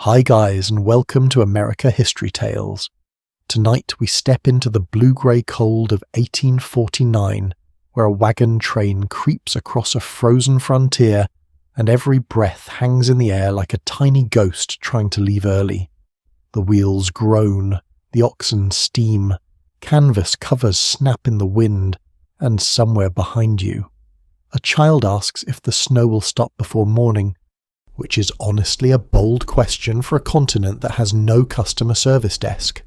Hi guys, and welcome to America History Tales. Tonight we step into the blue-grey cold of 1849, where a wagon train creeps across a frozen frontier and every breath hangs in the air like a tiny ghost trying to leave early. The wheels groan, the oxen steam, canvas covers snap in the wind, and somewhere behind you, a child asks if the snow will stop before morning, which is honestly a bold question for a continent that has no customer service desk.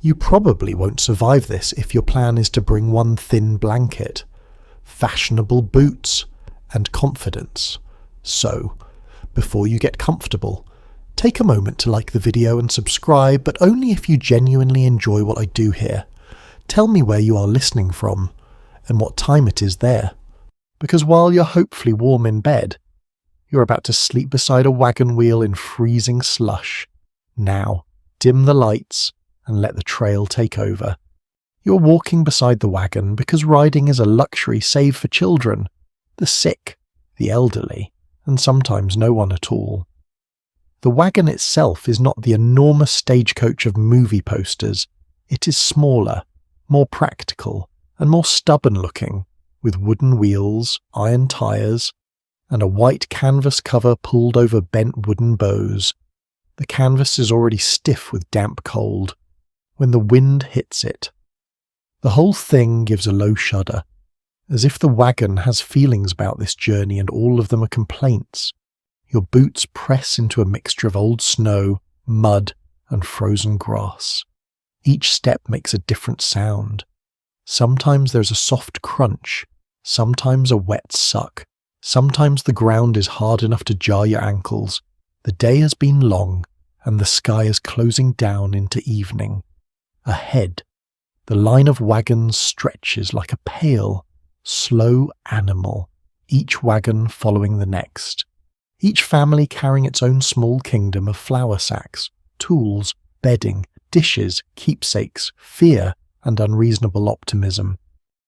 You probably won't survive this if your plan is to bring one thin blanket, fashionable boots, and confidence. So, before you get comfortable, take a moment to like the video and subscribe, but only if you genuinely enjoy what I do here. Tell me where you are listening from, and what time it is there. Because while you're hopefully warm in bed, you're about to sleep beside a wagon wheel in freezing slush. Now, dim the lights and let the trail take over. You're walking beside the wagon because riding is a luxury save for children, the sick, the elderly, and sometimes no one at all. The wagon itself is not the enormous stagecoach of movie posters. It is smaller, more practical, and more stubborn-looking, with wooden wheels, iron tires, and a white canvas cover pulled over bent wooden bows. The canvas is already stiff with damp cold when the wind hits it. The whole thing gives a low shudder, as if the wagon has feelings about this journey and all of them are complaints. Your boots press into a mixture of old snow, mud, and frozen grass. Each step makes a different sound. Sometimes there's a soft crunch, sometimes a wet suck. Sometimes the ground is hard enough to jar your ankles. The day has been long, and the sky is closing down into evening. Ahead, the line of wagons stretches like a pale, slow animal, each wagon following the next. Each family carrying its own small kingdom of flour sacks, tools, bedding, dishes, keepsakes, fear, and unreasonable optimism.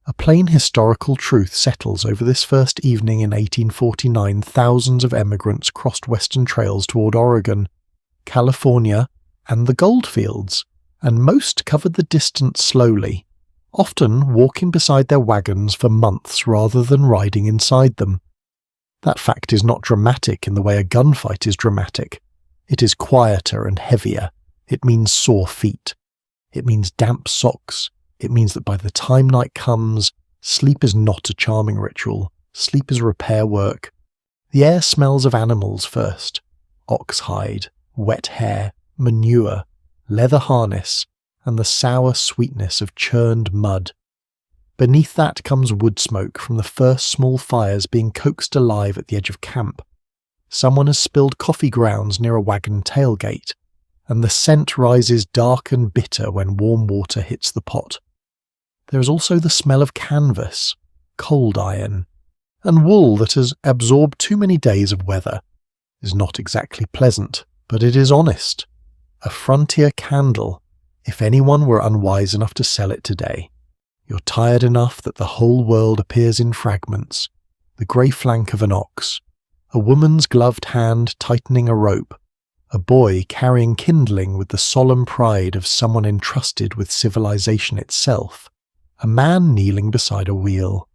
A plain historical truth settles over this first evening in 1849. Thousands of emigrants crossed western trails toward Oregon, California, and the goldfields, and most covered the distance slowly, often walking beside their wagons for months rather than riding inside them. That fact is not dramatic in the way a gunfight is dramatic. It is quieter and heavier. It means sore feet. It means damp socks. It means that by the time night comes, sleep is not a charming ritual. Sleep is repair work. The air smells of animals first. Ox hide, wet hair, manure, leather harness, and the sour sweetness of churned mud. Beneath that comes wood smoke from the first small fires being coaxed alive at the edge of camp. Someone has spilled coffee grounds near a wagon tailgate, and the scent rises dark and bitter when warm water hits the pot. There is also the smell of canvas, cold iron, and wool that has absorbed too many days of weather. It is not exactly pleasant, but it is honest. A frontier candle, if anyone were unwise enough to sell it today. You're tired enough that the whole world appears in fragments. The grey flank of an ox, a woman's gloved hand tightening a rope, a boy carrying kindling with the solemn pride of someone entrusted with civilization itself. A man kneeling beside a wheel,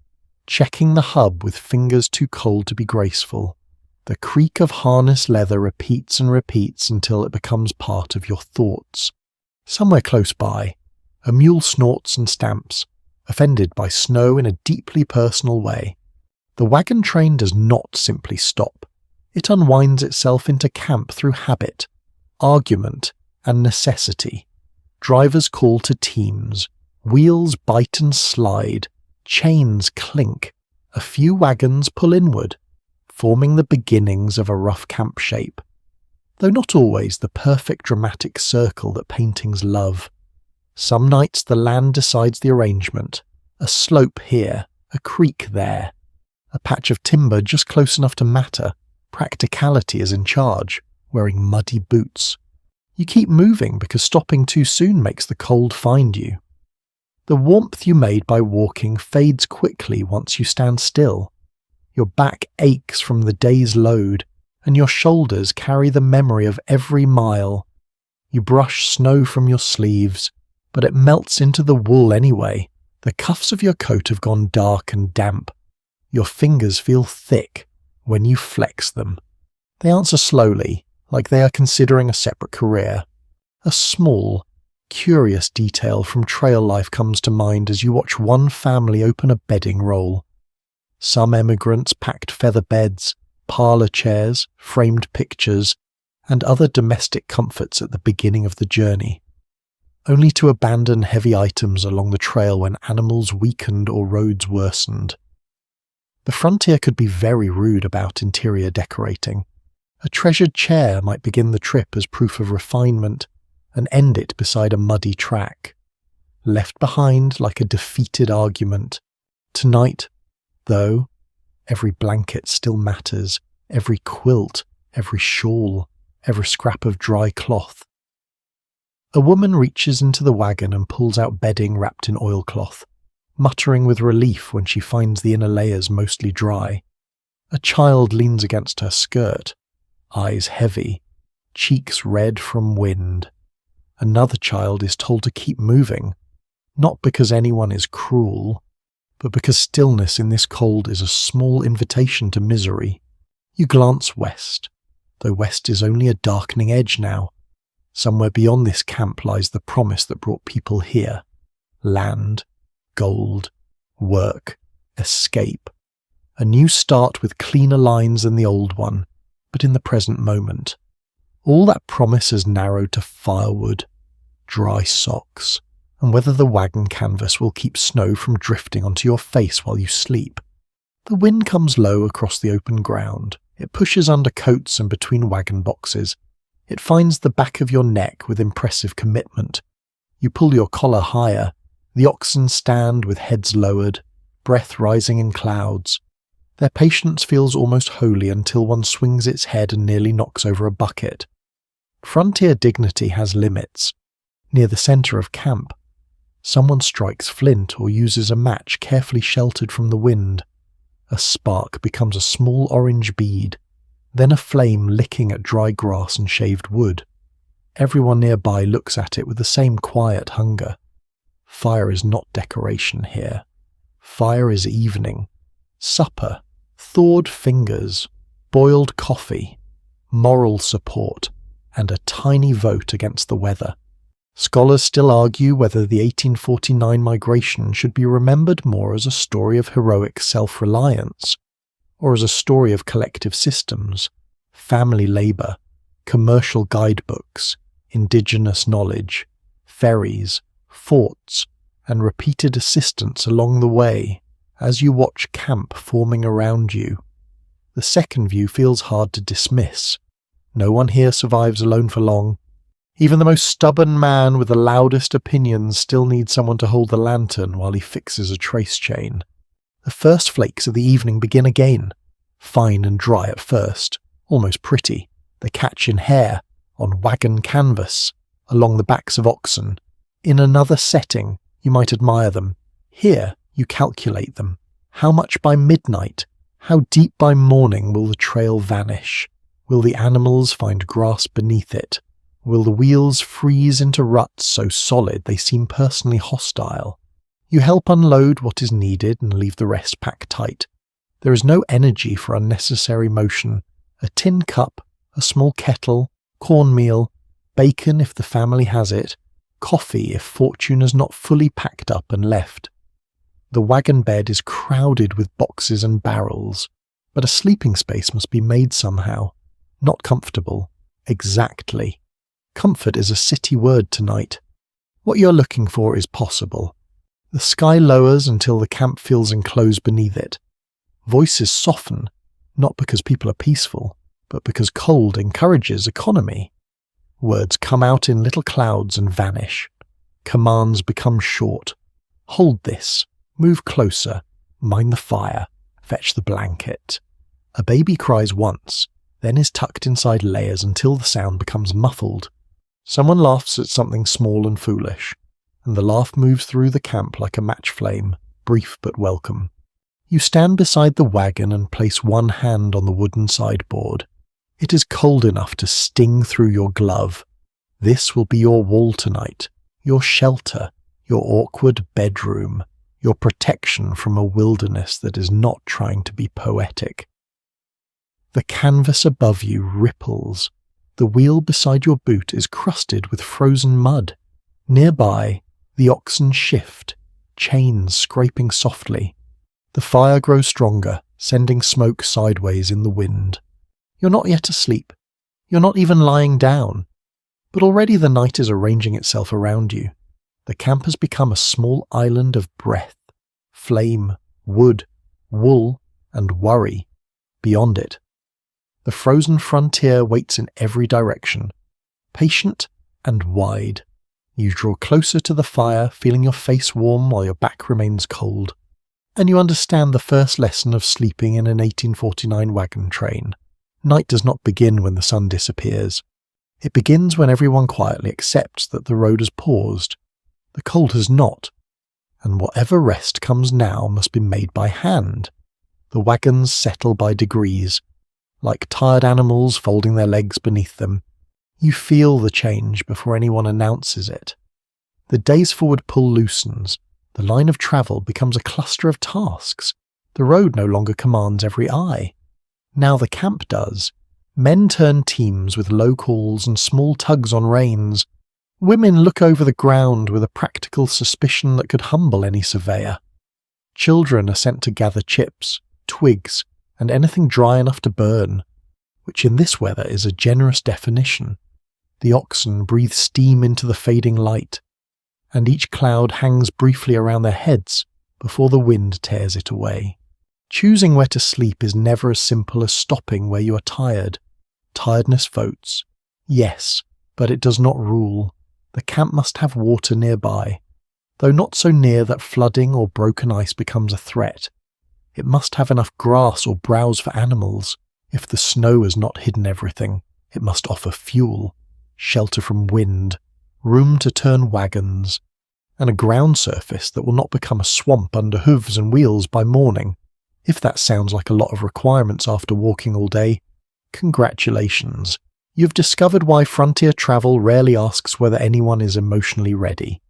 checking the hub with fingers too cold to be graceful. The creak of harness leather repeats and repeats until it becomes part of your thoughts. Somewhere close by, a mule snorts and stamps, offended by snow in a deeply personal way. The wagon train does not simply stop. It unwinds itself into camp through habit, argument, and necessity. Drivers call to teams. Wheels bite and slide, chains clink, a few wagons pull inward, forming the beginnings of a rough camp shape, though not always the perfect dramatic circle that paintings love. Some nights the land decides the arrangement, a slope here, a creek there, a patch of timber just close enough to matter. Practicality is in charge, wearing muddy boots. You keep moving because stopping too soon makes the cold find you. The warmth you made by walking fades quickly once you stand still. Your back aches from the day's load, and your shoulders carry the memory of every mile. You brush snow from your sleeves, but it melts into the wool anyway. The cuffs of your coat have gone dark and damp. Your fingers feel thick when you flex them. They answer slowly, like they are considering a separate career. A small, curious detail from trail life comes to mind as you watch one family open a bedding roll. Some emigrants packed feather beds, parlour chairs, framed pictures, and other domestic comforts at the beginning of the journey, only to abandon heavy items along the trail when animals weakened or roads worsened. The frontier could be very rude about interior decorating. A treasured chair might begin the trip as proof of refinement and end it beside a muddy track, left behind like a defeated argument. Tonight, though, every blanket still matters, every quilt, every shawl, every scrap of dry cloth. A woman reaches into the wagon and pulls out bedding wrapped in oilcloth, muttering with relief when she finds the inner layers mostly dry. A child leans against her skirt, eyes heavy, cheeks red from wind. Another child is told to keep moving, not because anyone is cruel, but because stillness in this cold is a small invitation to misery. You glance west, though west is only a darkening edge now. Somewhere beyond this camp lies the promise that brought people here. Land, gold, work, escape. A new start with cleaner lines than the old one, but in the present moment. All that promise has narrowed to firewood, dry socks, and whether the wagon canvas will keep snow from drifting onto your face while you sleep. The wind comes low across the open ground. It pushes under coats and between wagon boxes. It finds the back of your neck with impressive commitment. You pull your collar higher. The oxen stand with heads lowered, breath rising in clouds. Their patience feels almost holy until one swings its head and nearly knocks over a bucket. Frontier dignity has limits. Near the centre of camp, someone strikes flint or uses a match carefully sheltered from the wind. A spark becomes a small orange bead, then a flame licking at dry grass and shaved wood. Everyone nearby looks at it with the same quiet hunger. Fire is not decoration here. Fire is evening, supper, thawed fingers, boiled coffee, moral support, and a tiny vote against the weather. Scholars still argue whether the 1849 migration should be remembered more as a story of heroic self-reliance, or as a story of collective systems, family labour, commercial guidebooks, indigenous knowledge, ferries, forts, and repeated assistance along the way as you watch camp forming around you. The second view feels hard to dismiss. No one here survives alone for long. Even the most stubborn man with the loudest opinions still needs someone to hold the lantern while he fixes a trace chain. The first flakes of the evening begin again, fine and dry at first, almost pretty. They catch in hair, on wagon canvas, along the backs of oxen. In another setting, you might admire them. Here, you calculate them. How much by midnight? How deep by morning will the trail vanish? Will the animals find grass beneath it? Will the wheels freeze into ruts so solid they seem personally hostile? You help unload what is needed and leave the rest packed tight. There is no energy for unnecessary motion. A tin cup, a small kettle, cornmeal, bacon if the family has it, coffee if fortune has not fully packed up and left. The wagon bed is crowded with boxes and barrels, but a sleeping space must be made somehow. Not comfortable. Exactly. Comfort is a city word tonight. What you're looking for is possible. The sky lowers until the camp feels enclosed beneath it. Voices soften, not because people are peaceful, but because cold encourages economy. Words come out in little clouds and vanish. Commands become short. Hold this. Move closer. Mind the fire. Fetch the blanket. A baby cries once, then is tucked inside layers until the sound becomes muffled. Someone laughs at something small and foolish, and the laugh moves through the camp like a match flame, brief but welcome. You stand beside the wagon and place one hand on the wooden sideboard. It is cold enough to sting through your glove. This will be your wall tonight, your shelter, your awkward bedroom, your protection from a wilderness that is not trying to be poetic. The canvas above you ripples. The wheel beside your boot is crusted with frozen mud. Nearby, the oxen shift, chains scraping softly. The fire grows stronger, sending smoke sideways in the wind. You're not yet asleep. You're not even lying down. But already the night is arranging itself around you. The camp has become a small island of breath, flame, wood, wool, and worry. Beyond it, the frozen frontier waits in every direction, patient and wide. You draw closer to the fire, feeling your face warm while your back remains cold. And you understand the first lesson of sleeping in an 1849 wagon train. Night does not begin when the sun disappears. It begins when everyone quietly accepts that the road has paused. The cold has not, and whatever rest comes now must be made by hand. The wagons settle by degrees, like tired animals folding their legs beneath them. You feel the change before anyone announces it. The day's forward pull loosens. The line of travel becomes a cluster of tasks. The road no longer commands every eye. Now the camp does. Men turn teams with low calls and small tugs on reins. Women look over the ground with a practical suspicion that could humble any surveyor. Children are sent to gather chips, twigs, and anything dry enough to burn, which in this weather is a generous definition. The oxen breathe steam into the fading light, and each cloud hangs briefly around their heads before the wind tears it away. Choosing where to sleep is never as simple as stopping where you are tired. Tiredness votes. Yes, but it does not rule. The camp must have water nearby, though not so near that flooding or broken ice becomes a threat. It must have enough grass or browse for animals. If the snow has not hidden everything, it must offer fuel, shelter from wind, room to turn wagons, and a ground surface that will not become a swamp under hooves and wheels by morning. If that sounds like a lot of requirements after walking all day, congratulations. You've discovered why frontier travel rarely asks whether anyone is emotionally ready.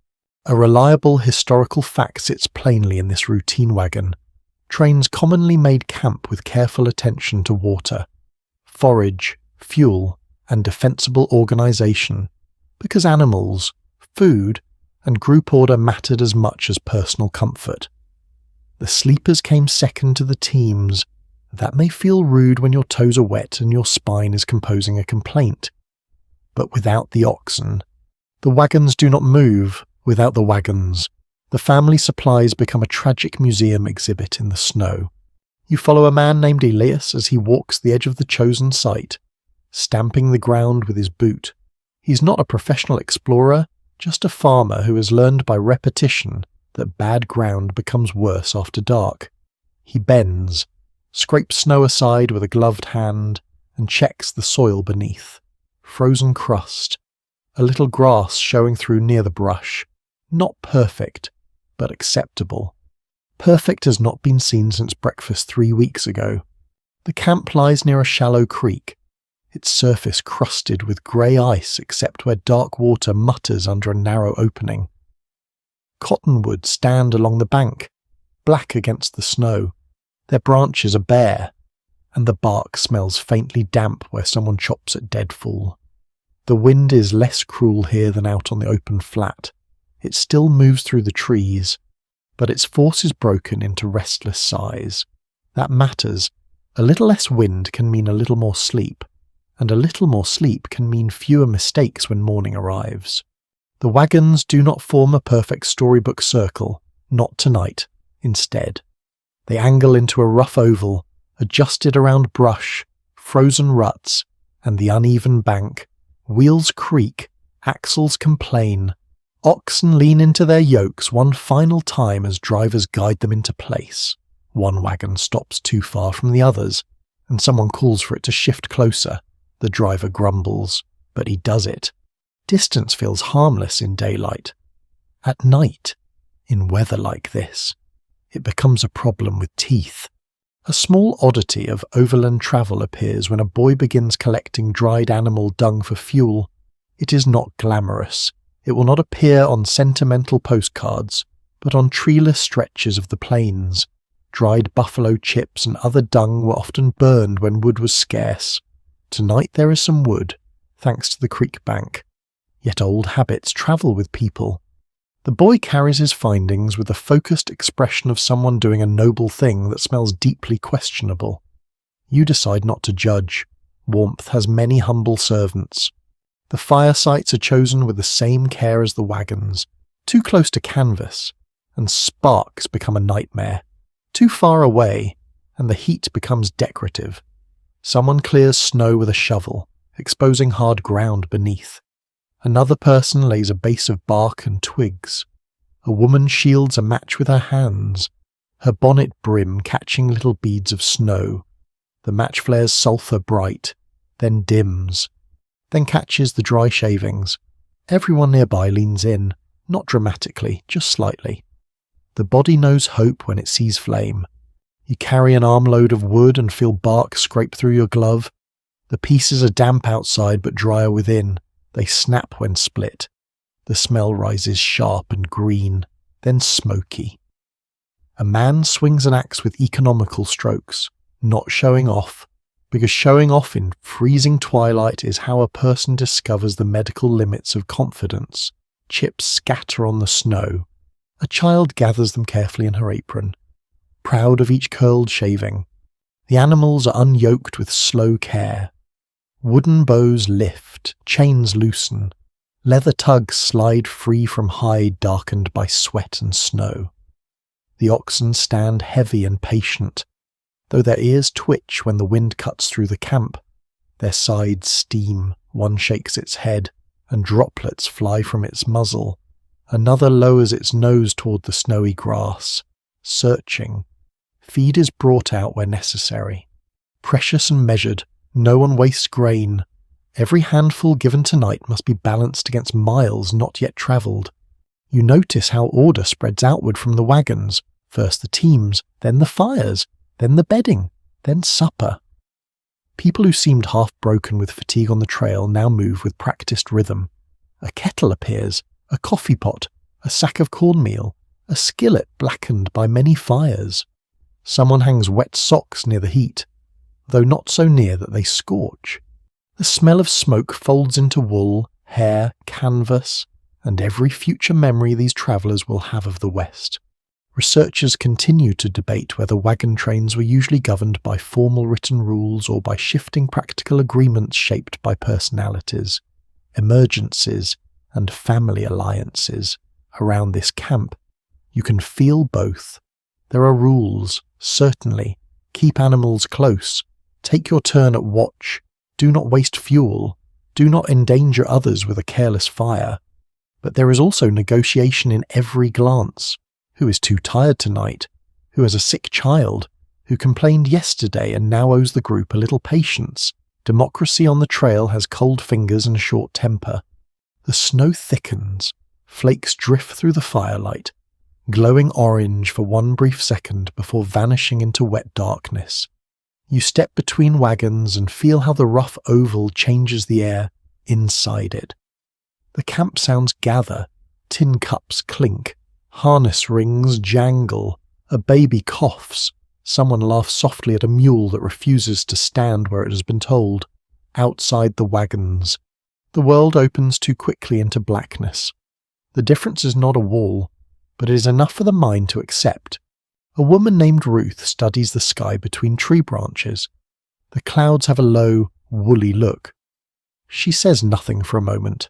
A reliable historical fact sits plainly in this routine wagon. Trains commonly made camp with careful attention to water, forage, fuel, and defensible organisation, because animals, food, and group order mattered as much as personal comfort. The sleepers came second to the teams. That may feel rude when your toes are wet and your spine is composing a complaint. But without the oxen, the wagons do not move. Without the wagons, the family supplies become a tragic museum exhibit in the snow. You follow a man named Elias as he walks the edge of the chosen site, stamping the ground with his boot. He's not a professional explorer, just a farmer who has learned by repetition that bad ground becomes worse after dark. He bends, scrapes snow aside with a gloved hand, and checks the soil beneath. Frozen crust, a little grass showing through near the brush. Not perfect, but acceptable. Perfect has not been seen since breakfast 3 weeks ago. The camp lies near a shallow creek, its surface crusted with grey ice except where dark water mutters under a narrow opening. Cottonwoods stand along the bank, black against the snow. Their branches are bare, and the bark smells faintly damp where someone chops at deadfall. The wind is less cruel here than out on the open flat. It still moves through the trees, but its force is broken into restless sighs. That matters. A little less wind can mean a little more sleep, and a little more sleep can mean fewer mistakes when morning arrives. The wagons do not form a perfect storybook circle, not tonight. Instead, they angle into a rough oval, adjusted around brush, frozen ruts, and the uneven bank. Wheels creak, axles complain. Oxen lean into their yokes one final time as drivers guide them into place. One wagon stops too far from the others, and someone calls for it to shift closer. The driver grumbles, but he does it. Distance feels harmless in daylight. At night, in weather like this, it becomes a problem with teeth. A small oddity of overland travel appears when a boy begins collecting dried animal dung for fuel. It is not glamorous. It will not appear on sentimental postcards, but on treeless stretches of the plains. Dried buffalo chips and other dung were often burned when wood was scarce. Tonight there is some wood, thanks to the creek bank. Yet old habits travel with people. The boy carries his findings with the focused expression of someone doing a noble thing that smells deeply questionable. You decide not to judge. Warmth has many humble servants. The fire sites are chosen with the same care as the wagons. Too close to canvas, and sparks become a nightmare. Too far away, and the heat becomes decorative. Someone clears snow with a shovel, exposing hard ground beneath. Another person lays a base of bark and twigs. A woman shields a match with her hands, her bonnet brim catching little beads of snow. The match flares sulphur bright, then dims, then catches the dry shavings. Everyone nearby leans in, not dramatically, just slightly. The body knows hope when it sees flame. You carry an armload of wood and feel bark scrape through your glove. The pieces are damp outside but drier within. They snap when split. The smell rises sharp and green, then smoky. A man swings an axe with economical strokes, not showing off, because showing off in freezing twilight is how a person discovers the medical limits of confidence. Chips scatter on the snow. A child gathers them carefully in her apron, proud of each curled shaving. The animals are unyoked with slow care. Wooden bows lift, chains loosen. Leather tugs slide free from hide darkened by sweat and snow. The oxen stand heavy and patient, though their ears twitch when the wind cuts through the camp. Their sides steam, one shakes its head, and droplets fly from its muzzle. Another lowers its nose toward the snowy grass, searching. Feed is brought out where necessary. Precious and measured, no one wastes grain. Every handful given tonight must be balanced against miles not yet travelled. You notice how order spreads outward from the wagons, first the teams, then the fires, then the bedding, then supper. People who seemed half broken with fatigue on the trail now move with practised rhythm. A kettle appears, a coffee pot, a sack of cornmeal, a skillet blackened by many fires. Someone hangs wet socks near the heat, though not so near that they scorch. The smell of smoke folds into wool, hair, canvas, and every future memory these travellers will have of the West. Researchers continue to debate whether wagon trains were usually governed by formal written rules or by shifting practical agreements shaped by personalities, emergencies, and family alliances. Around this camp, you can feel both. There are rules, certainly. Keep animals close. Take your turn at watch. Do not waste fuel. Do not endanger others with a careless fire. But there is also negotiation in every glance. Who is too tired tonight? Who has a sick child? Who complained yesterday and now owes the group a little patience? Democracy on the trail has cold fingers and a short temper. The snow thickens. Flakes drift through the firelight, glowing orange for one brief second before vanishing into wet darkness. You step between wagons and feel how the rough oval changes the air inside it. The camp sounds gather, tin cups clink, harness rings jangle, a baby coughs, someone laughs softly at a mule that refuses to stand where it has been told. Outside the wagons, the world opens too quickly into blackness. The difference is not a wall, but it is enough for the mind to accept. A woman named Ruth studies the sky between tree branches. The clouds have a low, woolly look. She says nothing for a moment,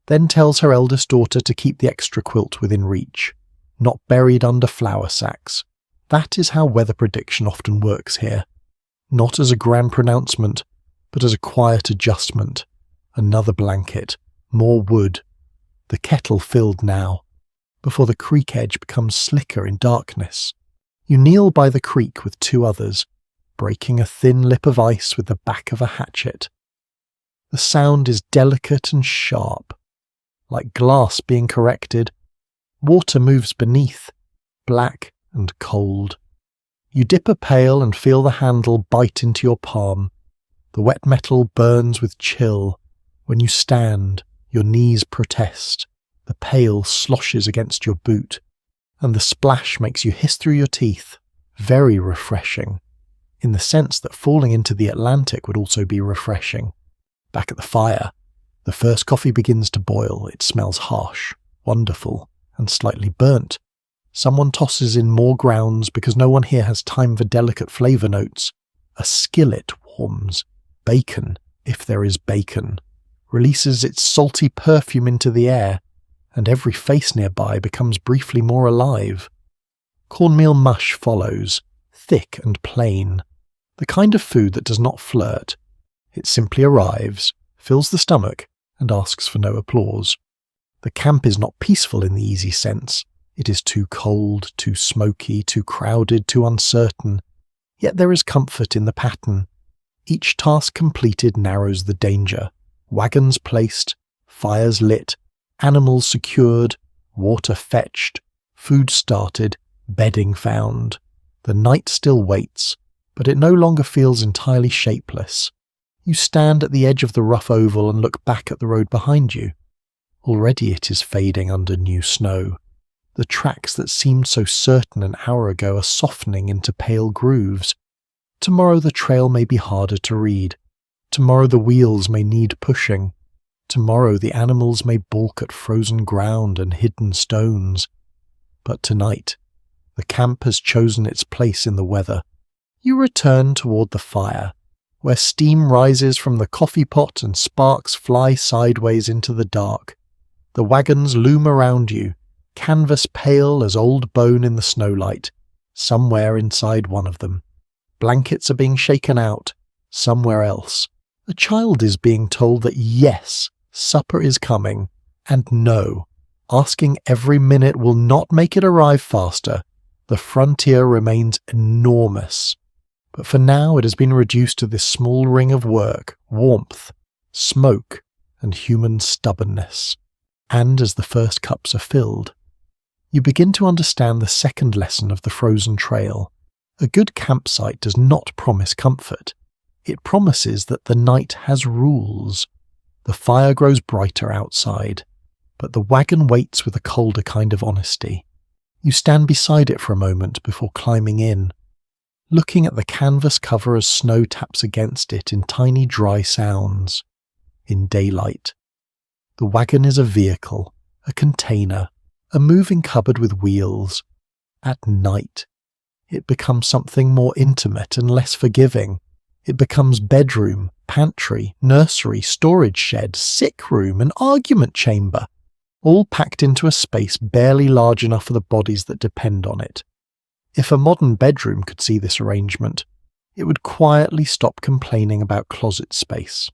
then tells her eldest daughter to keep the extra quilt within reach, not buried under flour sacks. That is how weather prediction often works here. Not as a grand pronouncement, but as a quiet adjustment. Another blanket, more wood. The kettle filled now, before the creek edge becomes slicker in darkness. You kneel by the creek with two others, breaking a thin lip of ice with the back of a hatchet. The sound is delicate and sharp, like glass being corrected. Water moves beneath, black and cold. You dip a pail and feel the handle bite into your palm. The wet metal burns with chill. When you stand, your knees protest. The pail sloshes against your boot, and the splash makes you hiss through your teeth. Very refreshing, in the sense that falling into the Atlantic would also be refreshing. Back at the fire, the first coffee begins to boil. It smells harsh, wonderful, and slightly burnt. Someone tosses in more grounds because no one here has time for delicate flavour notes. A skillet warms. Bacon, if there is bacon, releases its salty perfume into the air, and every face nearby becomes briefly more alive. Cornmeal mush follows, thick and plain, the kind of food that does not flirt. It simply arrives, fills the stomach, and asks for no applause. The camp is not peaceful in the easy sense. It is too cold, too smoky, too crowded, too uncertain. Yet there is comfort in the pattern. Each task completed narrows the danger. Wagons placed, fires lit, animals secured, water fetched, food started, bedding found. The night still waits, but it no longer feels entirely shapeless. You stand at the edge of the rough oval and look back at the road behind you. Already it is fading under new snow. The tracks that seemed so certain an hour ago are softening into pale grooves. Tomorrow the trail may be harder to read. Tomorrow the wheels may need pushing. Tomorrow the animals may balk at frozen ground and hidden stones. But tonight, the camp has chosen its place in the weather. You return toward the fire, where steam rises from the coffee pot and sparks fly sideways into the dark. The wagons loom around you, canvas pale as old bone in the snowlight, somewhere inside one of them. Blankets are being shaken out, somewhere else. A child is being told that yes, supper is coming, and no, asking every minute will not make it arrive faster. The frontier remains enormous. But for now it has been reduced to this small ring of work, warmth, smoke, and human stubbornness. And as the first cups are filled, you begin to understand the second lesson of the frozen trail. A good campsite does not promise comfort. It promises that the night has rules. The fire grows brighter outside, but the wagon waits with a colder kind of honesty. You stand beside it for a moment before climbing in, looking at the canvas cover as snow taps against it in tiny dry sounds. In daylight, the wagon is a vehicle, a container, a moving cupboard with wheels. At night, it becomes something more intimate and less forgiving. It becomes bedroom, pantry, nursery, storage shed, sick room, and argument chamber, all packed into a space barely large enough for the bodies that depend on it. If a modern bedroom could see this arrangement, it would quietly stop complaining about closet space.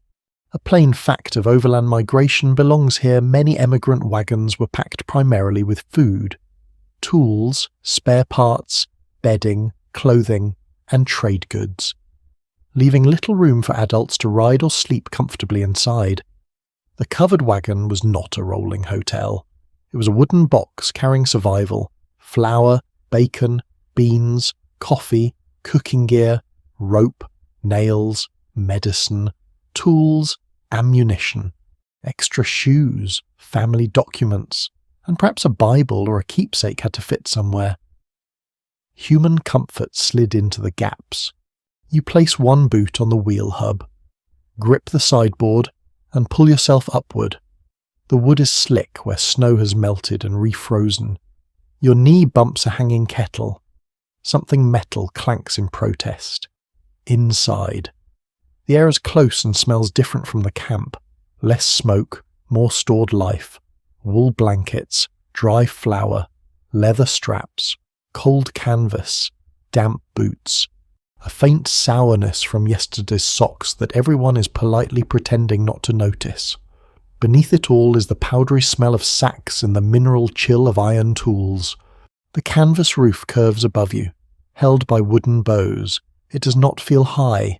A plain fact of overland migration belongs here. Many emigrant wagons were packed primarily with food, tools, spare parts, bedding, clothing, and trade goods, leaving little room for adults to ride or sleep comfortably inside. The covered wagon was not a rolling hotel. It was a wooden box carrying survival, flour, bacon, beans, coffee, cooking gear, rope, nails, medicine, tools, ammunition, extra shoes, family documents, and perhaps a Bible or a keepsake had to fit somewhere. Human comfort slid into the gaps. You place one boot on the wheel hub, grip the sideboard, and pull yourself upward. The wood is slick where snow has melted and refrozen. Your knee bumps a hanging kettle. Something metal clanks in protest. Inside, the air is close and smells different from the camp. Less smoke, more stored life. Wool blankets, dry flour, leather straps, cold canvas, damp boots. A faint sourness from yesterday's socks that everyone is politely pretending not to notice. Beneath it all is the powdery smell of sacks and the mineral chill of iron tools. The canvas roof curves above you, held by wooden bows. It does not feel high.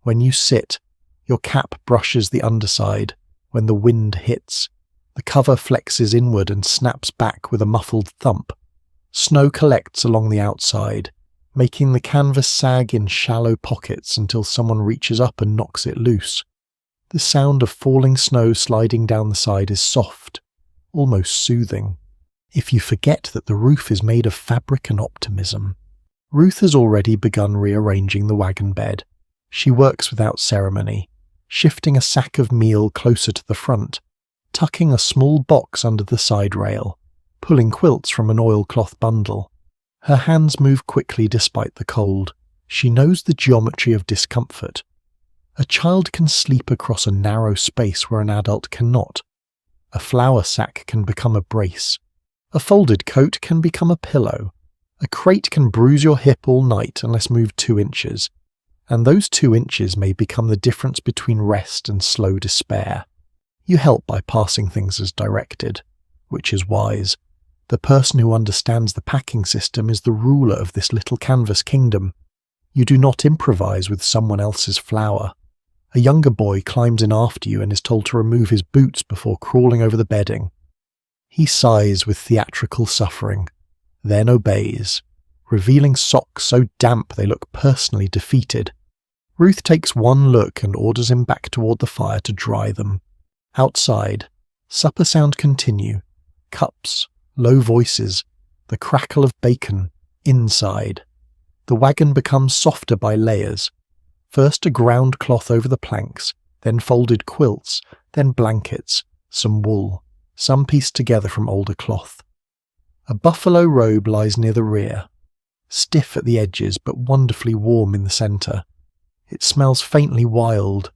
When you sit, your cap brushes the underside. When the wind hits, the cover flexes inward and snaps back with a muffled thump. Snow collects along the outside, making the canvas sag in shallow pockets until someone reaches up and knocks it loose. The sound of falling snow sliding down the side is soft, almost soothing. If you forget that the roof is made of fabric and optimism. Ruth has already begun rearranging the wagon bed. She works without ceremony, shifting a sack of meal closer to the front, tucking a small box under the side rail, pulling quilts from an oilcloth bundle. Her hands move quickly despite the cold. She knows the geometry of discomfort. A child can sleep across a narrow space where an adult cannot. A flour sack can become a brace. A folded coat can become a pillow. A crate can bruise your hip all night unless moved 2 inches, and those 2 inches may become the difference between rest and slow despair. You help by passing things as directed, which is wise. The person who understands the packing system is the ruler of this little canvas kingdom. You do not improvise with someone else's flour. A younger boy climbs in after you and is told to remove his boots before crawling over the bedding. He sighs with theatrical suffering, then obeys, revealing socks so damp they look personally defeated. Ruth takes one look and orders him back toward the fire to dry them. Outside, supper sounds continue. Cups, low voices, the crackle of bacon. Inside, the wagon becomes softer by layers. First a ground cloth over the planks, then folded quilts, then blankets, some wool, some pieced together from older cloth. A buffalo robe lies near the rear, stiff at the edges but wonderfully warm in the centre. It smells faintly wild,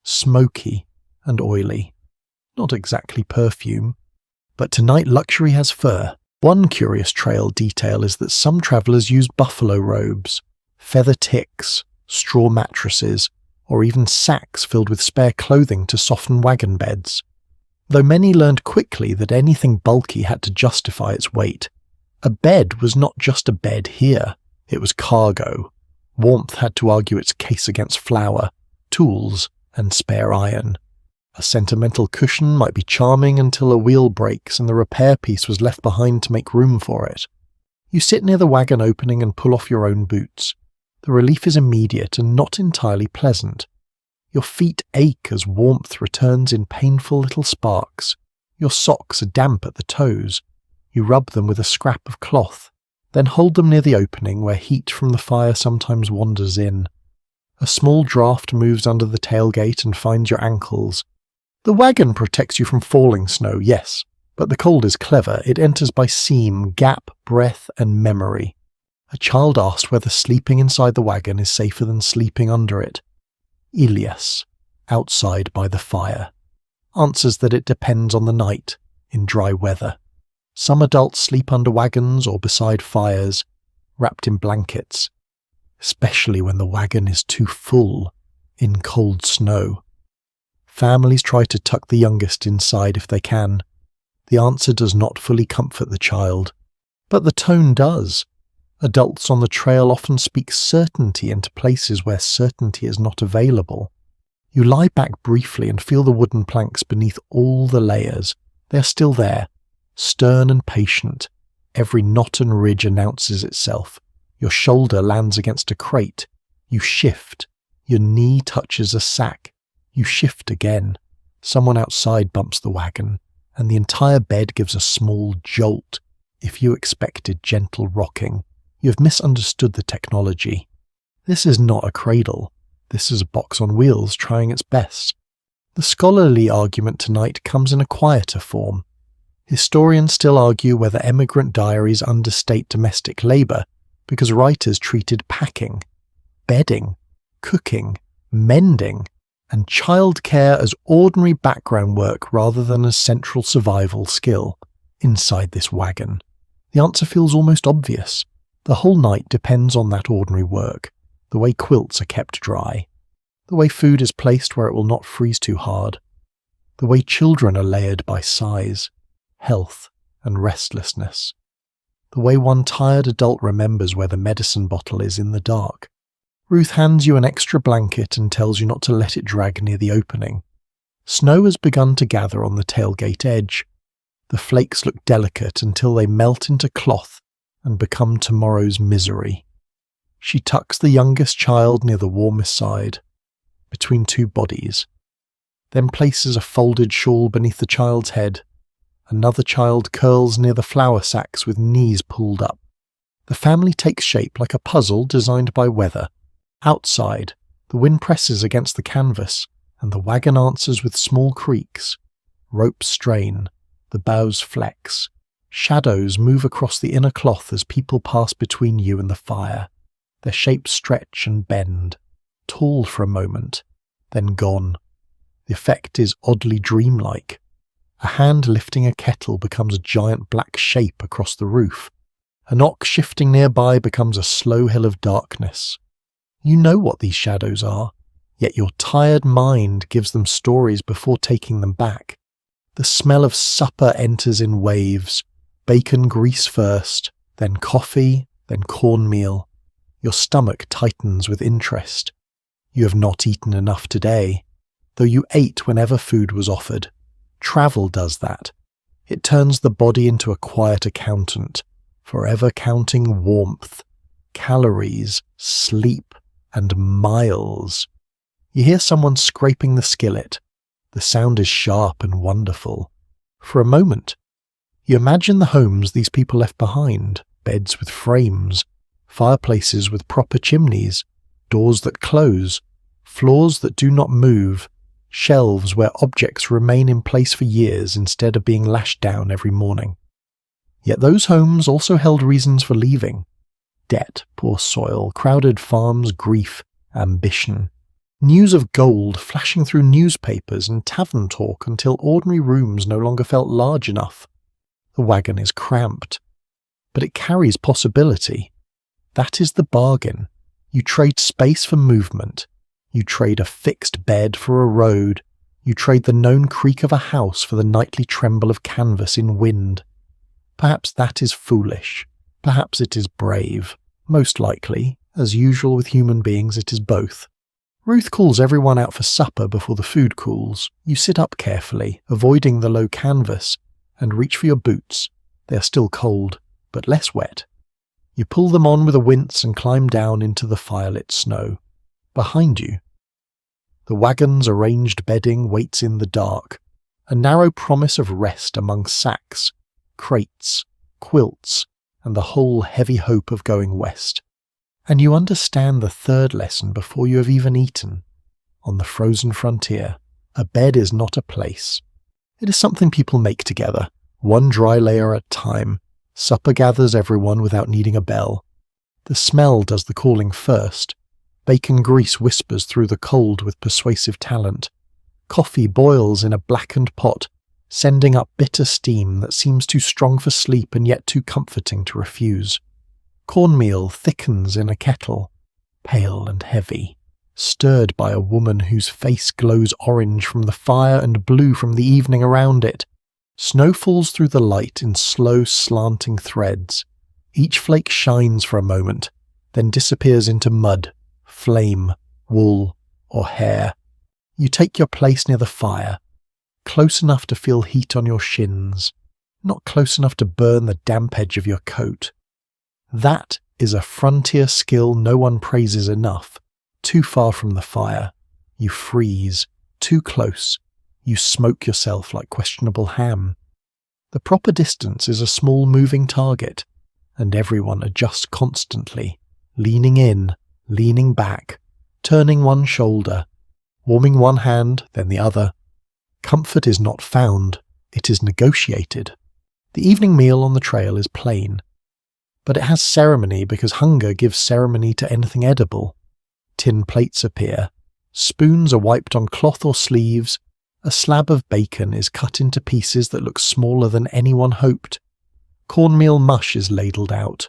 smoky and oily. Not exactly perfume, but tonight luxury has fur. One curious trail detail is that some travellers use buffalo robes, feather ticks, straw mattresses, or even sacks filled with spare clothing to soften wagon beds. Though many learned quickly that anything bulky had to justify its weight. A bed was not just a bed here, it was cargo. Warmth had to argue its case against flour, tools, and spare iron. A sentimental cushion might be charming until a wheel breaks and the repair piece was left behind to make room for it. You sit near the wagon opening and pull off your own boots. The relief is immediate and not entirely pleasant. Your feet ache as warmth returns in painful little sparks. Your socks are damp at the toes. You rub them with a scrap of cloth, then hold them near the opening where heat from the fire sometimes wanders in. A small draught moves under the tailgate and finds your ankles. The wagon protects you from falling snow, yes, but the cold is clever. It enters by seam, gap, breath, and memory. A child asks whether sleeping inside the wagon is safer than sleeping under it. Elias, outside by the fire, answers that it depends on the night, in dry weather. Some adults sleep under wagons or beside fires, wrapped in blankets, especially when the wagon is too full, in cold snow. Families try to tuck the youngest inside if they can. The answer does not fully comfort the child, but the tone does. Adults on the trail often speak certainty into places where certainty is not available. You lie back briefly and feel the wooden planks beneath all the layers. They are still there, stern and patient. Every knot and ridge announces itself. Your shoulder lands against a crate. You shift. Your knee touches a sack. You shift again. Someone outside bumps the wagon, and the entire bed gives a small jolt. If you expected gentle rocking, you have misunderstood the technology. This is not a cradle. This is a box on wheels trying its best. The scholarly argument tonight comes in a quieter form. Historians still argue whether emigrant diaries understate domestic labour because writers treated packing, bedding, cooking, mending, and childcare as ordinary background work rather than as central survival skill inside this wagon. The answer feels almost obvious. The whole night depends on that ordinary work, the way quilts are kept dry, the way food is placed where it will not freeze too hard, the way children are layered by size, health, and restlessness, the way one tired adult remembers where the medicine bottle is in the dark. Ruth hands you an extra blanket and tells you not to let it drag near the opening. Snow has begun to gather on the tailgate edge. The flakes look delicate until they melt into cloth and become tomorrow's misery. She tucks the youngest child near the warmest side, between two bodies, then places a folded shawl beneath the child's head. Another child curls near the flour sacks with knees pulled up. The family takes shape like a puzzle designed by weather. Outside, the wind presses against the canvas, and the wagon answers with small creaks. Ropes strain, the bows flex. Shadows move across the inner cloth as people pass between you and the fire. Their shapes stretch and bend, tall for a moment, then gone. The effect is oddly dreamlike. A hand lifting a kettle becomes a giant black shape across the roof. An ox shifting nearby becomes a slow hill of darkness. You know what these shadows are, yet your tired mind gives them stories before taking them back. The smell of supper enters in waves, bacon grease first, then coffee, then cornmeal. Your stomach tightens with interest. You have not eaten enough today, though you ate whenever food was offered. Travel does that. It turns the body into a quiet accountant, forever counting warmth, calories, sleep, and miles. You hear someone scraping the skillet. The sound is sharp and wonderful. For a moment, you imagine the homes these people left behind, beds with frames, fireplaces with proper chimneys, doors that close, floors that do not move, shelves where objects remain in place for years instead of being lashed down every morning. Yet those homes also held reasons for leaving. Debt, poor soil, crowded farms, grief, ambition. News of gold flashing through newspapers and tavern talk until ordinary rooms no longer felt large enough. The wagon is cramped, but it carries possibility. That is the bargain. You trade space for movement. You trade a fixed bed for a road. You trade the known creak of a house for the nightly tremble of canvas in wind. Perhaps that is foolish. Perhaps it is brave. Most likely, as usual with human beings, it is both. Ruth calls everyone out for supper before the food cools. You sit up carefully, avoiding the low canvas, and reach for your boots. They are still cold, but less wet. You pull them on with a wince and climb down into the firelit snow. Behind you, the wagon's arranged bedding waits in the dark, a narrow promise of rest among sacks, crates, quilts, and the whole heavy hope of going west. And you understand the third lesson before you have even eaten. On the frozen frontier, a bed is not a place. It is something people make together, one dry layer at a time. Supper gathers everyone without needing a bell. The smell does the calling first. Bacon grease whispers through the cold with persuasive talent. Coffee boils in a blackened pot, sending up bitter steam that seems too strong for sleep and yet too comforting to refuse. Cornmeal thickens in a kettle, pale and heavy, stirred by a woman whose face glows orange from the fire and blue from the evening around it. Snow falls through the light in slow, slanting threads. Each flake shines for a moment, then disappears into mud, flame, wool, or hair. You take your place near the fire, close enough to feel heat on your shins, not close enough to burn the damp edge of your coat. That is a frontier skill no one praises enough. Too far from the fire, you freeze. Too close, you smoke yourself like questionable ham. The proper distance is a small moving target, and everyone adjusts constantly, leaning in, leaning back, turning one shoulder, warming one hand, then the other. Comfort is not found, it is negotiated. The evening meal on the trail is plain, but it has ceremony because hunger gives ceremony to anything edible. Tin plates appear, spoons are wiped on cloth or sleeves, a slab of bacon is cut into pieces that look smaller than anyone hoped. Cornmeal mush is ladled out.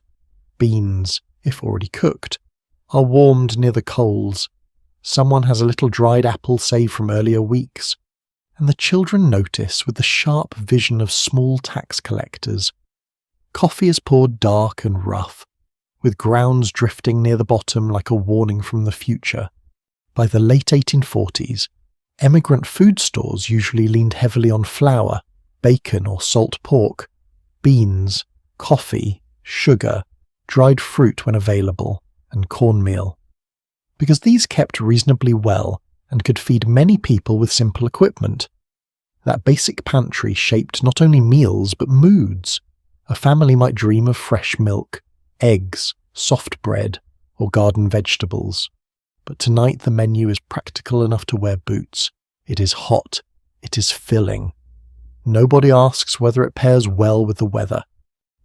Beans, if already cooked, are warmed near the coals. Someone has a little dried apple saved from earlier weeks, and the children notice with the sharp vision of small tax collectors. Coffee is poured dark and rough, with grounds drifting near the bottom like a warning from the future. By the late 1840s, emigrant food stores usually leaned heavily on flour, bacon or salt pork, beans, coffee, sugar, dried fruit when available, and cornmeal. Because these kept reasonably well and could feed many people with simple equipment. That basic pantry shaped not only meals but moods. A family might dream of fresh milk, eggs, soft bread, or garden vegetables. But tonight the menu is practical enough to wear boots. It is hot. It is filling. Nobody asks whether it pairs well with the weather.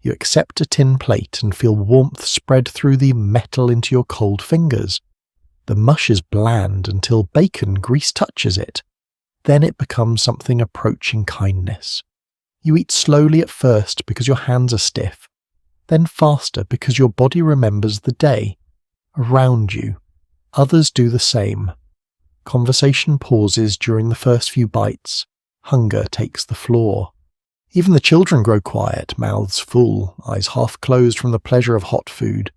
You accept a tin plate and feel warmth spread through the metal into your cold fingers. The mush is bland until bacon grease touches it. Then it becomes something approaching kindness. You eat slowly at first because your hands are stiff, then faster because your body remembers the day. Around you, others do the same. Conversation pauses during the first few bites. Hunger takes the floor. Even the children grow quiet, mouths full, eyes half closed from the pleasure of hot food.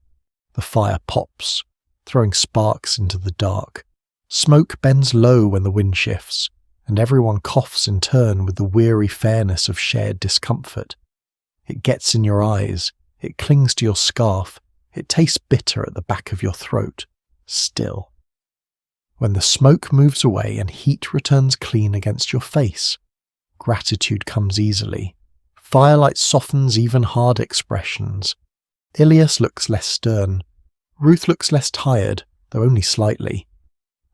The fire pops, throwing sparks into the dark. Smoke bends low when the wind shifts, and everyone coughs in turn with the weary fairness of shared discomfort. It gets in your eyes, it clings to your scarf, it tastes bitter at the back of your throat. Still. When the smoke moves away and heat returns clean against your face, gratitude comes easily. Firelight softens even hard expressions. Ilias looks less stern. Ruth looks less tired, though only slightly.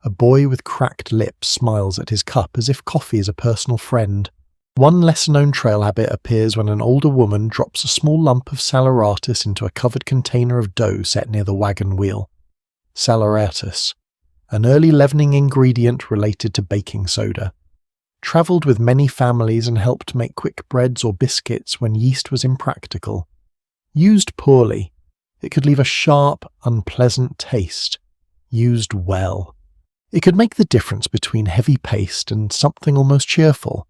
A boy with cracked lips smiles at his cup as if coffee is a personal friend. One lesser-known trail habit appears when an older woman drops a small lump of saleratus into a covered container of dough set near the wagon wheel. Saleratus, an early leavening ingredient related to baking soda. Travelled with many families and helped make quick breads or biscuits when yeast was impractical. Used poorly, it could leave a sharp, unpleasant taste. Used well, it could make the difference between heavy paste and something almost cheerful.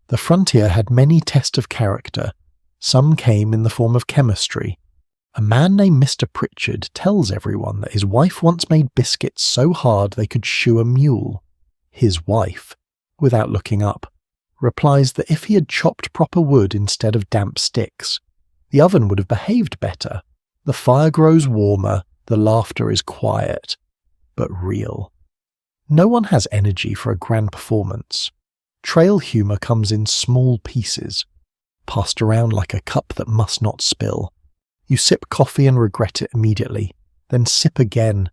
The frontier had many tests of character. Some came in the form of chemistry. A man named Mr. Pritchard tells everyone that his wife once made biscuits so hard they could shoe a mule. His wife, without looking up, replies that if he had chopped proper wood instead of damp sticks, the oven would have behaved better. The fire grows warmer, the laughter is quiet, but real. No one has energy for a grand performance. Trail humour comes in small pieces, passed around like a cup that must not spill. You sip coffee and regret it immediately, then sip again.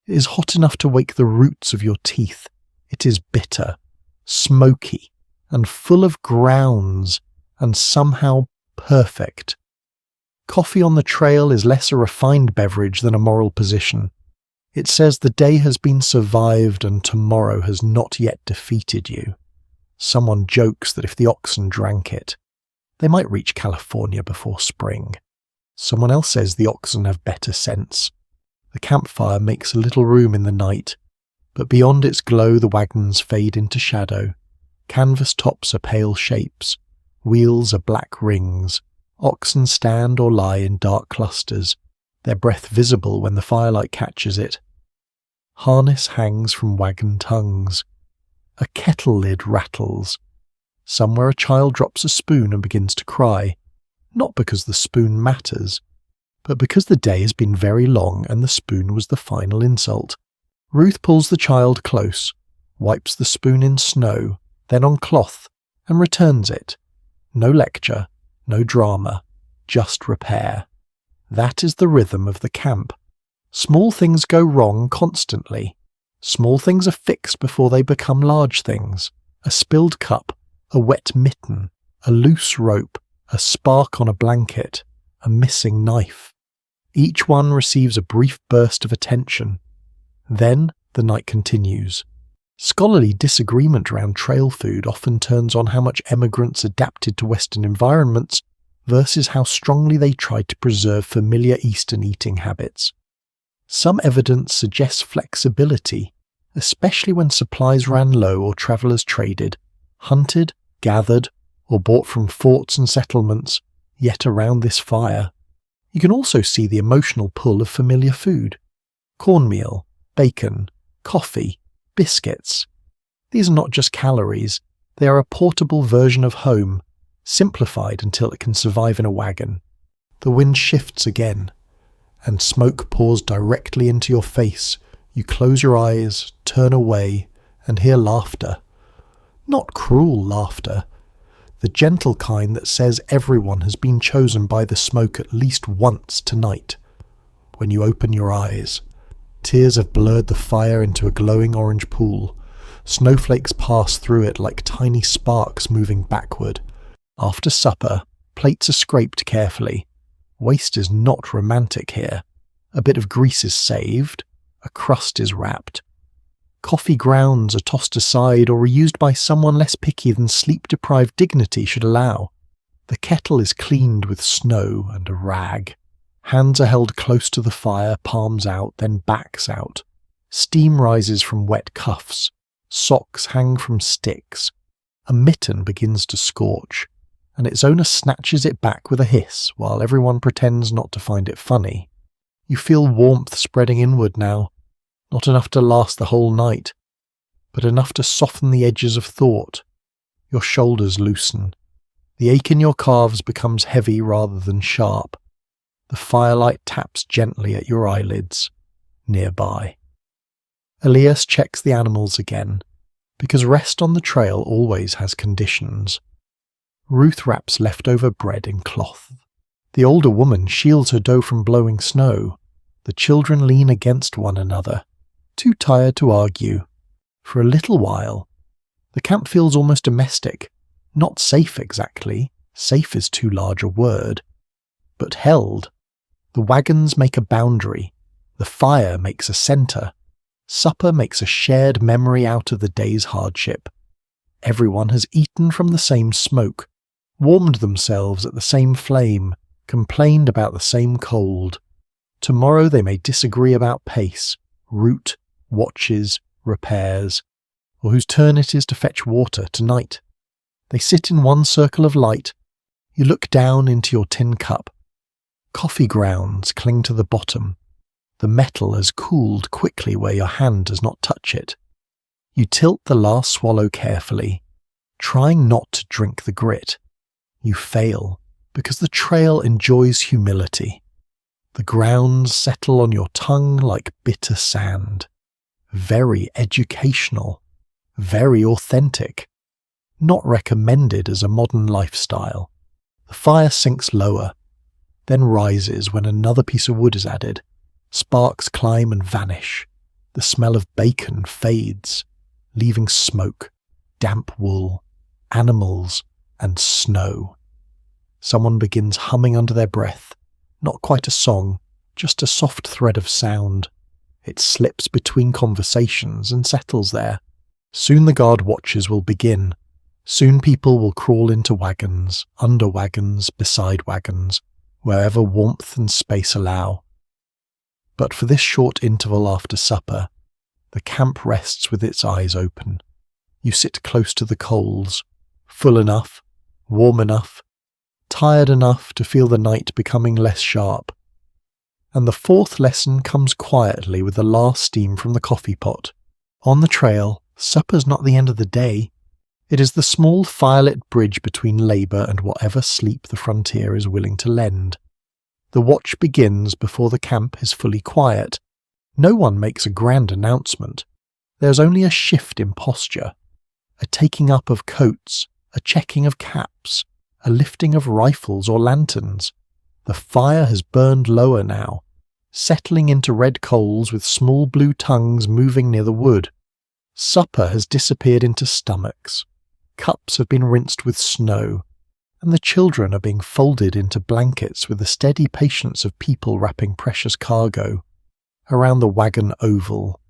It is hot enough to wake the roots of your teeth. It is bitter, smoky, and full of grounds, and somehow perfect. Coffee on the trail is less a refined beverage than a moral position. It says the day has been survived and tomorrow has not yet defeated you. Someone jokes that if the oxen drank it, they might reach California before spring. Someone else says the oxen have better sense. The campfire makes a little room in the night, but beyond its glow the wagons fade into shadow. Canvas tops are pale shapes, wheels are black rings. Oxen stand or lie in dark clusters, their breath visible when the firelight catches it. Harness hangs from wagon tongues. A kettle lid rattles. Somewhere a child drops a spoon and begins to cry, not because the spoon matters, but because the day has been very long and the spoon was the final insult. Ruth pulls the child close, wipes the spoon in snow, then on cloth, and returns it. No lecture, no drama, just repair. That is the rhythm of the camp. Small things go wrong constantly. Small things are fixed before they become large things. A spilled cup, a wet mitten, a loose rope, a spark on a blanket, a missing knife. Each one receives a brief burst of attention. Then the night continues. Scholarly disagreement around trail food often turns on how much emigrants adapted to Western environments versus how strongly they tried to preserve familiar Eastern eating habits. Some evidence suggests flexibility, especially when supplies ran low or travellers traded, hunted, gathered, or bought from forts and settlements, yet around this fire. You can also see the emotional pull of familiar food. Cornmeal, bacon, coffee, biscuits. These are not just calories, they are a portable version of home, simplified until it can survive in a wagon. The wind shifts again, and smoke pours directly into your face. You close your eyes, turn away, and hear laughter. Not cruel laughter. The gentle kind that says everyone has been chosen by the smoke at least once tonight. When you open your eyes, tears have blurred the fire into a glowing orange pool. Snowflakes pass through it like tiny sparks moving backward. After supper, plates are scraped carefully. Waste is not romantic here. A bit of grease is saved. A crust is wrapped. Coffee grounds are tossed aside or reused by someone less picky than sleep-deprived dignity should allow. The kettle is cleaned with snow and a rag. Hands are held close to the fire, palms out, then backs out. Steam rises from wet cuffs. Socks hang from sticks. A mitten begins to scorch, and its owner snatches it back with a hiss while everyone pretends not to find it funny. You feel warmth spreading inward now. Not enough to last the whole night, but enough to soften the edges of thought. Your shoulders loosen. The ache in your calves becomes heavy rather than sharp. The firelight taps gently at your eyelids, nearby. Elias checks the animals again, because rest on the trail always has conditions. Ruth wraps leftover bread in cloth. The older woman shields her dough from blowing snow. The children lean against one another, too tired to argue. For a little while, the camp feels almost domestic. Not safe exactly, safe is too large a word, but held. The wagons make a boundary, the fire makes a centre, supper makes a shared memory out of the day's hardship. Everyone has eaten from the same smoke, warmed themselves at the same flame, complained about the same cold. Tomorrow they may disagree about pace, route, watches, repairs, or whose turn it is to fetch water tonight. They sit in one circle of light. You look down into your tin cup. Coffee grounds cling to the bottom. The metal has cooled quickly where your hand does not touch it. You tilt the last swallow carefully, trying not to drink the grit. You fail, because the trail enjoys humility. The grounds settle on your tongue like bitter sand. Very educational, very authentic. Not recommended as a modern lifestyle. The fire sinks lower, then rises when another piece of wood is added. Sparks climb and vanish. The smell of bacon fades, leaving smoke, damp wool, animals, and snow. Someone begins humming under their breath. Not quite a song, just a soft thread of sound. It slips between conversations and settles there. Soon the guard watches will begin. Soon people will crawl into wagons, under wagons, beside wagons, wherever warmth and space allow. But for this short interval after supper, the camp rests with its eyes open. You sit close to the coals, full enough, warm enough, tired enough to feel the night becoming less sharp. And the fourth lesson comes quietly with the last steam from the coffee pot. On the trail, supper's not the end of the day. It is the small firelit bridge between labour and whatever sleep the frontier is willing to lend. The watch begins before the camp is fully quiet. No one makes a grand announcement. There's only a shift in posture, a taking up of coats, a checking of caps, a lifting of rifles or lanterns. The fire has burned lower now, settling into red coals with small blue tongues moving near the wood. Supper has disappeared into stomachs. Cups have been rinsed with snow, and the children are being folded into blankets with the steady patience of people wrapping precious cargo around the wagon oval.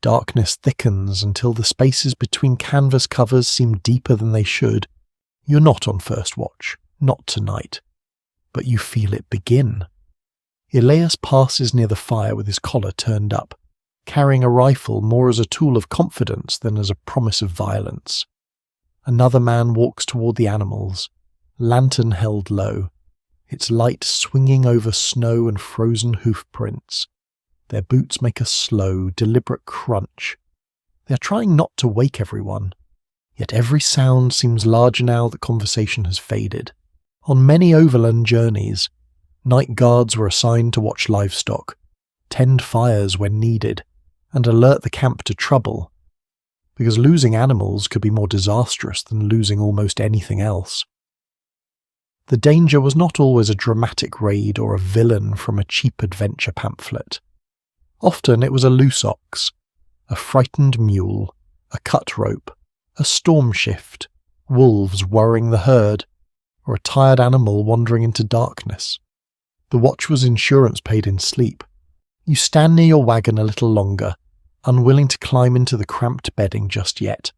Darkness thickens until the spaces between canvas covers seem deeper than they should. You're not on first watch, not tonight, but you feel it begin. Elias passes near the fire with his collar turned up, carrying a rifle more as a tool of confidence than as a promise of violence. Another man walks toward the animals, lantern held low, its light swinging over snow and frozen hoof prints. Their boots make a slow, deliberate crunch. They are trying not to wake everyone, yet every sound seems larger now that conversation has faded. On many overland journeys, Night guards were assigned to watch livestock, tend fires when needed, and alert the camp to trouble, because losing animals could be more disastrous than losing almost anything else. The danger was not always a dramatic raid or a villain from a cheap adventure pamphlet. Often it was a loose ox, a frightened mule, a cut rope, a storm shift, wolves worrying the herd, or a tired animal wandering into darkness. The watch was insurance paid in sleep. You stand near your wagon a little longer, unwilling to climb into the cramped bedding just yet.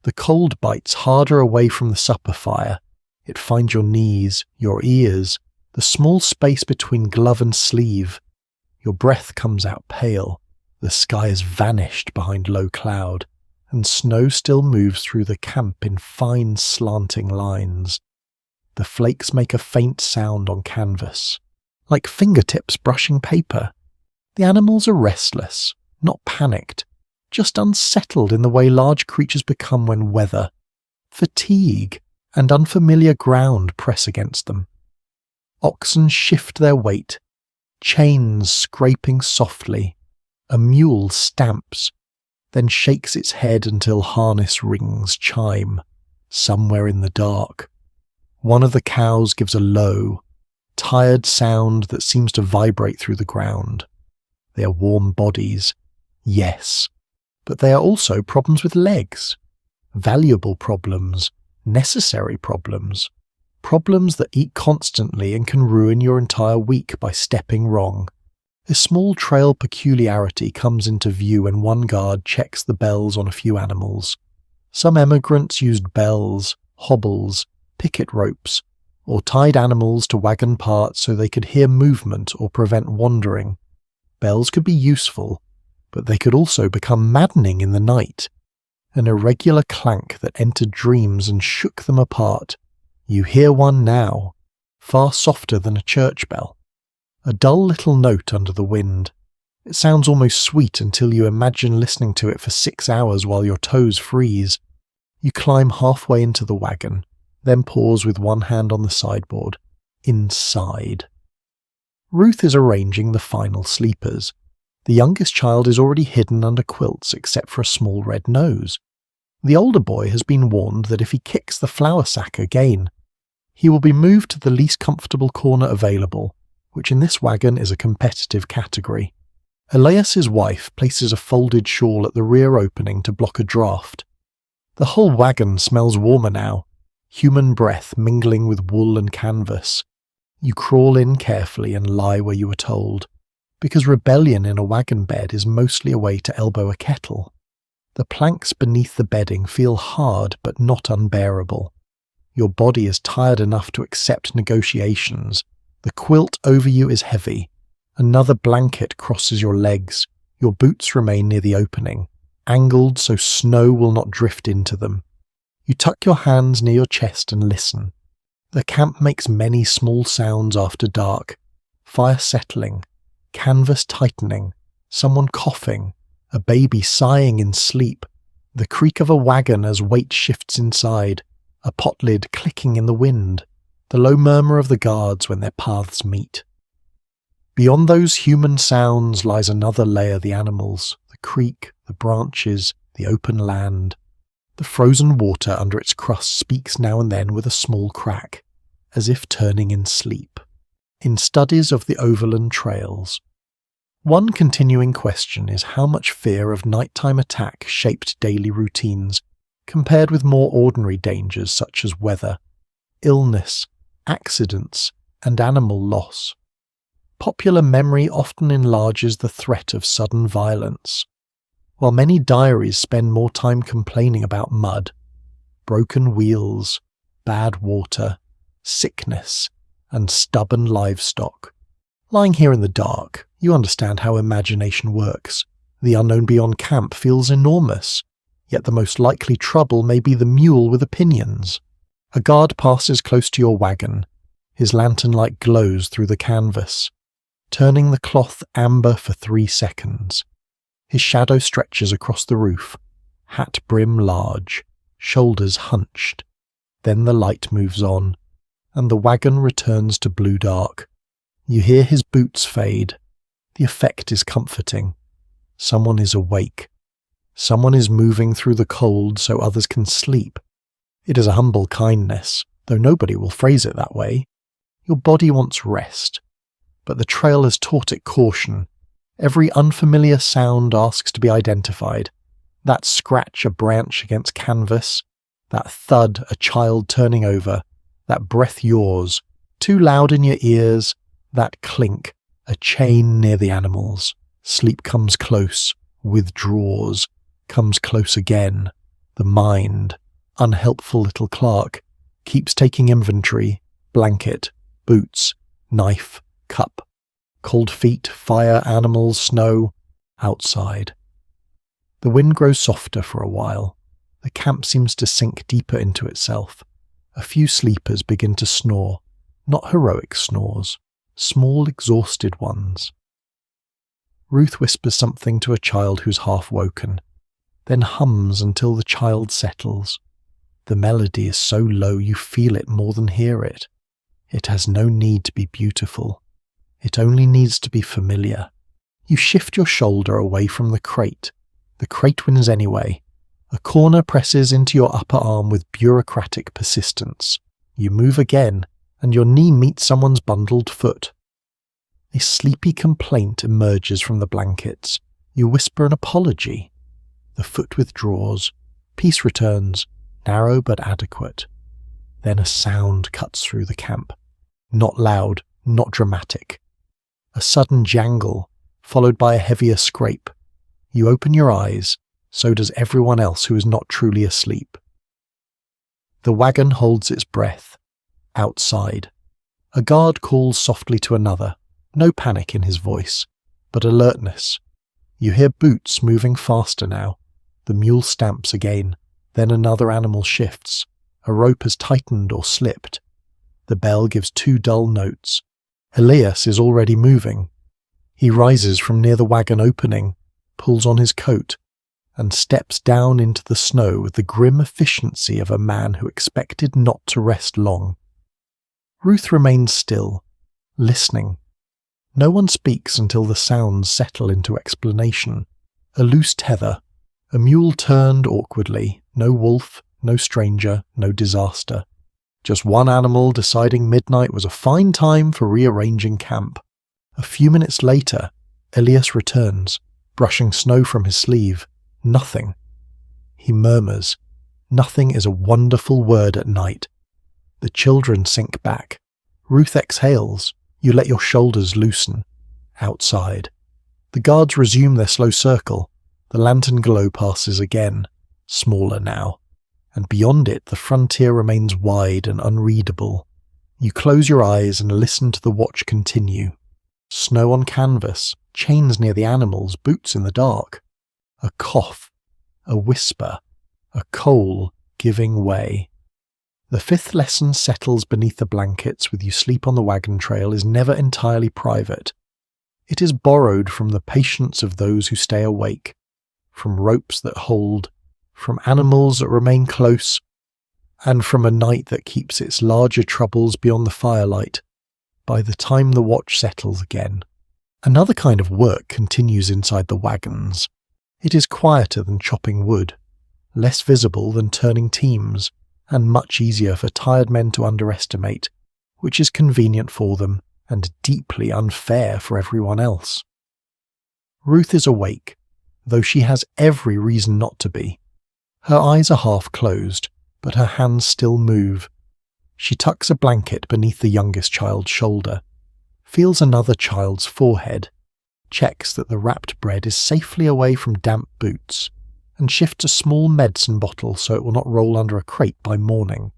The cold bites harder away from the supper fire. It finds your knees, your ears, the small space between glove and sleeve. Your breath comes out pale. The sky has vanished behind low cloud, and snow still moves through the camp in fine slanting lines. The flakes make a faint sound on canvas, like fingertips brushing paper. The animals are restless, not panicked, just unsettled in the way large creatures become when weather, fatigue, and unfamiliar ground press against them. Oxen shift their weight, chains scraping softly. A mule stamps, then shakes its head until harness rings chime, somewhere in the dark. One of the cows gives a low, tired sound that seems to vibrate through the ground. They are warm bodies, yes, but they are also problems with legs. Valuable problems, necessary problems. Problems that eat constantly and can ruin your entire week by stepping wrong. A small trail peculiarity comes into view when one guard checks the bells on a few animals. Some emigrants used bells, hobbles, picket ropes, or tied animals to wagon parts so they could hear movement or prevent wandering. Bells could be useful, but they could also become maddening in the night. An irregular clank that entered dreams and shook them apart. You hear one now, far softer than a church bell. A dull little note under the wind. It sounds almost sweet until you imagine listening to it for 6 hours while your toes freeze. You climb halfway into the wagon, then pause with one hand on the sideboard. Inside. Ruth is arranging the final sleepers. The youngest child is already hidden under quilts except for a small red nose. The older boy has been warned that if he kicks the flour sack again, he will be moved to the least comfortable corner available, which in this wagon is a competitive category. Elias's wife places a folded shawl at the rear opening to block a draft. The whole wagon smells warmer now, human breath mingling with wool and canvas. You crawl in carefully and lie where you were told, because rebellion in a wagon bed is mostly a way to elbow a kettle. The planks beneath the bedding feel hard but not unbearable. Your body is tired enough to accept negotiations. The quilt over you is heavy. Another blanket crosses your legs. Your boots remain near the opening, angled so snow will not drift into them. You tuck your hands near your chest and listen. The camp makes many small sounds after dark. Fire settling, canvas tightening, someone coughing, a baby sighing in sleep, the creak of a wagon as weight shifts inside, a pot lid clicking in the wind, the low murmur of the guards when their paths meet. Beyond those human sounds lies another layer: the animals, the creek, the branches, the open land. The frozen water under its crust speaks now and then with a small crack, as if turning in sleep. In studies of the overland trails, one continuing question is how much fear of nighttime attack shaped daily routines, compared with more ordinary dangers such as weather, illness, accidents, and animal loss. Popular memory often enlarges the threat of sudden violence, while many diaries spend more time complaining about mud, broken wheels, bad water, sickness, and stubborn livestock. Lying here in the dark, you understand how imagination works. The unknown beyond camp feels enormous, yet the most likely trouble may be the mule with opinions. A guard passes close to your wagon. His lantern light glows through the canvas, turning the cloth amber for 3 seconds. His shadow stretches across the roof, hat brim large, shoulders hunched. Then the light moves on, and the wagon returns to blue dark. You hear his boots fade. The effect is comforting. Someone is awake. Someone is moving through the cold so others can sleep. It is a humble kindness, though nobody will phrase it that way. Your body wants rest, but the trail has taught it caution. Every unfamiliar sound asks to be identified. That scratch a branch against canvas, that thud a child turning over, that breath yours, too loud in your ears, that clink, a chain near the animals. Sleep comes close, withdraws, comes close again. The mind, unhelpful little clerk, keeps taking inventory, blanket, boots, knife, cup, cold feet, fire, animals, snow, outside. The wind grows softer for a while. The camp seems to sink deeper into itself. A few sleepers begin to snore, not heroic snores, small exhausted ones. Ruth whispers something to a child who's half woken, then hums until the child settles. The melody is so low you feel it more than hear it. It has no need to be beautiful. It only needs to be familiar. You shift your shoulder away from the crate. The crate wins anyway. A corner presses into your upper arm with bureaucratic persistence. You move again, and your knee meets someone's bundled foot. A sleepy complaint emerges from the blankets. You whisper an apology. The foot withdraws. Peace returns, narrow but adequate. Then a sound cuts through the camp. Not loud, not dramatic. A sudden jangle, followed by a heavier scrape. You open your eyes, so does everyone else who is not truly asleep. The wagon holds its breath. Outside. A guard calls softly to another. No panic in his voice, but alertness. You hear boots moving faster now. The mule stamps again. Then another animal shifts. A rope has tightened or slipped. The bell gives two dull notes. Elias is already moving. He rises from near the wagon opening, pulls on his coat, and steps down into the snow with the grim efficiency of a man who expected not to rest long. Ruth remains still, listening. No one speaks until the sounds settle into explanation. A loose tether, a mule turned awkwardly, no wolf, no stranger, no disaster. Just one animal deciding midnight was a fine time for rearranging camp. A few minutes later, Elias returns, brushing snow from his sleeve. Nothing. He murmurs, "Nothing is a wonderful word at night." The children sink back. Ruth exhales. You let your shoulders loosen. Outside. The guards resume their slow circle. The lantern glow passes again, smaller now. And beyond it the frontier remains wide and unreadable. You close your eyes and listen to the watch continue. Snow on canvas, chains near the animals, boots in the dark. A cough, a whisper, a coal giving way. The fifth lesson settles beneath the blankets with you sleep on the wagon trail is never entirely private. It is borrowed from the patience of those who stay awake, from ropes that hold, from animals that remain close, and from a night that keeps its larger troubles beyond the firelight by the time the watch settles again. Another kind of work continues inside the wagons. It is quieter than chopping wood, less visible than turning teams, and much easier for tired men to underestimate, which is convenient for them and deeply unfair for everyone else. Ruth is awake, though she has every reason not to be. Her eyes are half closed, but her hands still move. She tucks a blanket beneath the youngest child's shoulder, feels another child's forehead, checks that the wrapped bread is safely away from damp boots, and shifts a small medicine bottle so it will not roll under a crate by morning.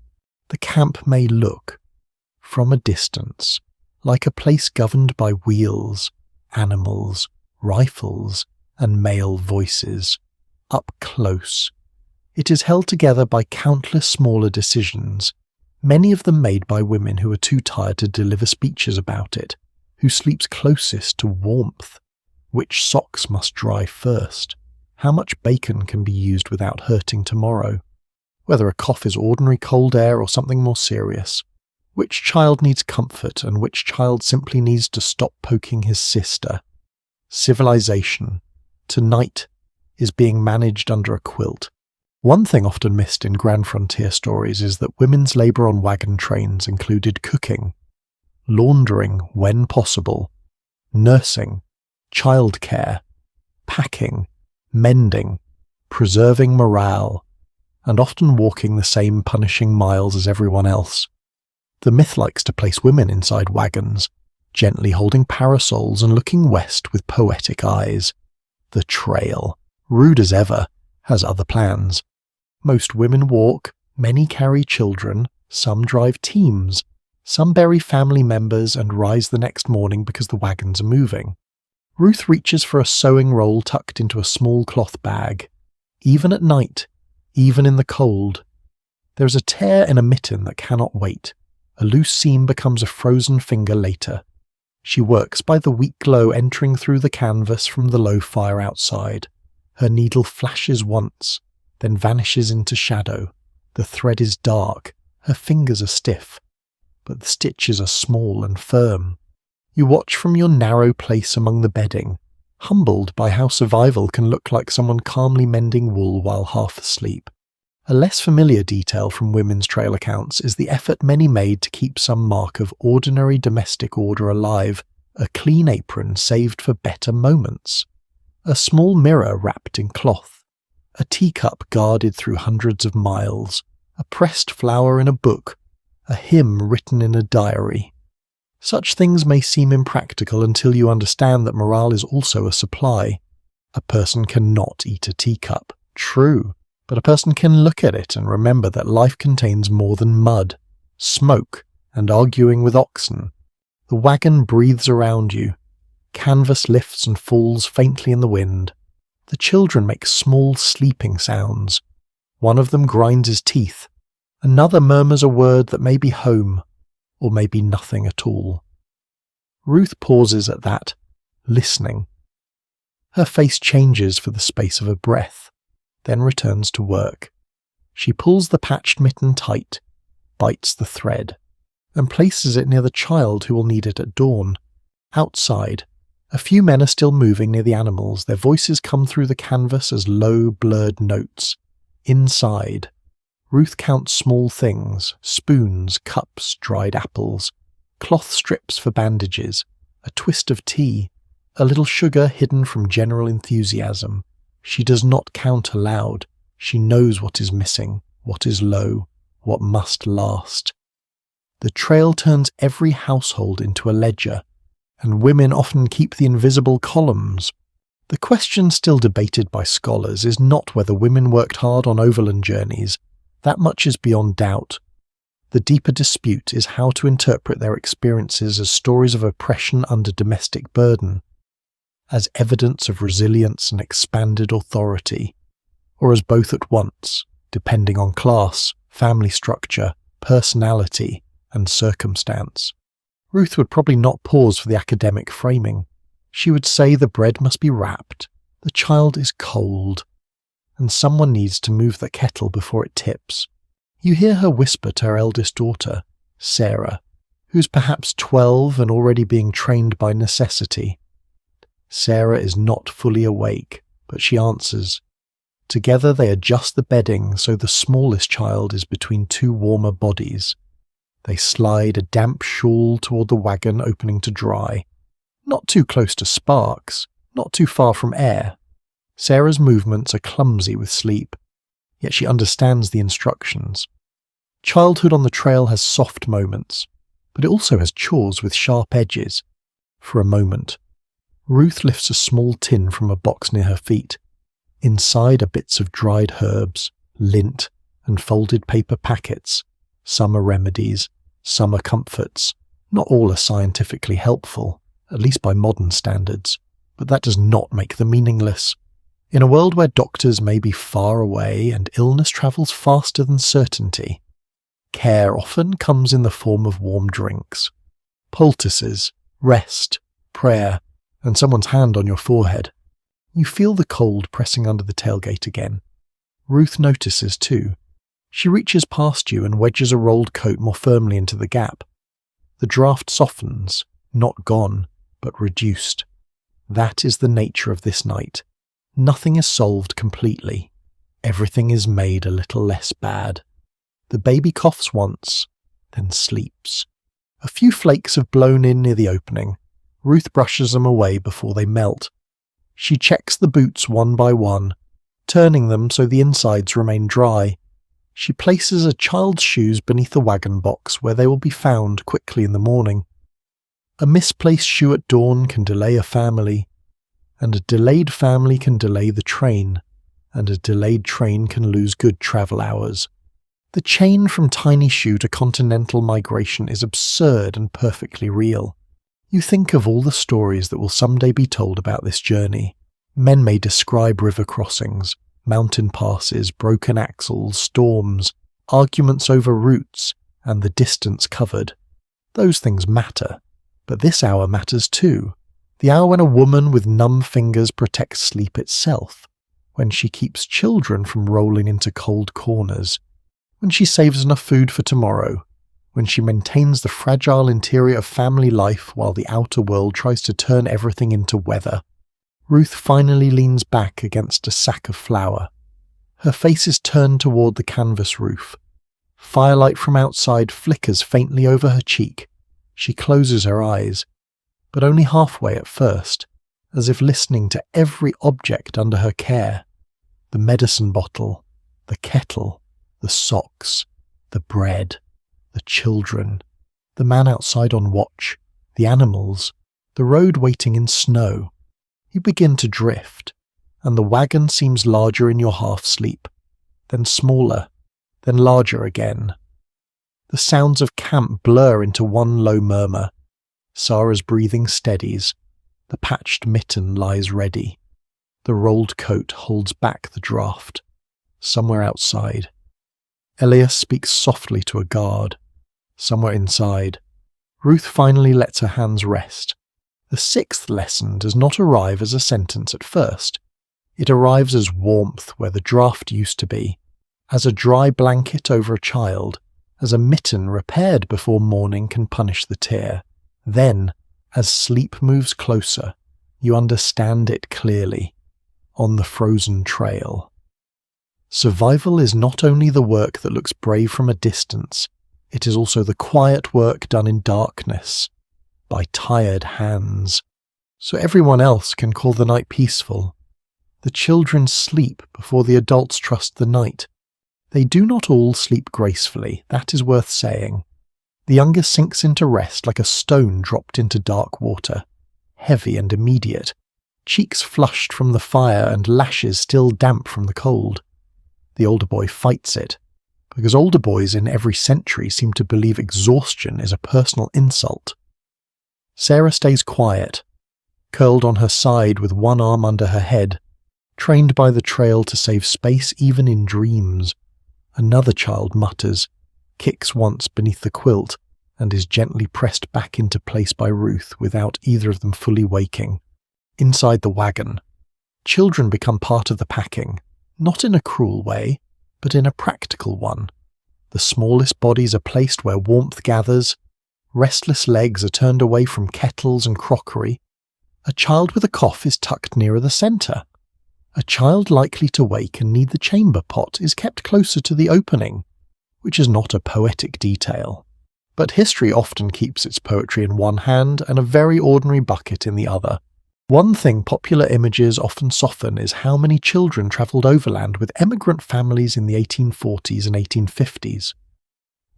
The camp may look, from a distance, like a place governed by wheels, animals, rifles, and male voices. Up close, it is held together by countless smaller decisions, many of them made by women who are too tired to deliver speeches about it, who sleeps closest to warmth, which socks must dry first, how much bacon can be used without hurting tomorrow, whether a cough is ordinary cold air or something more serious, Which child needs comfort and which child simply needs to stop poking his sister? Civilization, tonight, is being managed under a quilt. One thing often missed in Grand Frontier stories is that women's labour on wagon trains included cooking, laundering when possible, nursing, childcare, packing, mending, preserving morale, and often walking the same punishing miles as everyone else. The myth likes to place women inside wagons, gently holding parasols and looking west with poetic eyes. The trail, rude as ever, has other plans. Most women walk, many carry children, some drive teams, some bury family members and rise the next morning because the wagons are moving. Ruth reaches for a sewing roll tucked into a small cloth bag. Even at night, even in the cold, there is a tear in a mitten that cannot wait. A loose seam becomes a frozen finger later. She works by the weak glow entering through the canvas from the low fire outside. Her needle flashes once, then vanishes into shadow. The thread is dark, her fingers are stiff, but the stitches are small and firm. You watch from your narrow place among the bedding, humbled by how survival can look like someone calmly mending wool while half asleep. A less familiar detail from women's trail accounts is the effort many made to keep some mark of ordinary domestic order alive, a clean apron saved for better moments, a small mirror wrapped in cloth, a teacup guarded through hundreds of miles, a pressed flower in a book, a hymn written in a diary. Such things may seem impractical until you understand that morale is also a supply. A person cannot eat a teacup, true, but a person can look at it and remember that life contains more than mud, smoke, and arguing with oxen. The wagon breathes around you. Canvas lifts and falls faintly in the wind. The children make small sleeping sounds. One of them grinds his teeth. Another murmurs a word that may be home, or may be nothing at all. Ruth pauses at that, listening. Her face changes for the space of a breath, then returns to work. She pulls the patched mitten tight, bites the thread, and places it near the child who will need it at dawn. Outside, a few men are still moving near the animals. Their voices come through the canvas as low, blurred notes. Inside, Ruth counts small things: spoons, cups, dried apples, cloth strips for bandages, a twist of tea, a little sugar hidden from general enthusiasm. She does not count aloud. She knows what is missing, what is low, what must last. The trail turns every household into a ledger, and women often keep the invisible columns. The question still debated by scholars is not whether women worked hard on overland journeys. That much is beyond doubt. The deeper dispute is how to interpret their experiences as stories of oppression under domestic burden, as evidence of resilience and expanded authority, or as both at once, depending on class, family structure, personality, and circumstance. Ruth would probably not pause for the academic framing. She would say the bread must be wrapped, the child is cold, and someone needs to move the kettle before it tips. You hear her whisper to her eldest daughter, Sarah, who's perhaps 12 and already being trained by necessity. Sarah is not fully awake, but she answers. Together they adjust the bedding so the smallest child is between two warmer bodies. They slide a damp shawl toward the wagon opening to dry. Not too close to sparks, not too far from air. Sarah's movements are clumsy with sleep, yet she understands the instructions. Childhood on the trail has soft moments, but it also has chores with sharp edges. For a moment, Ruth lifts a small tin from a box near her feet. Inside are bits of dried herbs, lint, and folded paper packets. Some are remedies, some are comforts. Not all are scientifically helpful, at least by modern standards, but that does not make them meaningless. In a world where doctors may be far away and illness travels faster than certainty, care often comes in the form of warm drinks, poultices, rest, prayer, and someone's hand on your forehead. You feel the cold pressing under the tailgate again. Ruth notices too. She reaches past you and wedges a rolled coat more firmly into the gap. The draft softens, not gone, but reduced. That is the nature of this night. Nothing is solved completely. Everything is made a little less bad. The baby coughs once, then sleeps. A few flakes have blown in near the opening. Ruth brushes them away before they melt. She checks the boots one by one, turning them so the insides remain dry. She places a child's shoes beneath the wagon box where they will be found quickly in the morning. A misplaced shoe at dawn can delay a family, and a delayed family can delay the train, and a delayed train can lose good travel hours. The chain from tiny shoe to continental migration is absurd and perfectly real. You think of all the stories that will someday be told about this journey. Men may describe river crossings, mountain passes, broken axles, storms, arguments over routes, and the distance covered. Those things matter, but this hour matters too. The hour when a woman with numb fingers protects sleep itself, when she keeps children from rolling into cold corners, when she saves enough food for tomorrow, when she maintains the fragile interior of family life while the outer world tries to turn everything into weather. Ruth finally leans back against a sack of flour. Her face is turned toward the canvas roof. Firelight from outside flickers faintly over her cheek. She closes her eyes, but only halfway at first, as if listening to every object under her care. The medicine bottle, the kettle, the socks, the bread, the children, the man outside on watch, the animals, the road waiting in snow. You begin to drift, and the wagon seems larger in your half-sleep, then smaller, then larger again. The sounds of camp blur into one low murmur. Sarah's breathing steadies. The patched mitten lies ready. The rolled coat holds back the draft. Somewhere outside. Elias speaks softly to a guard. Somewhere inside. Ruth finally lets her hands rest. The sixth lesson does not arrive as a sentence at first. It arrives as warmth where the draft used to be, as a dry blanket over a child, as a mitten repaired before morning can punish the tear. Then, as sleep moves closer, you understand it clearly. On the frozen trail. Survival is not only the work that looks brave from a distance, it is also the quiet work done in darkness, by tired hands, so everyone else can call the night peaceful. The children sleep before the adults trust the night. They do not all sleep gracefully, that is worth saying. The youngest sinks into rest like a stone dropped into dark water, heavy and immediate, cheeks flushed from the fire and lashes still damp from the cold. The older boy fights it, because older boys in every century seem to believe exhaustion is a personal insult. Sarah stays quiet, curled on her side with one arm under her head, trained by the trail to save space even in dreams. Another child mutters, kicks once beneath the quilt, and is gently pressed back into place by Ruth without either of them fully waking. Inside the wagon, children become part of the packing, not in a cruel way, but in a practical one. The smallest bodies are placed where warmth gathers, restless legs are turned away from kettles and crockery. A child with a cough is tucked nearer the centre. A child likely to wake and need the chamber pot is kept closer to the opening, which is not a poetic detail. But history often keeps its poetry in one hand and a very ordinary bucket in the other. One thing popular images often soften is how many children travelled overland with emigrant families in the 1840s and 1850s.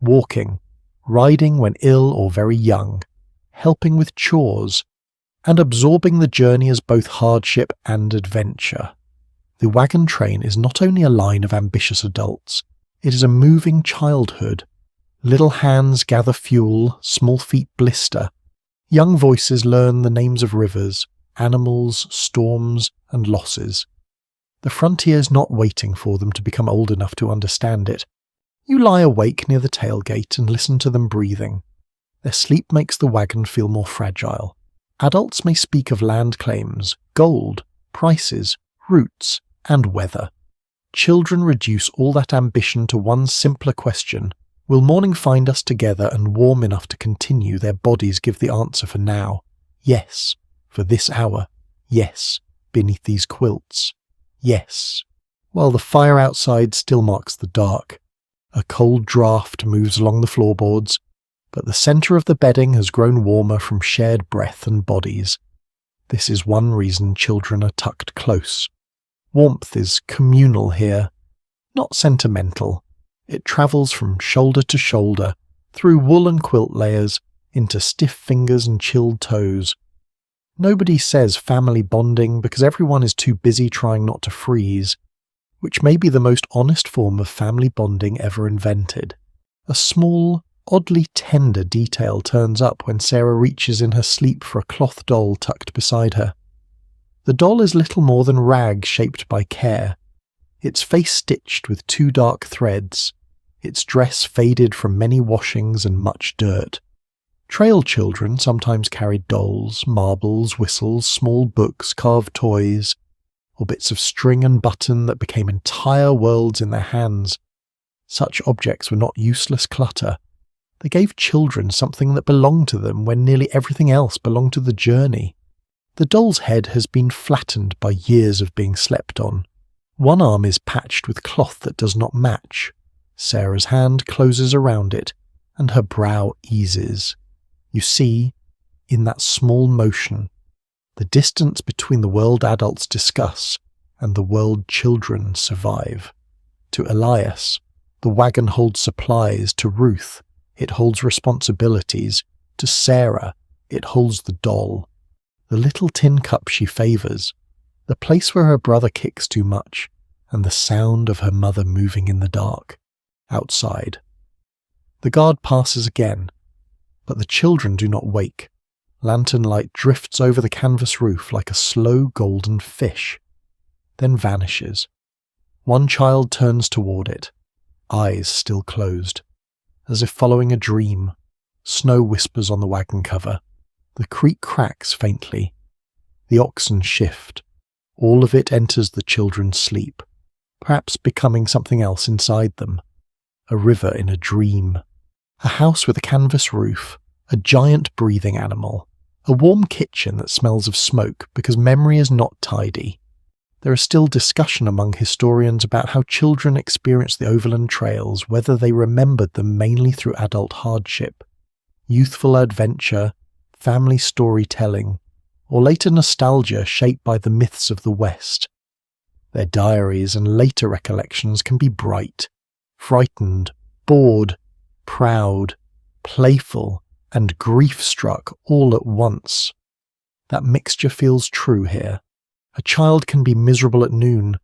Walking, riding when ill or very young, helping with chores, and absorbing the journey as both hardship and adventure. The wagon train is not only a line of ambitious adults, it is a moving childhood. Little hands gather fuel, small feet blister. Young voices learn the names of rivers, animals, storms, and losses. The frontier is not waiting for them to become old enough to understand it. You lie awake near the tailgate and listen to them breathing. Their sleep makes the wagon feel more fragile. Adults may speak of land claims, gold, prices, routes, and weather. Children reduce all that ambition to one simpler question: will morning find us together and warm enough to continue? Their bodies give the answer for now. Yes, for this hour. Yes, beneath these quilts. Yes. While the fire outside still marks the dark, a cold draught moves along the floorboards, but the centre of the bedding has grown warmer from shared breath and bodies. This is one reason children are tucked close. Warmth is communal here, not sentimental. It travels from shoulder to shoulder, through wool and quilt layers, into stiff fingers and chilled toes. Nobody says family bonding because everyone is too busy trying not to freeze, which may be the most honest form of family bonding ever invented. A small, oddly tender detail turns up when Sarah reaches in her sleep for a cloth doll tucked beside her. The doll is little more than rag shaped by care, its face stitched with 2 dark threads, its dress faded from many washings and much dirt. Trail children sometimes carried dolls, marbles, whistles, small books, carved toys, or bits of string and button that became entire worlds in their hands. Such objects were not useless clutter. They gave children something that belonged to them when nearly everything else belonged to the journey. The doll's head has been flattened by years of being slept on. One arm is patched with cloth that does not match. Sarah's hand closes around it, and her brow eases. You see, in that small motion, the distance between the world adults discuss and the world children survive. To Elias, the wagon holds supplies. To Ruth, it holds responsibilities. To Sarah, it holds the doll, the little tin cup she favours, the place where her brother kicks too much, and the sound of her mother moving in the dark, outside. The guard passes again, but the children do not wake. Lantern light drifts over the canvas roof like a slow golden fish, then vanishes. One child turns toward it, eyes still closed, as if following a dream. Snow whispers on the wagon cover. The creak cracks faintly. The oxen shift. All of it enters the children's sleep, perhaps becoming something else inside them. A river in a dream. A house with a canvas roof. A giant breathing animal. A warm kitchen that smells of smoke because memory is not tidy. There is still discussion among historians about how children experienced the overland trails, whether they remembered them mainly through adult hardship, youthful adventure, family storytelling, or later nostalgia shaped by the myths of the West. Their diaries and later recollections can be bright, frightened, bored, proud, playful, and grief-struck all at once. That mixture feels true here. A child can be miserable at noon,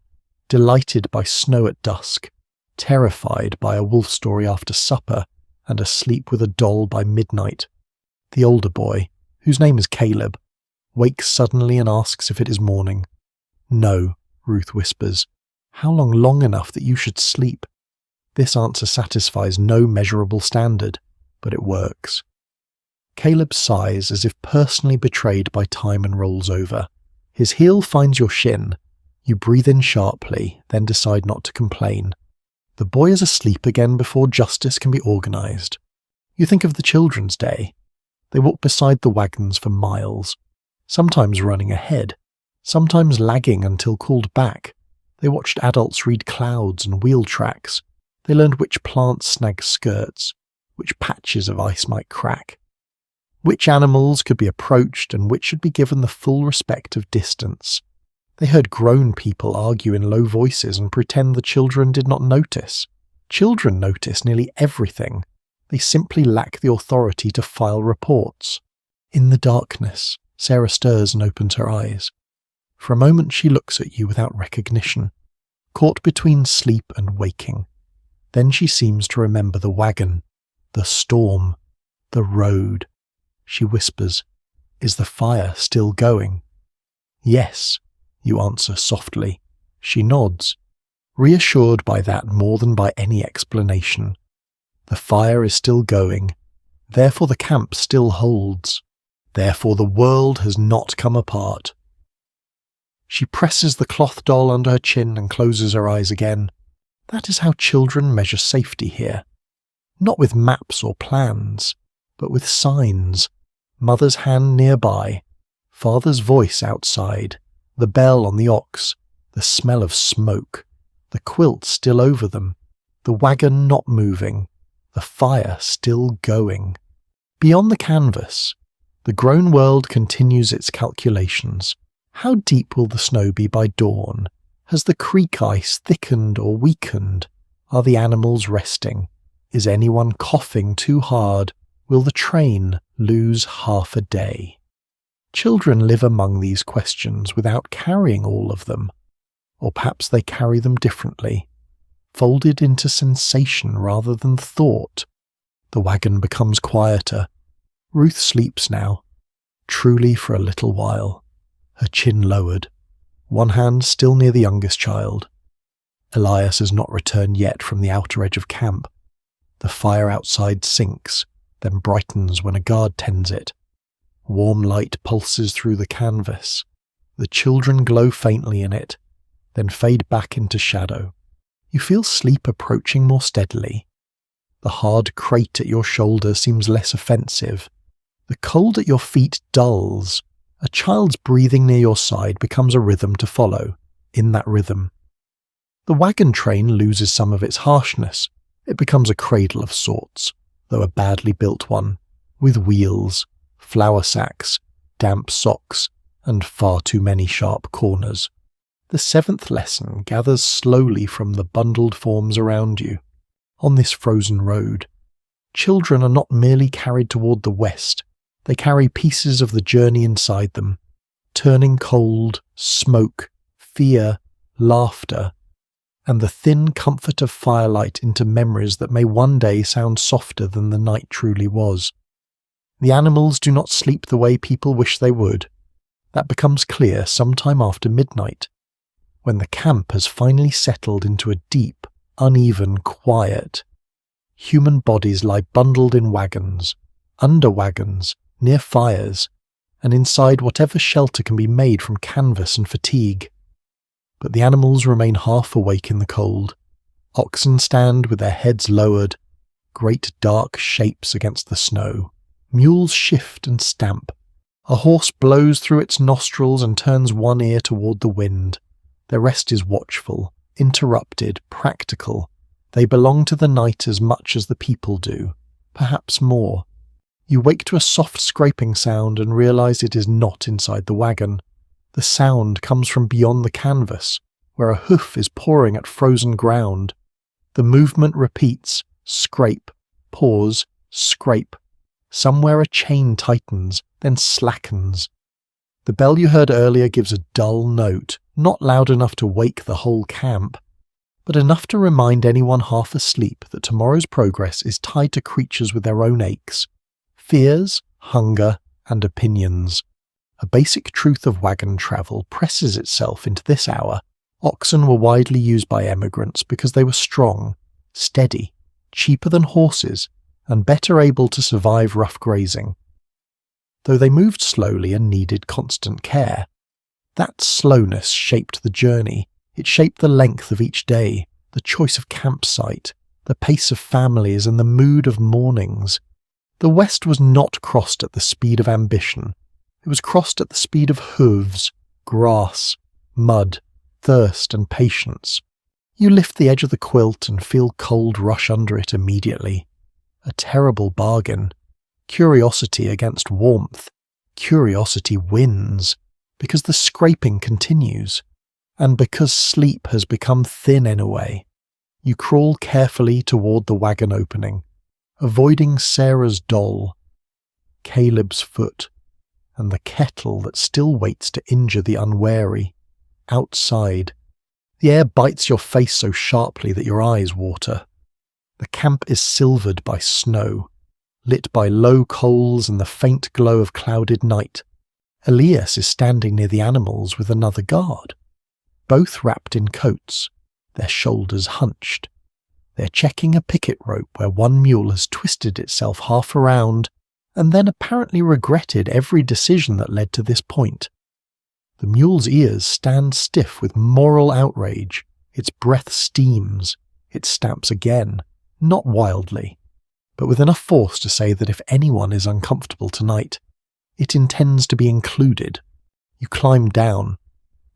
delighted by snow at dusk, terrified by a wolf story after supper, and asleep with a doll by midnight. The older boy, whose name is Caleb, wakes suddenly and asks if it is morning. No, Ruth whispers. How long? Long enough that you should sleep. This answer satisfies no measurable standard, but it works. Caleb sighs as if personally betrayed by time and rolls over. His heel finds your shin. You breathe in sharply, then decide not to complain. The boy is asleep again before justice can be organised. You think of the Children's Day. They walk beside the wagons for miles, sometimes running ahead, sometimes lagging until called back. They watched adults read clouds and wheel tracks. They learned which plants snag skirts, which patches of ice might crack, which animals could be approached and which should be given the full respect of distance. They heard grown people argue in low voices and pretend the children did not notice. Children notice nearly everything. They simply lack the authority to file reports. In the darkness, Sarah stirs and opens her eyes. For a moment she looks at you without recognition, caught between sleep and waking. Then she seems to remember the wagon, the storm, the road. She whispers, "Is the fire still going?" "Yes," you answer softly. She nods, reassured by that more than by any explanation. The fire is still going, therefore the camp still holds, therefore the world has not come apart. She presses the cloth doll under her chin and closes her eyes again. That is how children measure safety here. Not with maps or plans, but with signs. Mother's hand nearby, father's voice outside, the bell on the ox, the smell of smoke, the quilt still over them, the wagon not moving, the fire still going. Beyond the canvas, the grown world continues its calculations. How deep will the snow be by dawn? Has the creek ice thickened or weakened? Are the animals resting? Is anyone coughing too hard? Will the train lose half a day? Children live among these questions without carrying all of them. Or perhaps they carry them differently, folded into sensation rather than thought. The wagon becomes quieter. Ruth sleeps now, truly for a little while, her chin lowered, one hand still near the youngest child. Elias has not returned yet from the outer edge of camp. The fire outside sinks, then brightens when a guard tends it. Warm light pulses through the canvas. The children glow faintly in it, then fade back into shadow. You feel sleep approaching more steadily. The hard crate at your shoulder seems less offensive. The cold at your feet dulls. A child's breathing near your side becomes a rhythm to follow. In that rhythm, the wagon train loses some of its harshness. It becomes a cradle of sorts, though a badly built one, with wheels, flour sacks, damp socks, and far too many sharp corners. The seventh lesson gathers slowly from the bundled forms around you. On this frozen road, children are not merely carried toward the west, they carry pieces of the journey inside them, turning cold, smoke, fear, laughter, and the thin comfort of firelight into memories that may one day sound softer than the night truly was. The animals do not sleep the way people wish they would. That becomes clear sometime after midnight, when the camp has finally settled into a deep, uneven quiet. Human bodies lie bundled in wagons, under wagons, near fires, and inside whatever shelter can be made from canvas and fatigue. But the animals remain half awake in the cold. Oxen stand with their heads lowered, great dark shapes against the snow. Mules shift and stamp. A horse blows through its nostrils and turns one ear toward the wind. Their rest is watchful, interrupted, practical. They belong to the night as much as the people do, perhaps more. You wake to a soft scraping sound and realize it is not inside the wagon. The sound comes from beyond the canvas, where a hoof is pawing at frozen ground. The movement repeats, scrape, pause, scrape. Somewhere a chain tightens, then slackens. The bell you heard earlier gives a dull note, not loud enough to wake the whole camp, but enough to remind anyone half asleep that tomorrow's progress is tied to creatures with their own aches, fears, hunger, and opinions. A basic truth of wagon travel presses itself into this hour. Oxen were widely used by emigrants because they were strong, steady, cheaper than horses, and better able to survive rough grazing. Though they moved slowly and needed constant care, that slowness shaped the journey. It shaped the length of each day, the choice of campsite, the pace of families, and the mood of mornings. The West was not crossed at the speed of ambition. It was crossed at the speed of hooves, grass, mud, thirst, and patience. You lift the edge of the quilt and feel cold rush under it immediately. A terrible bargain. Curiosity against warmth. Curiosity wins, because the scraping continues, and because sleep has become thin anyway. You crawl carefully toward the wagon opening, avoiding Sarah's doll, Caleb's foot, and the kettle that still waits to injure the unwary. Outside, the air bites your face so sharply that your eyes water. The camp is silvered by snow, lit by low coals and the faint glow of clouded night. Elias is standing near the animals with another guard, both wrapped in coats, their shoulders hunched. They're checking a picket rope where one mule has twisted itself half around and then apparently regretted every decision that led to this point. The mule's ears stand stiff with moral outrage. Its breath steams. It stamps again, not wildly, but with enough force to say that if anyone is uncomfortable tonight, it intends to be included. You climb down,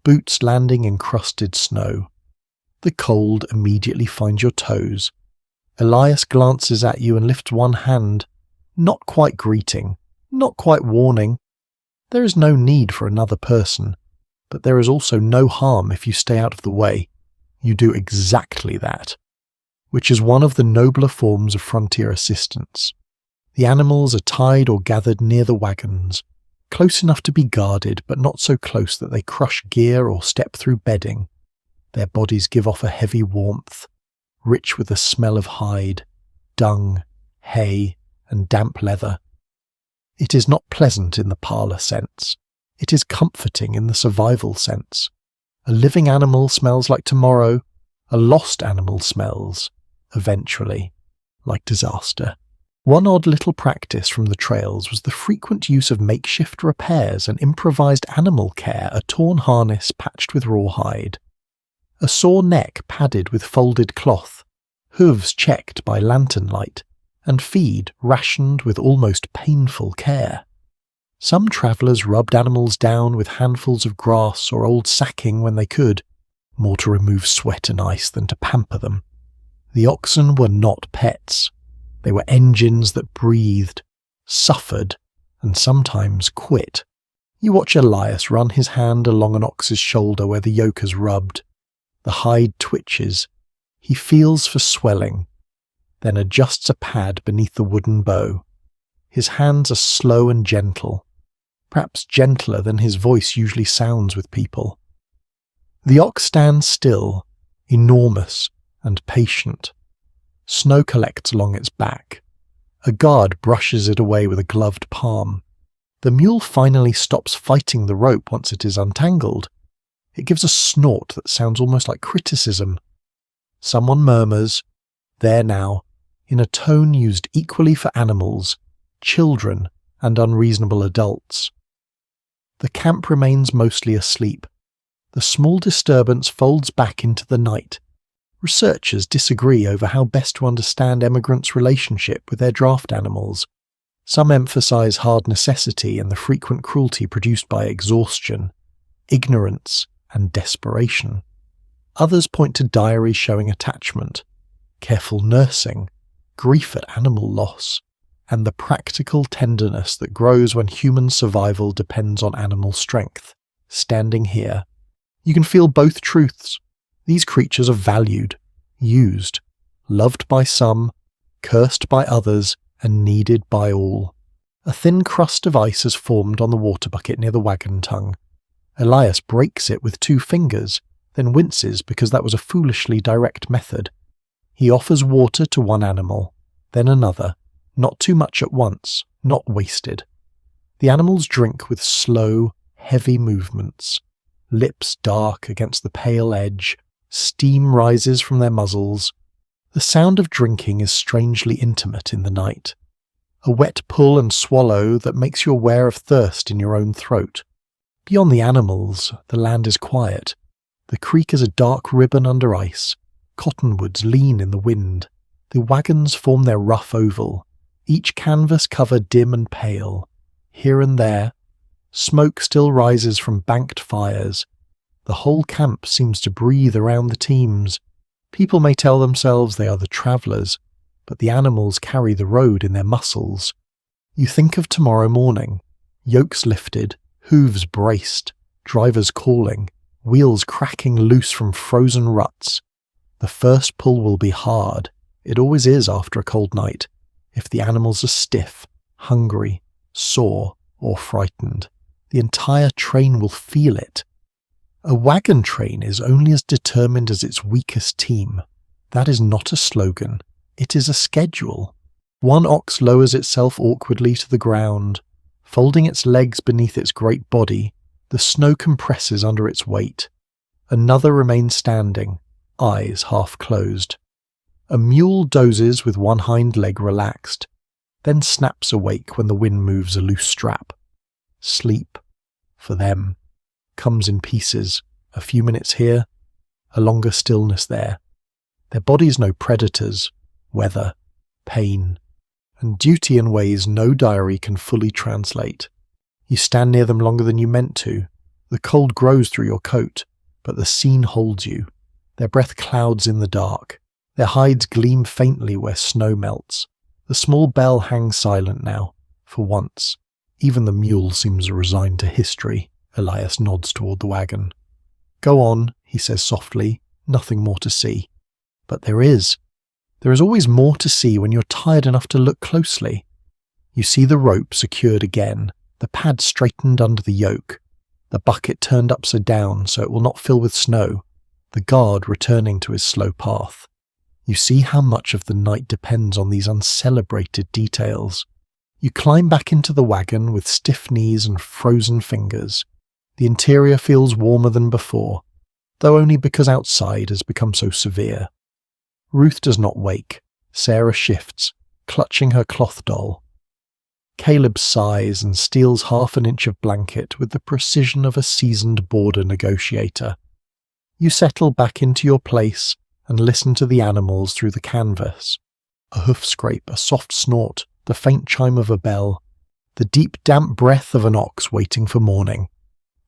boots landing in crusted snow. The cold immediately finds your toes. Elias glances at you and lifts one hand, not quite greeting, not quite warning. There is no need for another person, but there is also no harm if you stay out of the way. You do exactly that, which is one of the nobler forms of frontier assistance. The animals are tied or gathered near the wagons, close enough to be guarded, but not so close that they crush gear or step through bedding. Their bodies give off a heavy warmth, rich with the smell of hide, dung, hay, and damp leather. It is not pleasant in the parlour sense. It is comforting in the survival sense. A living animal smells like tomorrow. A lost animal smells, eventually, like disaster. One odd little practice from the trails was the frequent use of makeshift repairs and improvised animal care, a torn harness patched with rawhide, a sore neck padded with folded cloth, hooves checked by lantern light, and feed rationed with almost painful care. Some travellers rubbed animals down with handfuls of grass or old sacking when they could, more to remove sweat and ice than to pamper them. The oxen were not pets. They were engines that breathed, suffered, and sometimes quit. You watch Elias run his hand along an ox's shoulder where the yoke has rubbed. The hide twitches. He feels for swelling, then adjusts a pad beneath the wooden bow. His hands are slow and gentle, perhaps gentler than his voice usually sounds with people. The ox stands still, enormous and patient. Snow collects along its back. A guard brushes it away with a gloved palm. The mule finally stops fighting the rope once it is untangled. It gives a snort that sounds almost like criticism. Someone murmurs, "There now," in a tone used equally for animals, children, and unreasonable adults. The camp remains mostly asleep. The small disturbance folds back into the night. Researchers disagree over how best to understand emigrants' relationship with their draft animals. Some emphasize hard necessity and the frequent cruelty produced by exhaustion, ignorance, and desperation. Others point to diaries showing attachment, careful nursing, grief at animal loss, and the practical tenderness that grows when human survival depends on animal strength. Standing here, you can feel both truths. These creatures are valued, used, loved by some, cursed by others, and needed by all. A thin crust of ice has formed on the water bucket near the wagon tongue. Elias breaks it with 2 fingers, then winces because that was a foolishly direct method. He offers water to one animal, then another, not too much at once, not wasted. The animals drink with slow, heavy movements. Lips dark against the pale edge, steam rises from their muzzles. The sound of drinking is strangely intimate in the night. A wet pull and swallow that makes you aware of thirst in your own throat. Beyond the animals, the land is quiet. The creek is a dark ribbon under ice. Cottonwoods lean in the wind. The wagons form their rough oval, each canvas cover dim and pale. Here and there, smoke still rises from banked fires. The whole camp seems to breathe around the teams. People may tell themselves they are the travellers, but the animals carry the road in their muscles. You think of tomorrow morning, yokes lifted, hooves braced, drivers calling, wheels cracking loose from frozen ruts. The first pull will be hard. It always is after a cold night, if the animals are stiff, hungry, sore, or frightened. The entire train will feel it. A wagon train is only as determined as its weakest team. That is not a slogan. It is a schedule. One ox lowers itself awkwardly to the ground. Folding its legs beneath its great body, the snow compresses under its weight. Another remains standing, eyes half closed. A mule dozes with one hind leg relaxed, then snaps awake when the wind moves a loose strap. Sleep. For them. comes in pieces, a few minutes here, a longer stillness there. Their bodies know predators, weather, pain, and duty in ways no diary can fully translate. You stand near them longer than you meant to. The cold grows through your coat, but the scene holds you. Their breath clouds in the dark. Their hides gleam faintly where snow melts. The small bell hangs silent now, for once. Even the mule seems resigned to history. Elias nods toward the wagon. Go on, he says softly, nothing more to see. But there is. There is always more to see when you're tired enough to look closely. You see the rope secured again, the pad straightened under the yoke, the bucket turned upside down so it will not fill with snow, the guard returning to his slow path. You see how much of the night depends on these uncelebrated details. You climb back into the wagon with stiff knees and frozen fingers. The interior feels warmer than before, though only because outside has become so severe. Ruth does not wake. Sarah shifts, clutching her cloth doll. Caleb sighs and steals half an inch of blanket with the precision of a seasoned border negotiator. You settle back into your place and listen to the animals through the canvas. A hoof scrape, a soft snort, the faint chime of a bell, the deep damp breath of an ox waiting for morning.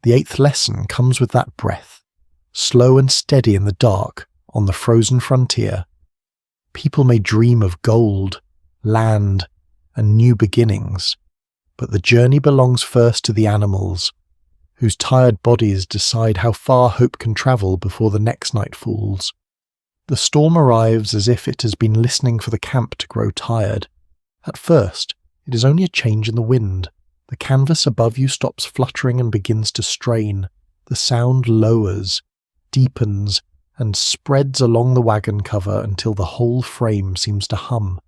The 8th lesson comes with that breath, slow and steady in the dark on the frozen frontier. People may dream of gold, land, and new beginnings, but the journey belongs first to the animals, whose tired bodies decide how far hope can travel before the next night falls. The storm arrives as if it has been listening for the camp to grow tired. At first, it is only a change in the wind. The canvas above you stops fluttering and begins to strain. The sound lowers, deepens, and spreads along the wagon cover until the whole frame seems to hum.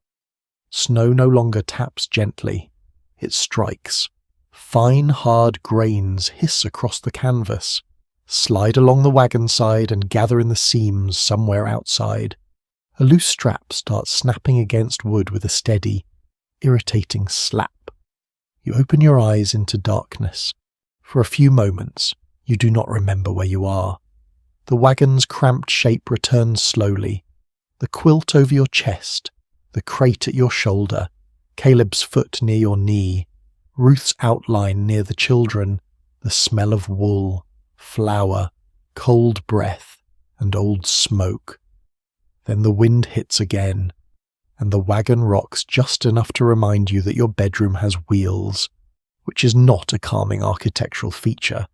Snow no longer taps gently. It strikes. Fine, hard grains hiss across the canvas, slide along the wagon side and gather in the seams somewhere outside. A loose strap starts snapping against wood with a steady, irritating slap. You open your eyes into darkness. For a few moments, you do not remember where you are. The wagon's cramped shape returns slowly. The quilt over your chest, the crate at your shoulder, Caleb's foot near your knee, Ruth's outline near the children, the smell of wool, flour, cold breath, and old smoke. Then the wind hits again, and the wagon rocks just enough to remind you that your bedroom has wheels, which is not a calming architectural feature.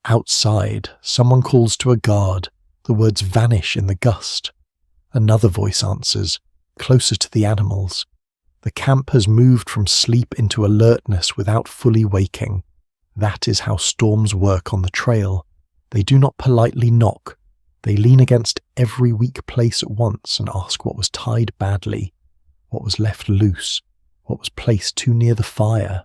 Outside, someone calls to a guard. The words vanish in the gust. Another voice answers, closer to the animals. The camp has moved from sleep into alertness without fully waking. That is how storms work on the trail. They do not politely knock. They lean against every weak place at once and ask what was tied badly, what was left loose, what was placed too near the fire,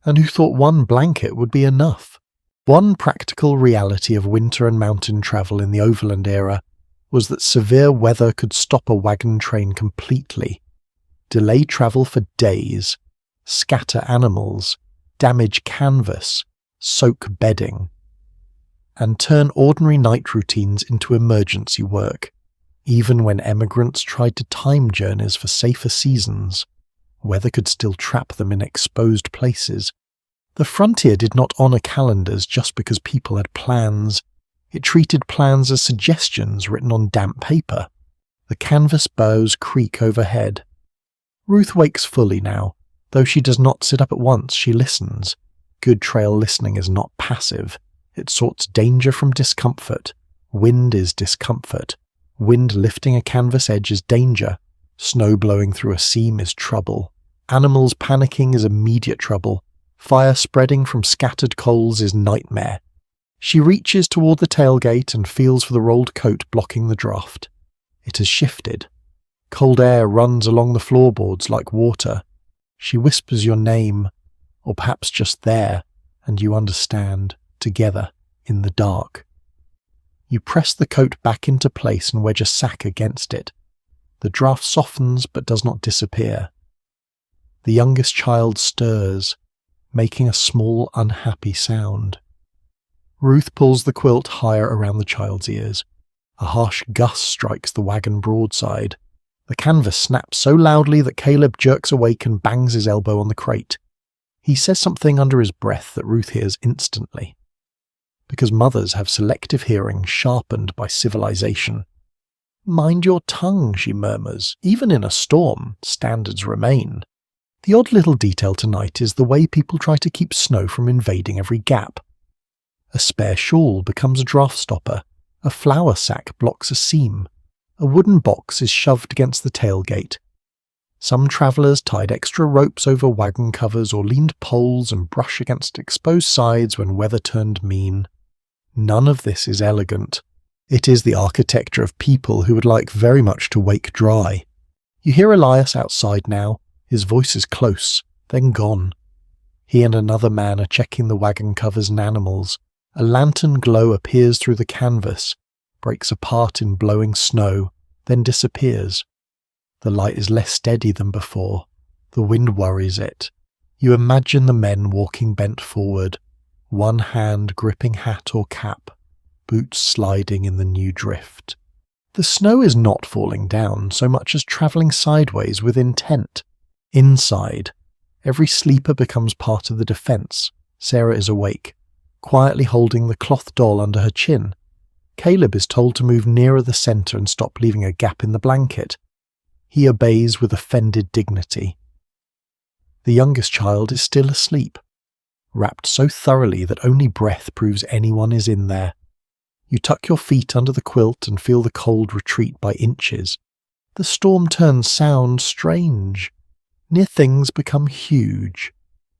and who thought one blanket would be enough. One practical reality of winter and mountain travel in the overland era was that severe weather could stop a wagon train completely, delay travel for days, scatter animals, damage canvas, soak bedding, and turn ordinary night routines into emergency work. Even when emigrants tried to time journeys for safer seasons, weather could still trap them in exposed places. The frontier did not honour calendars just because people had plans. It treated plans as suggestions written on damp paper. The canvas boughs creak overhead. Ruth wakes fully now. Though she does not sit up at once, she listens. Good trail listening is not passive. It sorts danger from discomfort. Wind is discomfort. Wind lifting a canvas edge is danger. Snow blowing through a seam is trouble. Animals panicking is immediate trouble. Fire spreading from scattered coals is nightmare. She reaches toward the tailgate and feels for the rolled coat blocking the draft. It has shifted. Cold air runs along the floorboards like water. She whispers your name, or perhaps just there, and you understand, together, in the dark. You press the coat back into place and wedge a sack against it. The draft softens but does not disappear. The youngest child stirs, making a small, unhappy sound. Ruth pulls the quilt higher around the child's ears. A harsh gust strikes the wagon broadside. The canvas snaps so loudly that Caleb jerks awake and bangs his elbow on the crate. He says something under his breath that Ruth hears instantly. Because mothers have selective hearing sharpened by civilization. "Mind your tongue," she murmurs. "Even in a storm, standards remain." The odd little detail tonight is the way people try to keep snow from invading every gap. A spare shawl becomes a draft stopper. A flour sack blocks a seam. A wooden box is shoved against the tailgate. Some travellers tied extra ropes over wagon covers or leaned poles and brush against exposed sides when weather turned mean. None of this is elegant. It is the architecture of people who would like very much to wake dry. You hear Elias outside now. His voice is close, then gone. He and another man are checking the wagon covers and animals. A lantern glow appears through the canvas, breaks apart in blowing snow, then disappears. The light is less steady than before. The wind worries it. You imagine the men walking bent forward, one hand gripping hat or cap, boots sliding in the new drift. The snow is not falling down so much as travelling sideways with intent. Inside, every sleeper becomes part of the defence. Sarah is awake, quietly holding the cloth doll under her chin. Caleb is told to move nearer the centre and stop leaving a gap in the blanket. He obeys with offended dignity. The youngest child is still asleep, wrapped so thoroughly that only breath proves anyone is in there. You tuck your feet under the quilt and feel the cold retreat by inches. The storm turns sound strange. Near things become huge.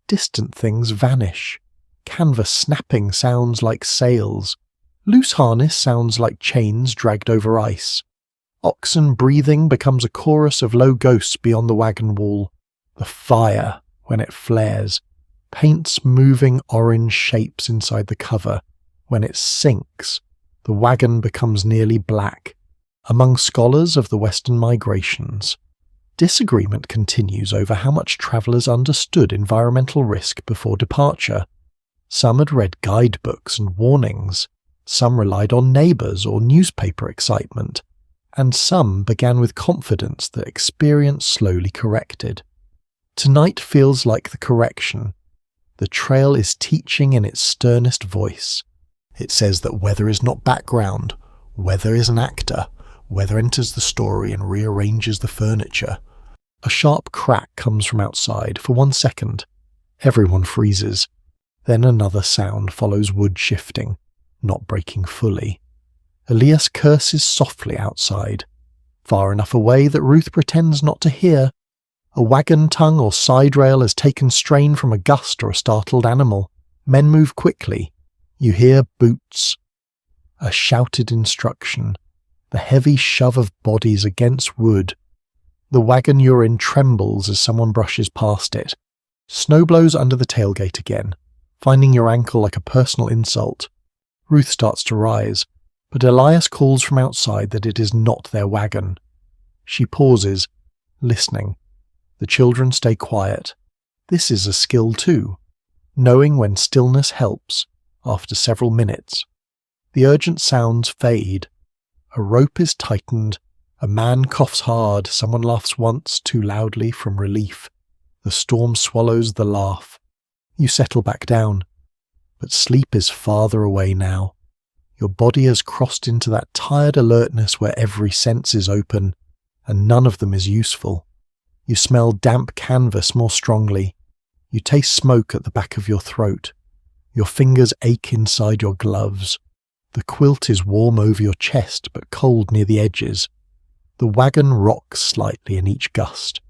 Distant things vanish. Canvas snapping sounds like sails. Loose harness sounds like chains dragged over ice. Oxen breathing becomes a chorus of low ghosts beyond the wagon wall. The fire, when it flares, paints moving orange shapes inside the cover. When it sinks, the wagon becomes nearly black. Among scholars of the Western migrations, disagreement continues over how much travellers understood environmental risk before departure. Some had read guidebooks and warnings, some relied on neighbours or newspaper excitement, and some began with confidence that experience slowly corrected. Tonight feels like the correction. The trail is teaching in its sternest voice. It says that weather is not background, weather is an actor. Weather enters the story and rearranges the furniture. A sharp crack comes from outside for 1 second. Everyone freezes. Then another sound follows wood shifting, not breaking fully. Elias curses softly outside, far enough away that Ruth pretends not to hear. A wagon tongue or side rail has taken strain from a gust or a startled animal. Men move quickly. You hear boots. A shouted instruction. The heavy shove of bodies against wood. The wagon you're in trembles as someone brushes past it. Snow blows under the tailgate again, finding your ankle like a personal insult. Ruth starts to rise, but Elias calls from outside that it is not their wagon. She pauses, listening. The children stay quiet. This is a skill too, knowing when stillness helps after several minutes. The urgent sounds fade. A rope is tightened. A man coughs hard. Someone laughs once, too loudly, from relief. The storm swallows the laugh. You settle back down. But sleep is farther away now. Your body has crossed into that tired alertness where every sense is open, and none of them is useful. You smell damp canvas more strongly. You taste smoke at the back of your throat. Your fingers ache inside your gloves. The quilt is warm over your chest but cold near the edges. The wagon rocks slightly in each gust,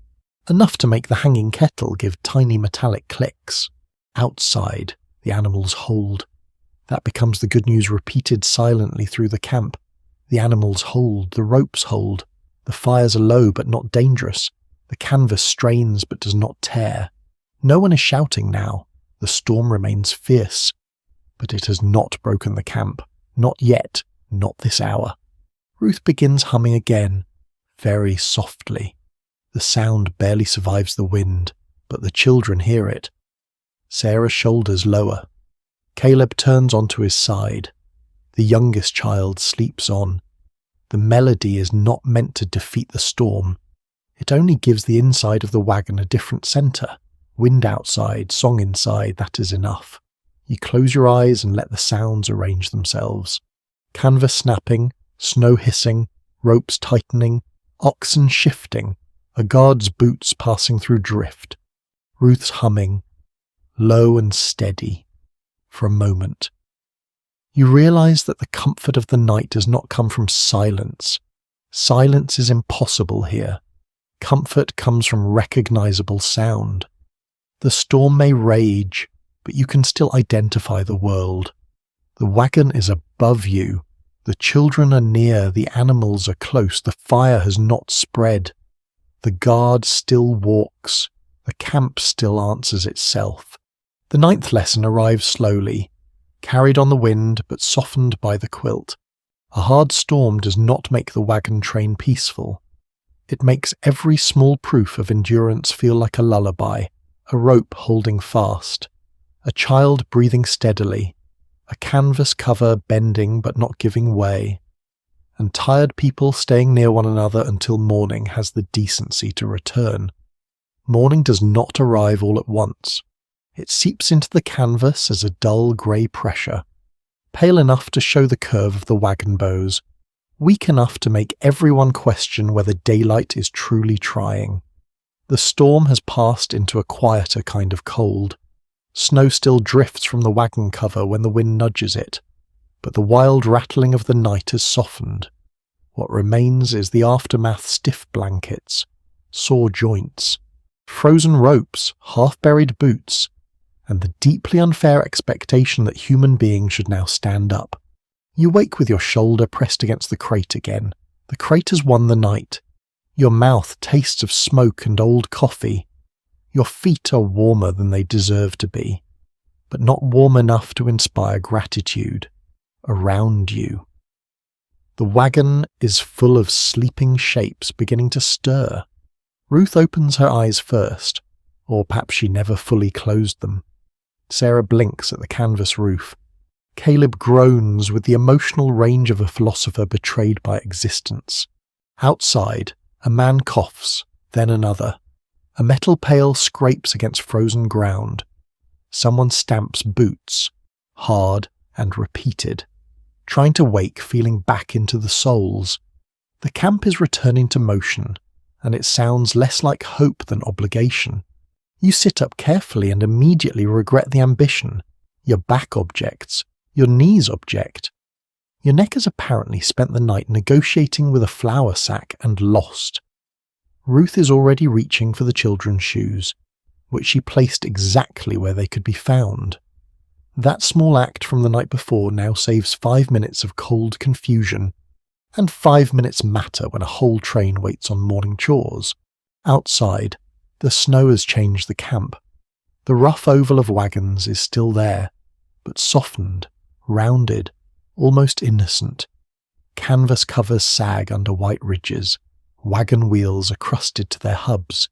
enough to make the hanging kettle give tiny metallic clicks. Outside, the animals hold. That becomes the good news repeated silently through the camp. The animals hold, the ropes hold. The fires are low but not dangerous. The canvas strains but does not tear. No one is shouting now. The storm remains fierce. But it has not broken the camp. Not yet. Not this hour. Ruth begins humming again, very softly. The sound barely survives the wind, but the children hear it. Sarah's shoulders lower. Caleb turns onto his side. The youngest child sleeps on. The melody is not meant to defeat the storm. It only gives the inside of the wagon a different centre. Wind outside, song inside, that is enough. You close your eyes and let the sounds arrange themselves. Canvas snapping, snow hissing, ropes tightening, oxen shifting, a guard's boots passing through drift. Ruth's humming, low and steady, for a moment. You realise that the comfort of the night does not come from silence. Silence is impossible here. Comfort comes from recognisable sound. The storm may rage, but you can still identify the world. The wagon is above you. The children are near, the animals are close, the fire has not spread. The guard still walks. The camp still answers itself. The 9th lesson arrives slowly, carried on the wind but softened by the quilt. A hard storm does not make the wagon train peaceful. It makes every small proof of endurance feel like a lullaby, a rope holding fast, a child breathing steadily, a canvas cover bending but not giving way, and tired people staying near one another until morning has the decency to return. Morning does not arrive all at once. It seeps into the canvas as a dull grey pressure, pale enough to show the curve of the wagon bows, weak enough to make everyone question whether daylight is truly trying. The storm has passed into a quieter kind of cold. Snow still drifts from the wagon cover when the wind nudges it, but the wild rattling of the night has softened. What remains is the aftermath: stiff blankets, sore joints, frozen ropes, half-buried boots, and the deeply unfair expectation that human beings should now stand up. You wake with your shoulder pressed against the crate again. The crate has won the night. Your mouth tastes of smoke and old coffee. Your feet are warmer than they deserve to be, but not warm enough to inspire gratitude. Around you, the wagon is full of sleeping shapes beginning to stir. Ruth opens her eyes first, or perhaps she never fully closed them. Sarah blinks at the canvas roof. Caleb groans with the emotional range of a philosopher betrayed by existence. Outside, a man coughs, then another. A metal pail scrapes against frozen ground. Someone stamps boots, hard and repeated, trying to wake feeling back into the soles. The camp is returning to motion, and it sounds less like hope than obligation. You sit up carefully and immediately regret the ambition. Your back objects. Your knees object. Your neck has apparently spent the night negotiating with a flour sack and lost. Ruth is already reaching for the children's shoes, which she placed exactly where they could be found. That small act from the night before now saves 5 minutes of cold confusion, and 5 minutes matter when a whole train waits on morning chores. Outside, the snow has changed the camp. The rough oval of wagons is still there, but softened, rounded, almost innocent. Canvas covers sag under white ridges. Wagon wheels are crusted to their hubs.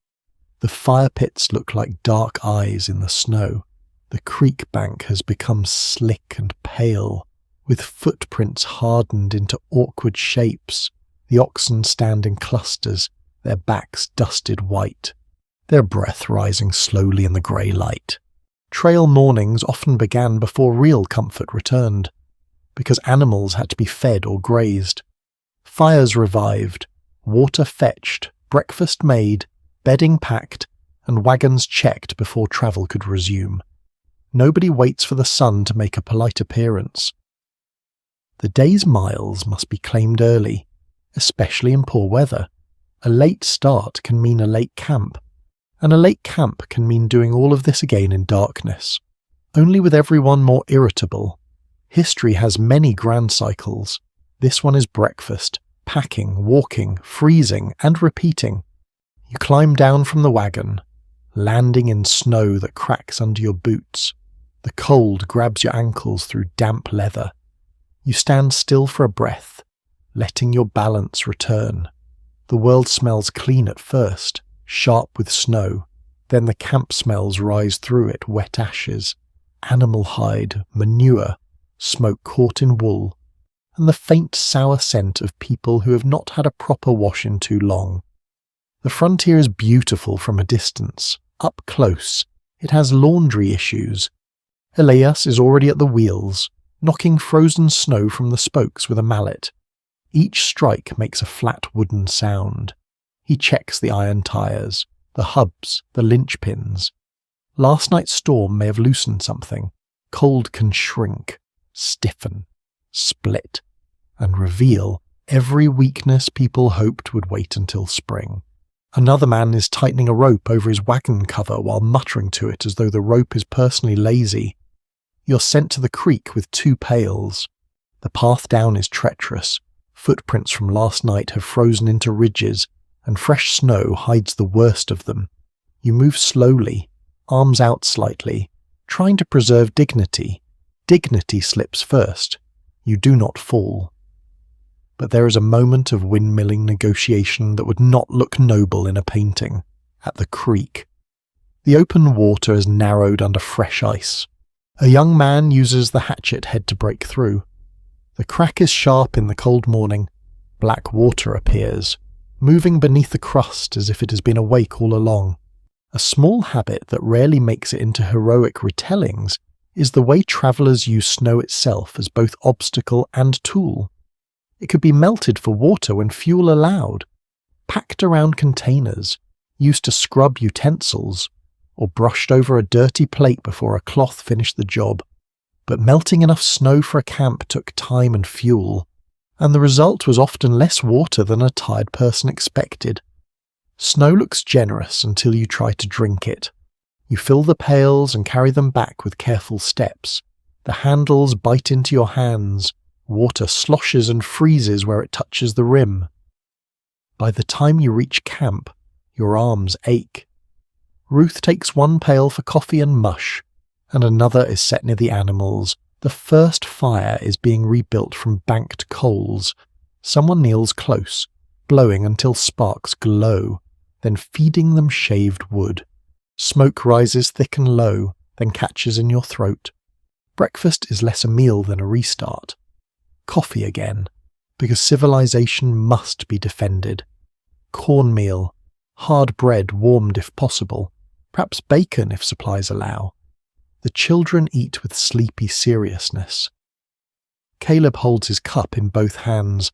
The fire pits look like dark eyes in the snow. The creek bank has become slick and pale, with footprints hardened into awkward shapes. The oxen stand in clusters, their backs dusted white, their breath rising slowly in the grey light. Trail mornings often began before real comfort returned, because animals had to be fed or grazed. Fires revived, water fetched, breakfast made, bedding packed, and wagons checked before travel could resume. Nobody waits for the sun to make a polite appearance. The day's miles must be claimed early, especially in poor weather. A late start can mean a late camp, and a late camp can mean doing all of this again in darkness, only with everyone more irritable. History has many grand cycles. This one is breakfast, packing, walking, freezing, and repeating. You climb down from the wagon, landing in snow that cracks under your boots. The cold grabs your ankles through damp leather. You stand still for a breath, letting your balance return. The world smells clean at first, sharp with snow. Then the camp smells rise through it, wet ashes. animal hide, manure, smoke caught in wool, and the faint sour scent of people who have not had a proper wash in too long. The frontier is beautiful from a distance. Up close, it has laundry issues. Elias is already at the wheels, knocking frozen snow from the spokes with a mallet. Each strike makes a flat wooden sound. He checks the iron tyres, the hubs, the linchpins. Last night's storm may have loosened something. Cold can shrink, stiffen, split, and reveal every weakness people hoped would wait until spring. Another man is tightening a rope over his wagon cover while muttering to it as though the rope is personally lazy. You're sent to the creek with 2 pails. The path down is treacherous. Footprints from last night have frozen into ridges, and fresh snow hides the worst of them. You move slowly, arms out slightly, trying to preserve dignity. Dignity slips first. You do not fall. But there is a moment of windmilling negotiation that would not look noble in a painting. At the creek. The open water is narrowed under fresh ice. A young man uses the hatchet head to break through. The crack is sharp in the cold morning. Black water appears, moving beneath the crust as if it has been awake all along. A small habit that rarely makes it into heroic retellings is the way travellers use snow itself as both obstacle and tool. It could be melted for water when fuel allowed, packed around containers, used to scrub utensils, or brushed over a dirty plate before a cloth finished the job. But melting enough snow for a camp took time and fuel, and the result was often less water than a tired person expected. Snow looks generous until you try to drink it. You fill the pails and carry them back with careful steps. The handles bite into your hands. Water sloshes and freezes where it touches the rim. By the time you reach camp, your arms ache. Ruth takes 1 pail for coffee and mush, and another is set near the animals. The first fire is being rebuilt from banked coals. Someone kneels close, blowing until sparks glow, then feeding them shaved wood. Smoke rises thick and low, then catches in your throat. Breakfast is less a meal than a restart. Coffee again, because civilization must be defended. Cornmeal, hard bread warmed if possible, perhaps bacon if supplies allow. The children eat with sleepy seriousness. Caleb holds his cup in both hands,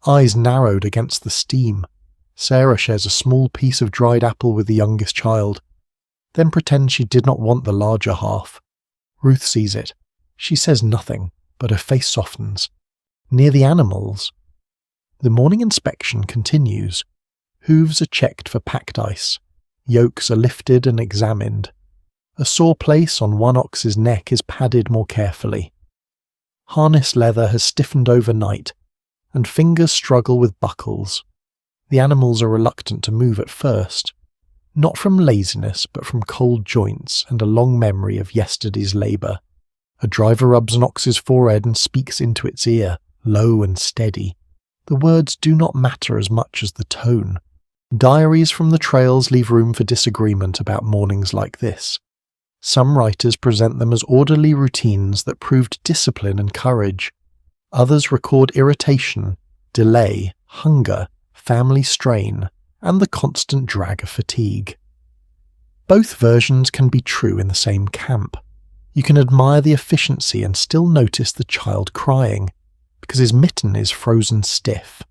eyes narrowed against the steam. Sarah shares a small piece of dried apple with the youngest child, then pretends she did not want the larger half. Ruth sees it. She says nothing, but her face softens. Near the animals. The morning inspection continues. Hooves are checked for packed ice. Yokes are lifted and examined. A sore place on one ox's neck is padded more carefully. Harness leather has stiffened overnight, and fingers struggle with buckles. The animals are reluctant to move at first, not from laziness but from cold joints and a long memory of yesterday's labour. A driver rubs an ox's forehead and speaks into its ear, low and steady. The words do not matter as much as the tone. Diaries from the trails leave room for disagreement about mornings like this. Some writers present them as orderly routines that proved discipline and courage. Others record irritation, delay, hunger, family strain, and the constant drag of fatigue. Both versions can be true in the same camp. You can admire the efficiency and still notice the child crying, because his mitten is frozen stiff.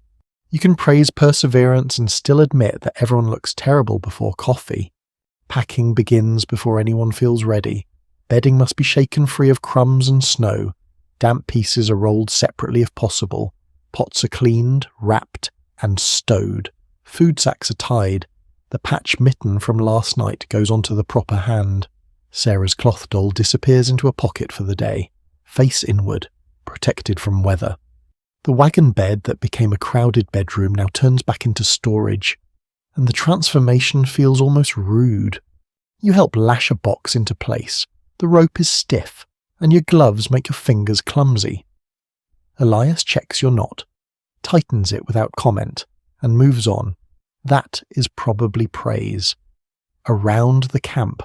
You can praise perseverance and still admit that everyone looks terrible before coffee. Packing begins before anyone feels ready. Bedding must be shaken free of crumbs and snow. Damp pieces are rolled separately if possible. Pots are cleaned, wrapped, and stowed. Food sacks are tied. The patch mitten from last night goes onto the proper hand. Sarah's cloth doll disappears into a pocket for the day, face inward, protected from weather. The wagon bed that became a crowded bedroom now turns back into storage, and the transformation feels almost rude. You help lash a box into place. The rope is stiff, and your gloves make your fingers clumsy. Elias checks your knot, tightens it without comment, and moves on. That is probably praise. Around the camp.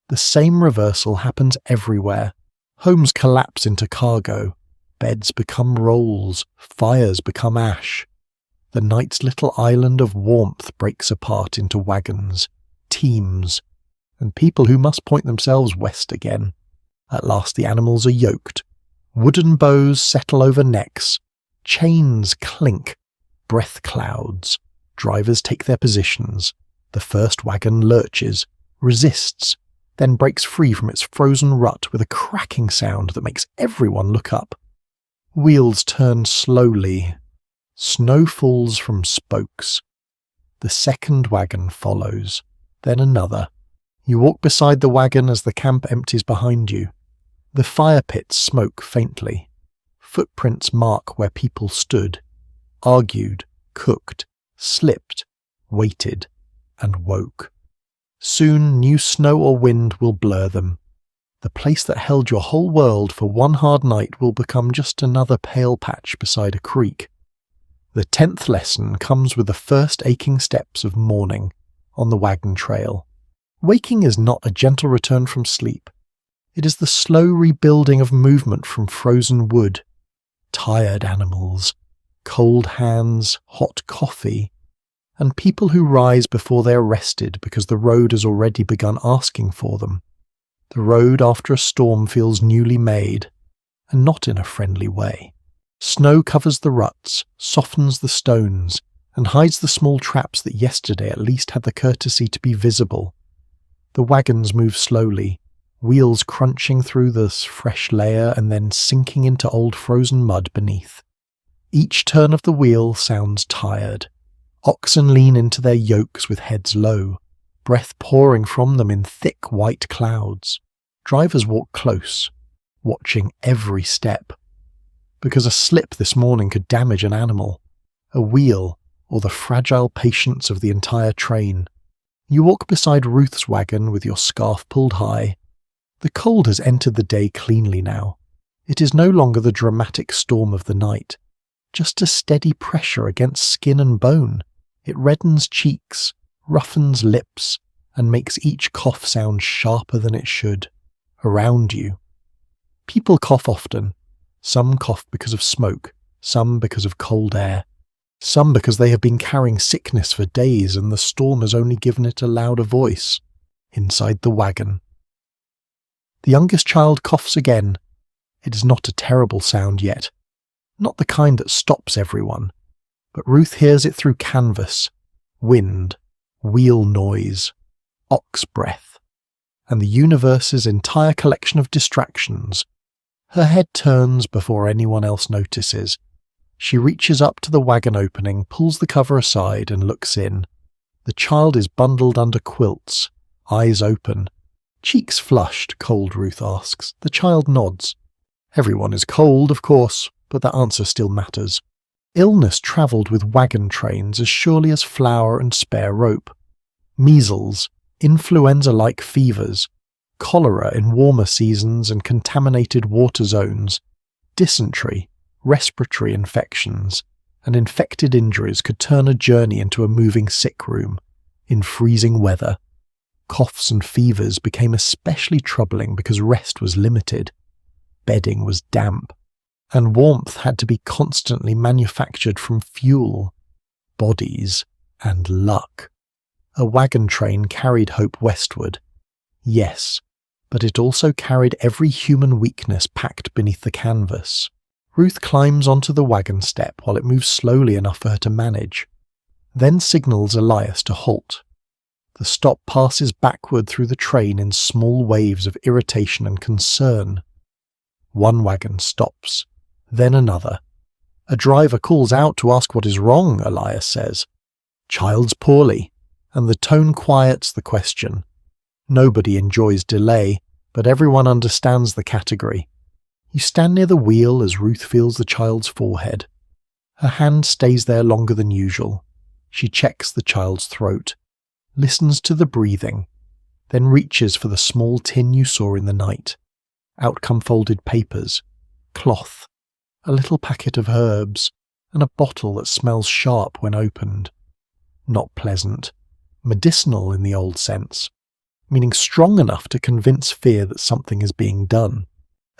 The same reversal happens everywhere. Homes collapse into cargo. Beds become rolls. Fires become ash. The night's little island of warmth breaks apart into wagons, teams, and people who must point themselves west again. At last the animals are yoked. Wooden bows settle over necks. Chains clink. Breath clouds. Drivers take their positions. The first wagon lurches, resists, then breaks free from its frozen rut with a cracking sound that makes everyone look up. Wheels turn slowly. Snow falls from spokes. The second wagon follows, then another. You walk beside the wagon as the camp empties behind you. The fire pits smoke faintly. Footprints mark where people stood, argued, cooked, slipped, waited, and woke. Soon new snow or wind will blur them. The place that held your whole world for one hard night will become just another pale patch beside a creek. The 10th lesson comes with the first aching steps of morning on the wagon trail. Waking is not a gentle return from sleep. It is the slow rebuilding of movement from frozen wood. Tired animals, cold hands, hot coffee, and people who rise before they are rested because the road has already begun asking for them. The road after a storm feels newly made, and not in a friendly way. Snow covers the ruts, softens the stones, and hides the small traps that yesterday at least had the courtesy to be visible. The wagons move slowly, wheels crunching through this fresh layer and then sinking into old frozen mud beneath. Each turn of the wheel sounds tired. Oxen lean into their yokes with heads low, breath pouring from them in thick white clouds. Drivers walk close, watching every step. Because a slip this morning could damage an animal, a wheel, or the fragile patience of the entire train. You walk beside Ruth's wagon with your scarf pulled high. The cold has entered the day cleanly now. It is no longer the dramatic storm of the night, just a steady pressure against skin and bone. It reddens cheeks, roughens lips, and makes each cough sound sharper than it should. Around you. People cough often. Some cough because of smoke, some because of cold air, some because they have been carrying sickness for days and the storm has only given it a louder voice. Inside the wagon. The youngest child coughs again. It is not a terrible sound yet, not the kind that stops everyone, but Ruth hears it through canvas, wind, wheel noise, ox breath, and the universe's entire collection of distractions. Her head turns before anyone else notices. She reaches up to the wagon opening, pulls the cover aside and looks in. The child is bundled under quilts, eyes open. Cheeks flushed, cold, Ruth asks. The child nods. Everyone is cold, of course, but that answer still matters. Illness travelled with wagon trains as surely as flour and spare rope. Measles, influenza-like fevers, cholera in warmer seasons and contaminated water zones, dysentery, respiratory infections, and infected injuries could turn a journey into a moving sick room in freezing weather. Coughs and fevers became especially troubling because rest was limited. Bedding was damp, and warmth had to be constantly manufactured from fuel, bodies, and luck. A wagon train carried hope westward. Yes, but it also carried every human weakness packed beneath the canvas. Ruth climbs onto the wagon step while it moves slowly enough for her to manage, then signals Elias to halt. The stop passes backward through the train in small waves of irritation and concern. One wagon stops, then another. A driver calls out to ask what is wrong, Elias says. Child's poorly, and the tone quiets the question. Nobody enjoys delay, but everyone understands the category. You stand near the wheel as Ruth feels the child's forehead. Her hand stays there longer than usual. She checks the child's throat, listens to the breathing, then reaches for the small tin you saw in the night. Out come folded papers, cloth, a little packet of herbs, and a bottle that smells sharp when opened. Not pleasant. Medicinal in the old sense. meaning strong enough to convince fear that something is being done.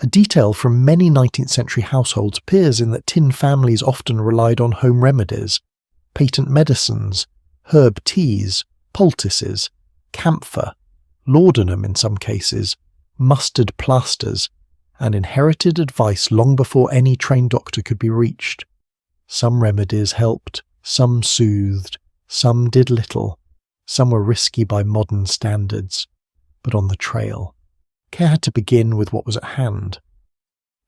A detail from many 19th century households appears in that tin families often relied on home remedies, patent medicines, herb teas, poultices, camphor, laudanum in some cases, mustard plasters, and inherited advice long before any trained doctor could be reached. Some remedies helped, some soothed, some did little, some were risky by modern standards. But on the trail, care had to begin with what was at hand.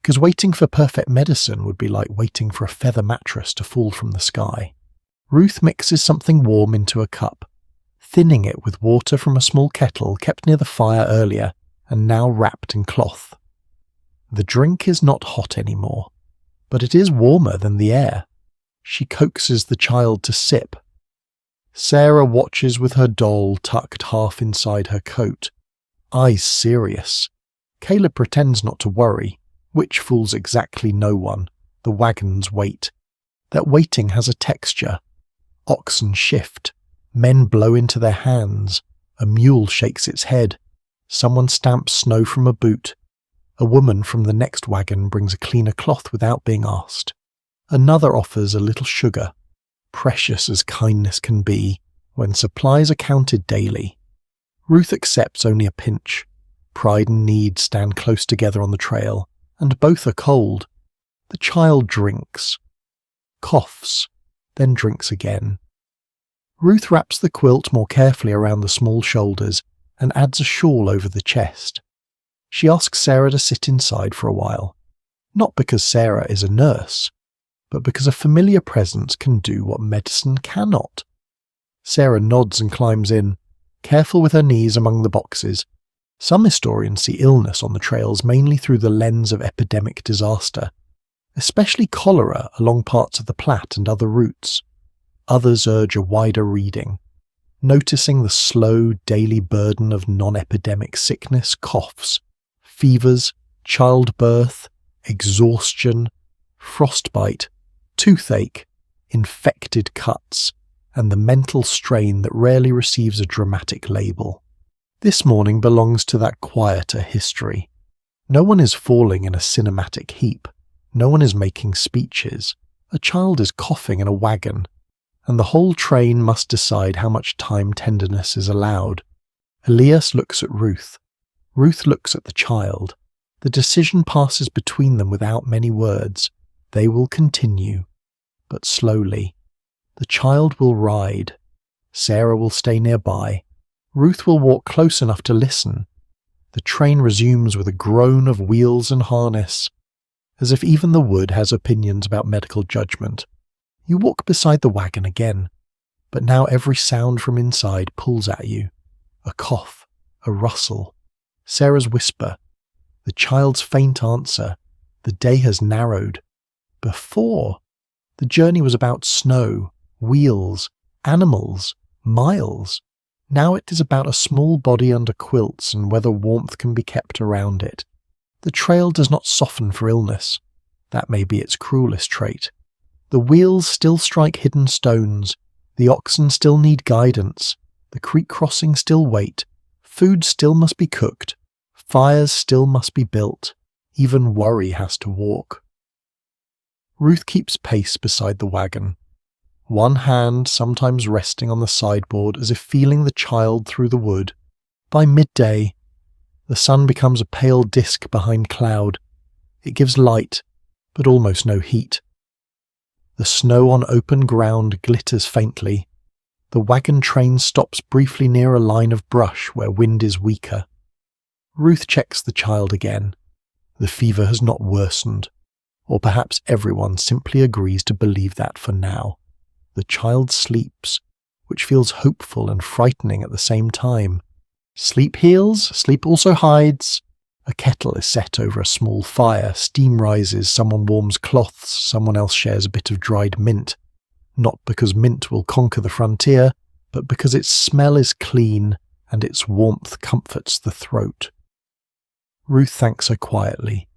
Because waiting for perfect medicine would be like waiting for a feather mattress to fall from the sky. Ruth mixes something warm into a cup, thinning it with water from a small kettle kept near the fire earlier and now wrapped in cloth. The drink is not hot anymore, but it is warmer than the air. She coaxes the child to sip. Sarah watches with her doll tucked half inside her coat, eyes serious. Caleb pretends not to worry, which fools exactly no one. The wagons wait. That waiting has a texture. Oxen shift. Men blow into their hands. A mule shakes its head. Someone stamps snow from a boot. A woman from the next wagon brings a cleaner cloth without being asked. Another offers a little sugar, precious as kindness can be when supplies are counted daily. Ruth accepts only a pinch. Pride and need stand close together on the trail, and both are cold. The child drinks, coughs, then drinks again. Ruth wraps the quilt more carefully around the small shoulders and adds a shawl over the chest. She asks Sarah to sit inside for a while, not because Sarah is a nurse, but because a familiar presence can do what medicine cannot. Sarah nods and climbs in, careful with her knees among the boxes. Some historians see illness on the trails mainly through the lens of epidemic disaster, especially cholera along parts of the Platte and other routes. Others urge a wider reading, noticing the slow daily burden of non-epidemic sickness, coughs, fevers, childbirth, exhaustion, frostbite, toothache, infected cuts, and the mental strain that rarely receives a dramatic label. This morning belongs to that quieter history. No one is falling in a cinematic heap. No one is making speeches. A child is coughing in a wagon, and the whole train must decide how much time tenderness is allowed. Elias looks at Ruth. Ruth looks at the child. The decision passes between them without many words. They will continue, but slowly. The child will ride. Sarah will stay nearby. Ruth will walk close enough to listen. The train resumes with a groan of wheels and harness, as if even the wood has opinions about medical judgment. You walk beside the wagon again, but now every sound from inside pulls at you. A cough, a rustle, Sarah's whisper, the child's faint answer. The day has narrowed. Before, the journey was about snow, wheels, animals, miles. Now it is about a small body under quilts and whether warmth can be kept around it. The trail does not soften for illness. That may be its cruelest trait. The wheels still strike hidden stones. The oxen still need guidance. The creek crossing still wait. Food still must be cooked. Fires still must be built. Even worry has to walk. Ruth keeps pace beside the wagon, one hand sometimes resting on the sideboard as if feeling the child through the wood. By midday, the sun becomes a pale disk behind cloud. It gives light, but almost no heat. The snow on open ground glitters faintly. The wagon train stops briefly near a line of brush where wind is weaker. Ruth checks the child again. The fever has not worsened, or perhaps everyone simply agrees to believe that for now. The child sleeps, which feels hopeful and frightening at the same time. Sleep heals, sleep also hides. A kettle is set over a small fire, steam rises, someone warms cloths, someone else shares a bit of dried mint. Not because mint will conquer the frontier, but because its smell is clean and its warmth comforts the throat. Ruth thanks her quietly.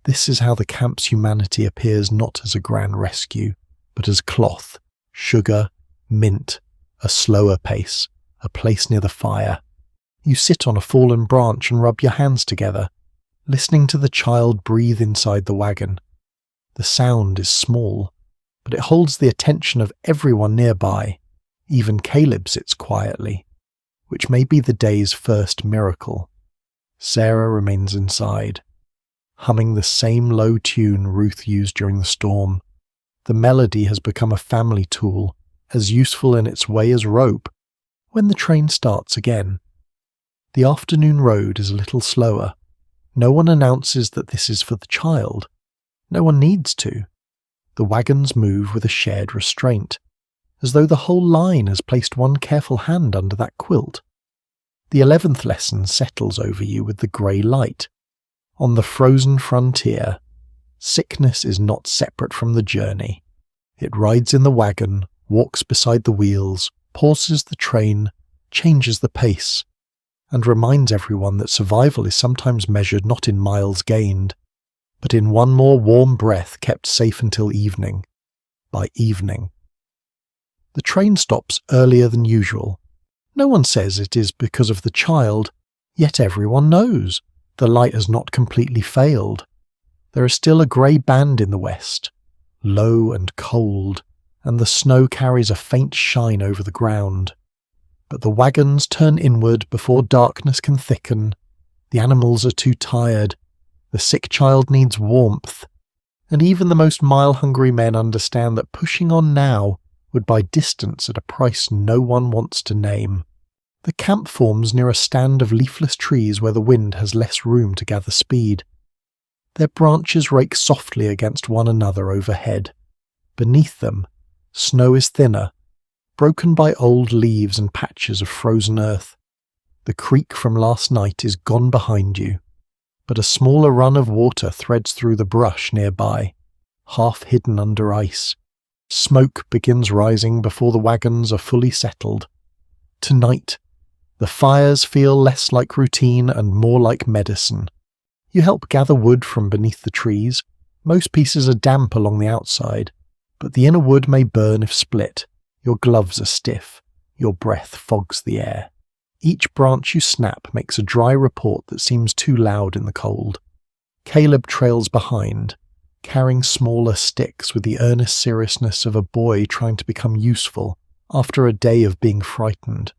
This is how the camp's humanity appears not as a grand rescue, but as cloth, sugar, mint, a slower pace, a place near the fire. You sit on a fallen branch and rub your hands together, listening to the child breathe inside the wagon. The sound is small, but it holds the attention of everyone nearby. Even Caleb sits quietly, which may be the day's first miracle. Sarah remains inside, humming the same low tune Ruth used during the storm. The melody has become a family tool, as useful in its way as rope, when the train starts again. The afternoon road is a little slower. No one announces that this is for the child. No one needs to. The wagons move with a shared restraint, as though the whole line has placed one careful hand under that quilt. The 11th lesson settles over you with the grey light. On the frozen frontier, sickness is not separate from the journey. It rides in the wagon, walks beside the wheels, pauses the train, changes the pace, and reminds everyone that survival is sometimes measured not in miles gained, but in one more warm breath kept safe until evening. By evening. The train stops earlier than usual. No one says it is because of the child, yet everyone knows. The light has not completely failed. There is still a grey band in the west, low and cold, and the snow carries a faint shine over the ground. But the wagons turn inward before darkness can thicken. The animals are too tired. The sick child needs warmth. And even the most mile-hungry men understand that pushing on now would buy distance at a price no one wants to name. The camp forms near a stand of leafless trees where the wind has less room to gather speed. Their branches rake softly against one another overhead. Beneath them, snow is thinner, broken by old leaves and patches of frozen earth. The creek from last night is gone behind you, but a smaller run of water threads through the brush nearby, half hidden under ice. Smoke begins rising before the wagons are fully settled. Tonight, the fires feel less like routine and more like medicine. You help gather wood from beneath the trees. Most pieces are damp along the outside, but the inner wood may burn if split. Your gloves are stiff. Your breath fogs the air. Each branch you snap makes a dry report that seems too loud in the cold. Caleb trails behind, carrying smaller sticks with the earnest seriousness of a boy trying to become useful after a day of being frightened.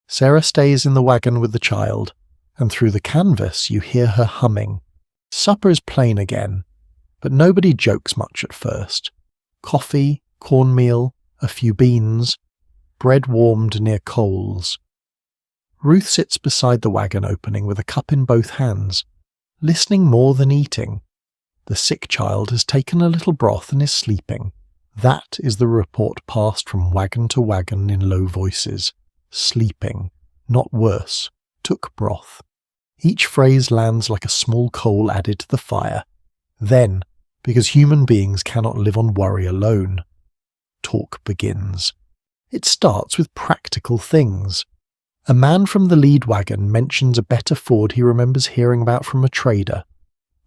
Sarah stays in the wagon with the child, and through the canvas you hear her humming. Supper is plain again, but nobody jokes much at first. Coffee, cornmeal, a few beans, bread warmed near coals. Ruth sits beside the wagon opening with a cup in both hands, listening more than eating. The sick child has taken a little broth and is sleeping. That is the report passed from wagon to wagon in low voices. Sleeping, not worse, took broth. Each phrase lands like a small coal added to the fire. Then, because human beings cannot live on worry alone, talk begins. It starts with practical things. A man from the lead wagon mentions a better ford he remembers hearing about from a trader.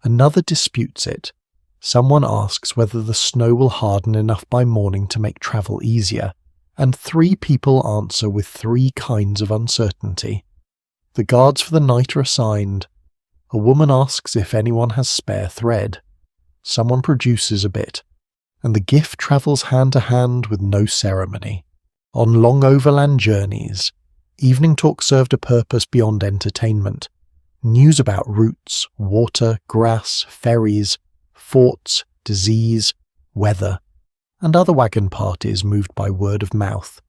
Another disputes it. Someone asks whether the snow will harden enough by morning to make travel easier, and 3 people answer with 3 kinds of uncertainty. The guards for the night are assigned. A woman asks if anyone has spare thread. Someone produces a bit, and the gift travels hand to hand with no ceremony. On long overland journeys, evening talk served a purpose beyond entertainment. News about routes, water, grass, ferries, forts, disease, weather, and other wagon parties moved by word of mouth,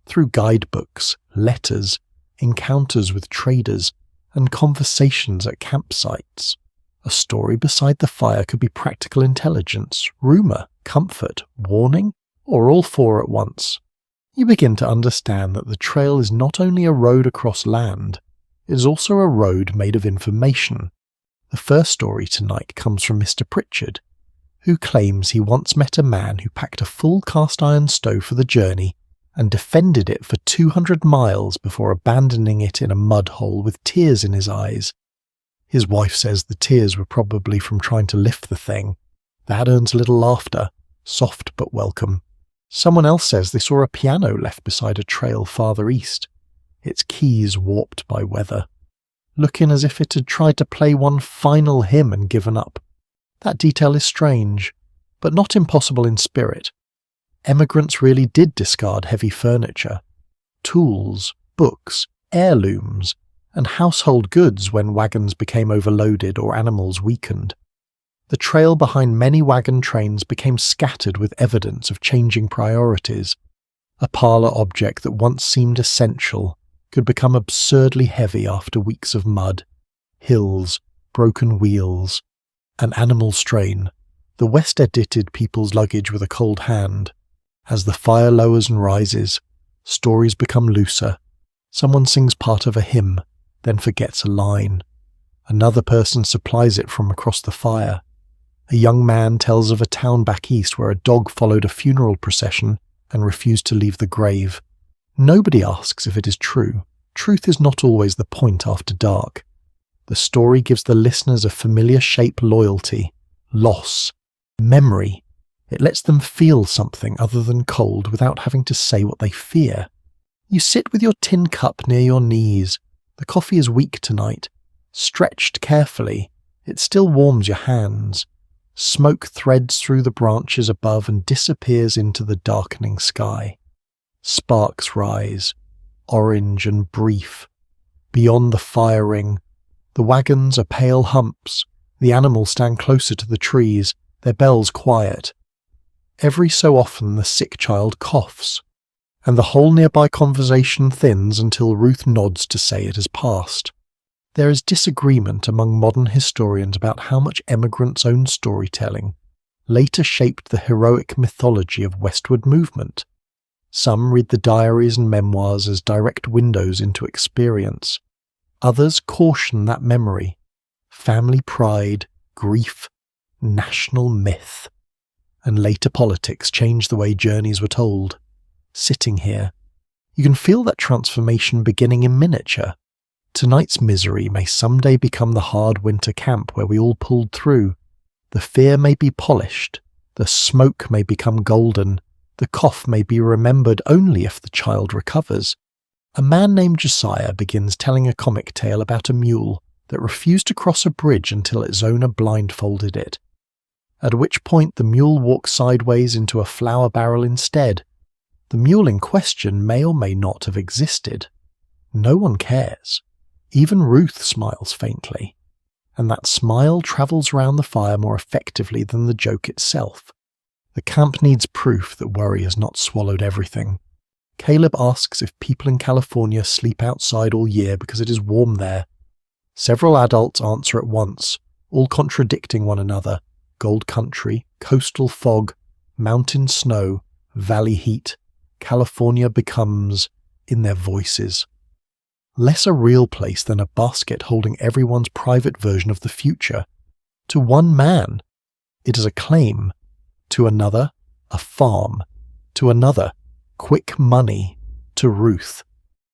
through guidebooks, letters, encounters with traders, and conversations at campsites. A story beside the fire could be practical intelligence, rumour, comfort, warning, or all 4 at once. You begin to understand that the trail is not only a road across land, it is also a road made of information. The first story tonight comes from Mr. Pritchard, who claims he once met a man who packed a full cast-iron stove for the journey and defended it for 200 miles before abandoning it in a mud hole with tears in his eyes. His wife says the tears were probably from trying to lift the thing. That earns a little laughter, soft but welcome. Someone else says they saw a piano left beside a trail farther east, its keys warped by weather. looking as if it had tried to play one final hymn and given up. That detail is strange, but not impossible in spirit. Emigrants really did discard heavy furniture, tools, books, heirlooms, and household goods when wagons became overloaded or animals weakened. The trail behind many wagon trains became scattered with evidence of changing priorities. A parlour object that once seemed essential could become absurdly heavy after weeks of mud, hills, broken wheels, and animal strain. The West edited people's luggage with a cold hand. As the fire lowers and rises, stories become looser. Someone sings part of a hymn, then forgets a line. Another person supplies it from across the fire. A young man tells of a town back east where a dog followed a funeral procession and refused to leave the grave. Nobody asks if it is true. Truth is not always the point after dark. The story gives the listeners a familiar shape: loyalty, loss, memory. It lets them feel something other than cold without having to say what they fear. You sit with your tin cup near your knees. The coffee is weak tonight. Stretched carefully, it still warms your hands. Smoke threads through the branches above and disappears into the darkening sky. Sparks rise, orange and brief. Beyond the fire ring, the wagons are pale humps. The animals stand closer to the trees, their bells quiet. Every so often the sick child coughs, and the whole nearby conversation thins until Ruth nods to say it has passed. There is disagreement among modern historians about how much emigrants' own storytelling later shaped the heroic mythology of westward movement. Some read the diaries and memoirs as direct windows into experience. Others caution that memory, family pride, grief, national myth. And later politics changed the way journeys were told. Sitting here, you can feel that transformation beginning in miniature. Tonight's misery may someday become the hard winter camp where we all pulled through. The fear may be polished, the smoke may become golden, the cough may be remembered only if the child recovers. A man named Josiah begins telling a comic tale about a mule that refused to cross a bridge until its owner blindfolded it, at which point the mule walks sideways into a flour barrel instead. The mule in question may or may not have existed. No one cares. Even Ruth smiles faintly, and that smile travels round the fire more effectively than the joke itself. The camp needs proof that worry has not swallowed everything. Caleb asks if people in California sleep outside all year because it is warm there. Several adults answer at once, all contradicting one another: gold country, coastal fog, mountain snow, valley heat. California becomes, in their voices, less a real place than a basket holding everyone's private version of the future. To one man, it is a claim. To another, a farm. To another, quick money. To Ruth,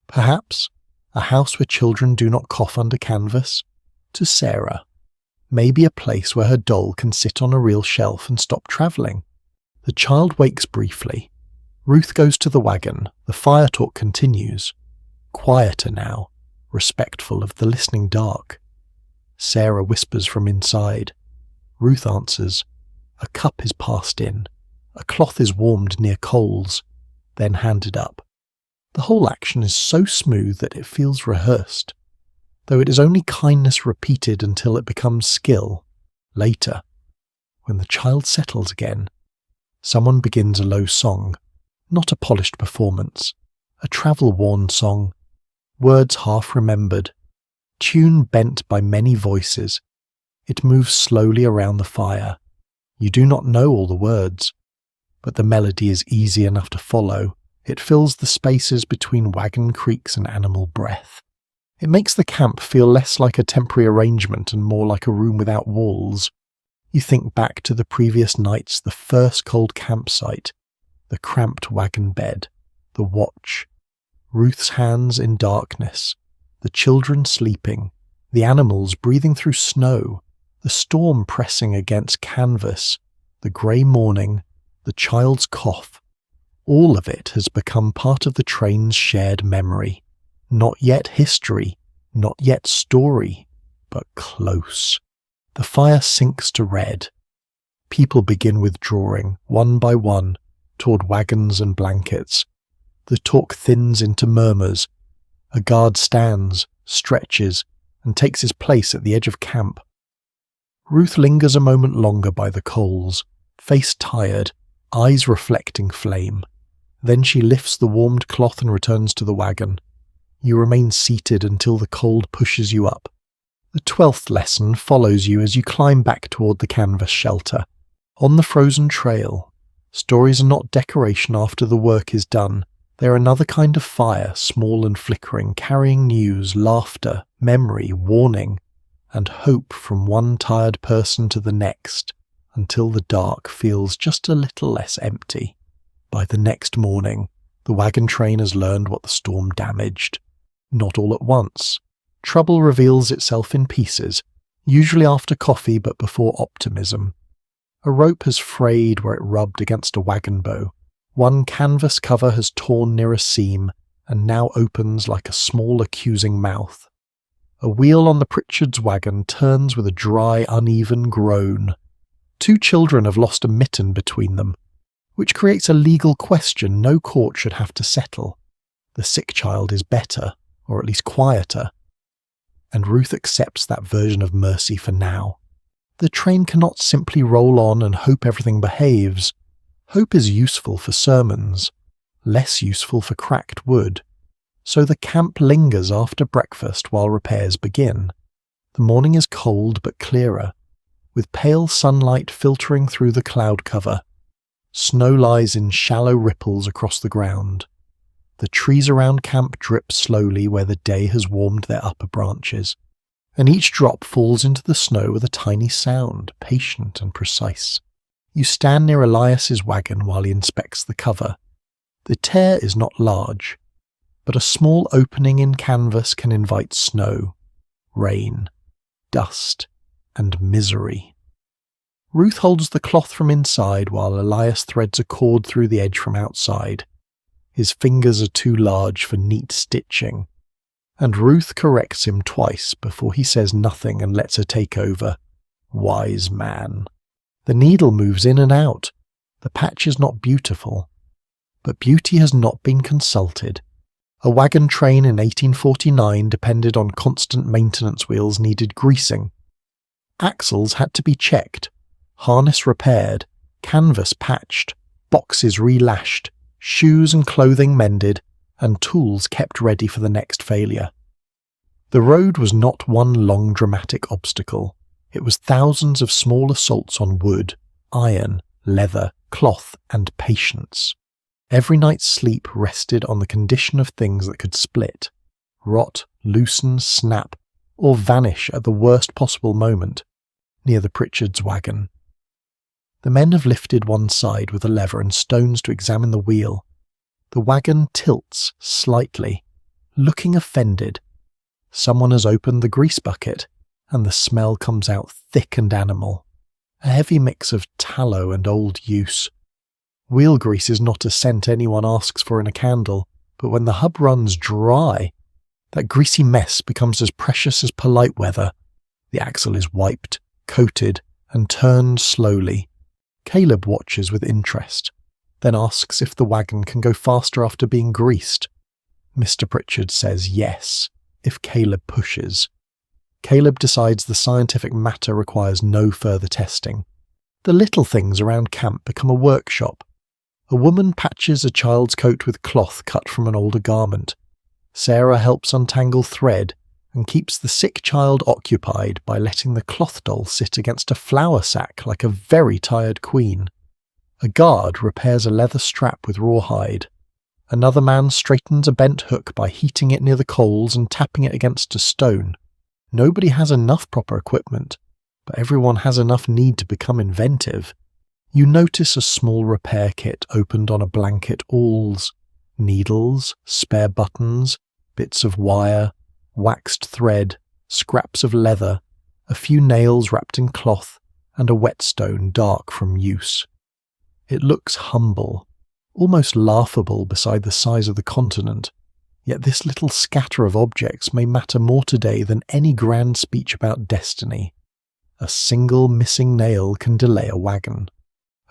perhaps, a house where children do not cough under canvas. To Sarah, maybe a place where her doll can sit on a real shelf and stop travelling. The child wakes briefly. Ruth goes to the wagon. The fire talk continues. Quieter now, respectful of the listening dark. Sarah whispers from inside. Ruth answers. A cup is passed in. A cloth is warmed near coals, then handed up. The whole action is so smooth that it feels rehearsed, though it is only kindness repeated until it becomes skill. Later, when the child settles again, someone begins a low song, not a polished performance, a travel-worn song. Words half-remembered, tune bent by many voices. It moves slowly around the fire. You do not know all the words, but the melody is easy enough to follow. It fills the spaces between wagon creaks and animal breath. It makes the camp feel less like a temporary arrangement and more like a room without walls. You think back to the previous nights, the first cold campsite, the cramped wagon bed, the watch, Ruth's hands in darkness, the children sleeping, the animals breathing through snow, the storm pressing against canvas, the grey morning, the child's cough. All of it has become part of the train's shared memory. Not yet history, Not yet story, but close. The fire sinks to red. People begin withdrawing, one by one, toward wagons and blankets. The talk thins into murmurs. A guard stands, stretches, and takes his place at the edge of camp. Ruth lingers a moment longer by the coals, face tired, eyes reflecting flame. Then she lifts the warmed cloth and returns to the wagon. You remain seated until the cold pushes you up. The 12th lesson follows you as you climb back toward the canvas shelter. On the frozen trail, stories are not decoration after the work is done. They are another kind of fire, small and flickering, carrying news, laughter, memory, warning, and hope from one tired person to the next, until the dark feels just a little less empty. By the next morning, the wagon train has learned what the storm damaged. Not all at once. Trouble reveals itself in pieces, usually after coffee but before optimism. A rope has frayed where it rubbed against a wagon bow. One canvas cover has torn near a seam and now opens like a small accusing mouth. A wheel on the Pritchard's wagon turns with a dry, uneven groan. 2 children have lost a mitten between them, which creates a legal question no court should have to settle. The sick child is better, or at least quieter. And Ruth accepts that version of mercy for now. The train cannot simply roll on and hope everything behaves. Hope is useful for sermons, less useful for cracked wood. So the camp lingers after breakfast while repairs begin. The morning is cold but clearer, with pale sunlight filtering through the cloud cover. Snow lies in shallow ripples across the ground. The trees around camp drip slowly where the day has warmed their upper branches, and each drop falls into the snow with a tiny sound, patient and precise. You stand near Elias's wagon while he inspects the cover. The tear is not large, but a small opening in canvas can invite snow, rain, dust, and misery. Ruth holds the cloth from inside while Elias threads a cord through the edge from outside. His fingers are too large for neat stitching, and Ruth corrects him twice before he says nothing and lets her take over. Wise man. The needle moves in and out. The patch is not beautiful, but beauty has not been consulted. A wagon train in 1849 depended on constant maintenance. Wheels needed greasing. Axles had to be checked, harness repaired, canvas patched, boxes relashed, shoes and clothing mended, and tools kept ready for the next failure. The road was not one long dramatic obstacle. It was thousands of small assaults on wood, iron, leather, cloth, and patience. Every night's sleep rested on the condition of things that could split, rot, loosen, snap, or vanish at the worst possible moment, near the Pritchard's wagon. The men have lifted one side with a lever and stones to examine the wheel. The wagon tilts slightly, looking offended. Someone has opened the grease bucket, and the smell comes out thick and animal, a heavy mix of tallow and old use. Wheel grease is not a scent anyone asks for in a candle, but when the hub runs dry, that greasy mess becomes as precious as polite weather. The axle is wiped, coated, and turned slowly. Caleb watches with interest, then asks if the wagon can go faster after being greased. Mr. Pritchard says yes, if Caleb pushes. Caleb decides the scientific matter requires no further testing. The little things around camp become a workshop. A woman patches a child's coat with cloth cut from an older garment. Sarah helps untangle thread and keeps the sick child occupied by letting the cloth doll sit against a flour sack like a very tired queen. A guard repairs a leather strap with rawhide. Another man straightens a bent hook by heating it near the coals and tapping it against a stone. Nobody has enough proper equipment, but everyone has enough need to become inventive. You notice a small repair kit opened on a blanket awls. Needles, spare buttons, bits of wire, waxed thread, scraps of leather, a few nails wrapped in cloth, and a whetstone dark from use. It looks humble, almost laughable beside the size of the continent, Yet this little scatter of objects may matter more today than any grand speech about destiny. A single missing nail can delay a wagon.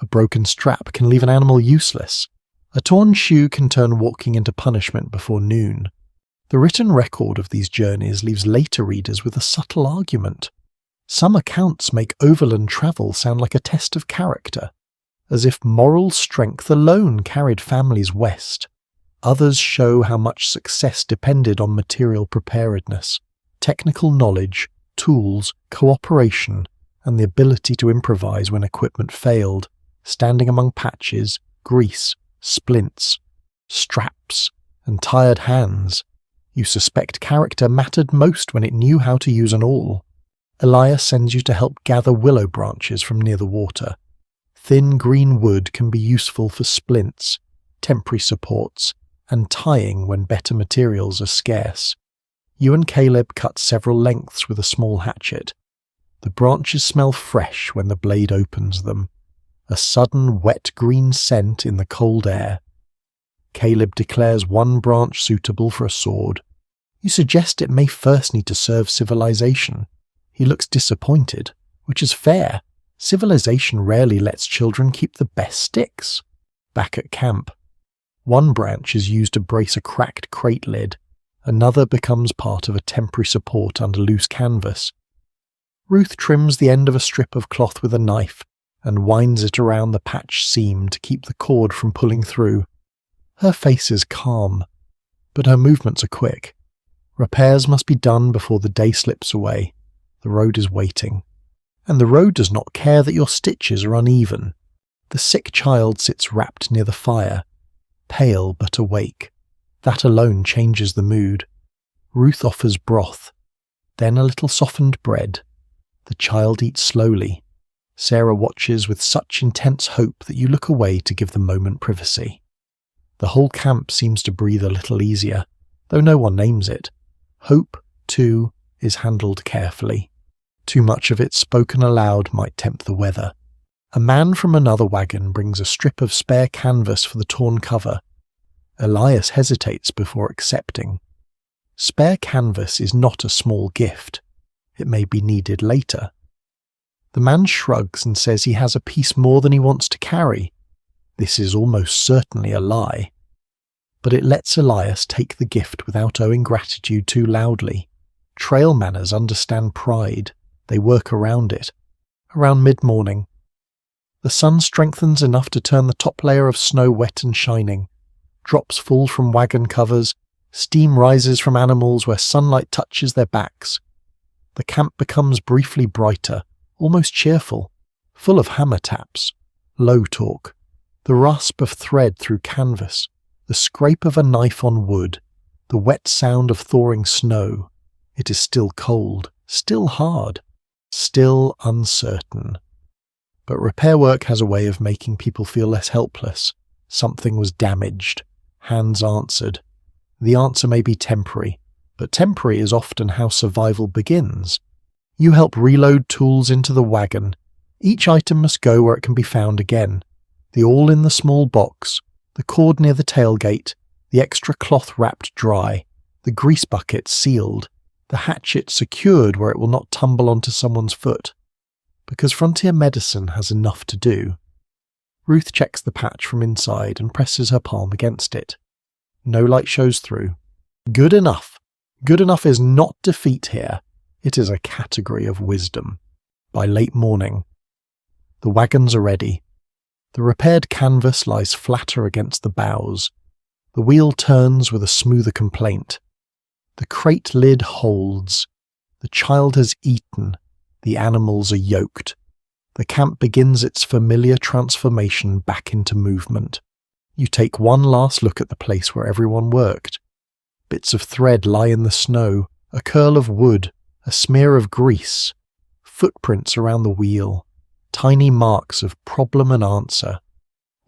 A broken strap can leave an animal useless. A torn shoe can turn walking into punishment before noon. The written record of these journeys leaves later readers with a subtle argument. Some accounts make overland travel sound like a test of character, as if moral strength alone carried families west. Others show how much success depended on material preparedness, technical knowledge, tools, cooperation, and the ability to improvise when equipment failed, standing among patches, grease, splints, straps, and tired hands. You suspect character mattered most when it knew how to use an awl. Elias sends you to help gather willow branches from near the water. Thin green wood can be useful for splints, temporary supports, and tying when better materials are scarce. You and Caleb cut several lengths with a small hatchet. The branches smell fresh when the blade opens them. A sudden wet green scent in the cold air. Caleb declares one branch suitable for a sword. You suggest it may first need to serve civilization. He looks disappointed, which is fair. Civilization rarely lets children keep the best sticks. Back at camp, one branch is used to brace a cracked crate lid. Another becomes part of a temporary support under loose canvas. Ruth trims the end of a strip of cloth with a knife and winds it around the patched seam to keep the cord from pulling through. Her face is calm, but her movements are quick. Repairs must be done before the day slips away. The road is waiting. And the road does not care that your stitches are uneven. The sick child sits wrapped near the fire, pale but awake. That alone changes the mood. Ruth offers broth, then a little softened bread. The child eats slowly. Sarah watches with such intense hope that you look away to give the moment privacy. The whole camp seems to breathe a little easier, though no one names it. Hope, too, is handled carefully. Too much of it spoken aloud might tempt the weather. A man from another wagon brings a strip of spare canvas for the torn cover. Elias hesitates before accepting. Spare canvas is not a small gift. It may be needed later. The man shrugs and says he has a piece more than he wants to carry. This is almost certainly a lie. But it lets Elias take the gift without owing gratitude too loudly. Trail manners understand pride. They work around it. Around mid-morning, the sun strengthens enough to turn the top layer of snow wet and shining. Drops fall from wagon covers. Steam rises from animals where sunlight touches their backs. The camp becomes briefly brighter, almost cheerful, full of hammer taps, low talk, the rasp of thread through canvas, the scrape of a knife on wood, the wet sound of thawing snow. It is still cold, still hard, still uncertain. But repair work has a way of making people feel less helpless. Something was damaged. Hands answered. The answer may be temporary, but temporary is often how survival begins. You help reload tools into the wagon. Each item must go where it can be found again. The awl in the small box, the cord near the tailgate, the extra cloth wrapped dry, the grease bucket sealed, the hatchet secured where it will not tumble onto someone's foot. Because Frontier Medicine has enough to do. Ruth checks the patch from inside and presses her palm against it. No light shows through. Good enough. Good enough is not defeat here. It is a category of wisdom. By late morning, the wagons are ready. The repaired canvas lies flatter against the bows. The wheel turns with a smoother complaint. The crate lid holds. The child has eaten. The animals are yoked. The camp begins its familiar transformation back into movement. You take one last look at the place where everyone worked. Bits of thread lie in the snow, a curl of wood, a smear of grease, footprints around the wheel, tiny marks of problem and answer,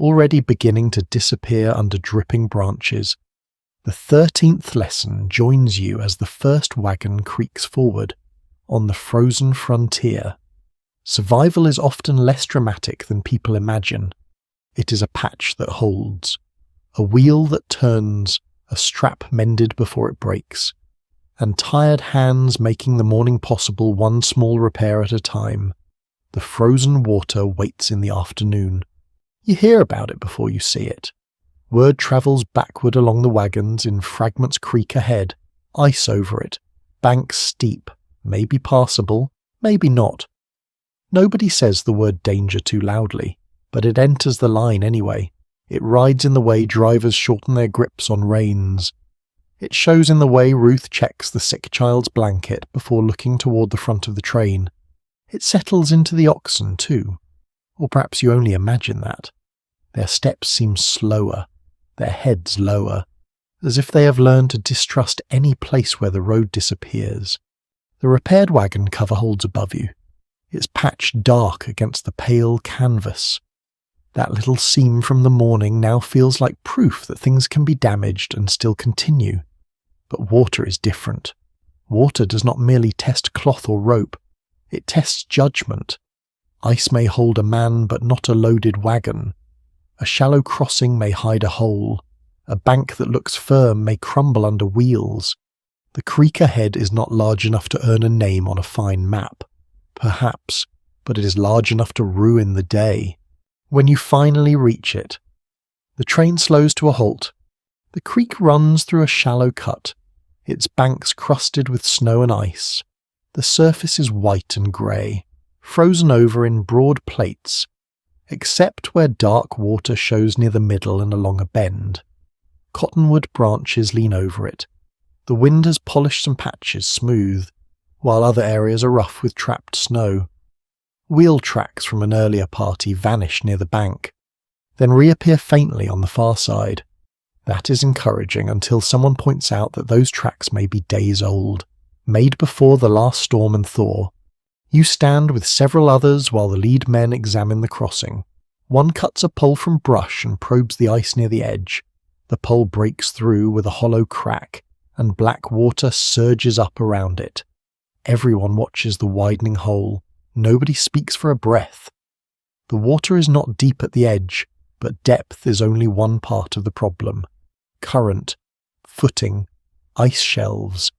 already beginning to disappear under dripping branches. The 13th lesson joins you as the first wagon creaks forward, on the frozen frontier. Survival is often less dramatic than people imagine. It is a patch that holds, a wheel that turns, a strap mended before it breaks, and tired hands making the morning possible one small repair at a time. The frozen water waits in the afternoon. You hear about it before you see it. Word travels backward along the wagons in Fragments Creek ahead, ice over it, banks steep, maybe passable, maybe not. Nobody says the word danger too loudly, but it enters the line anyway. It rides in the way drivers shorten their grips on reins. It shows in the way Ruth checks the sick child's blanket before looking toward the front of the train. It settles into the oxen too. Or perhaps you only imagine that. Their steps seem slower, their heads lower, as if they have learned to distrust any place where the road disappears. The repaired wagon cover holds above you. It's patched dark against the pale canvas. That little seam from the morning now feels like proof that things can be damaged and still continue. But water is different. Water does not merely test cloth or rope. It tests judgment. Ice may hold a man but not a loaded wagon. A shallow crossing may hide a hole. A bank that looks firm may crumble under wheels. The creek ahead is not large enough to earn a name on a fine map. Perhaps, but it is large enough to ruin the day. When you finally reach it, the train slows to a halt. The creek runs through a shallow cut, its banks crusted with snow and ice. The surface is white and grey, frozen over in broad plates, except where dark water shows near the middle and along a bend. Cottonwood branches lean over it. The wind has polished some patches smooth, while other areas are rough with trapped snow. Wheel tracks from an earlier party vanish near the bank, then reappear faintly on the far side. That is encouraging until someone points out that those tracks may be days old, made before the last storm and thaw. You stand with several others while the lead men examine the crossing. One cuts a pole from brush and probes the ice near the edge. The pole breaks through with a hollow crack, and black water surges up around it. Everyone watches the widening hole. Nobody speaks for a breath. The water is not deep at the edge, but depth is only one part of the problem. Current, footing, ice shelves,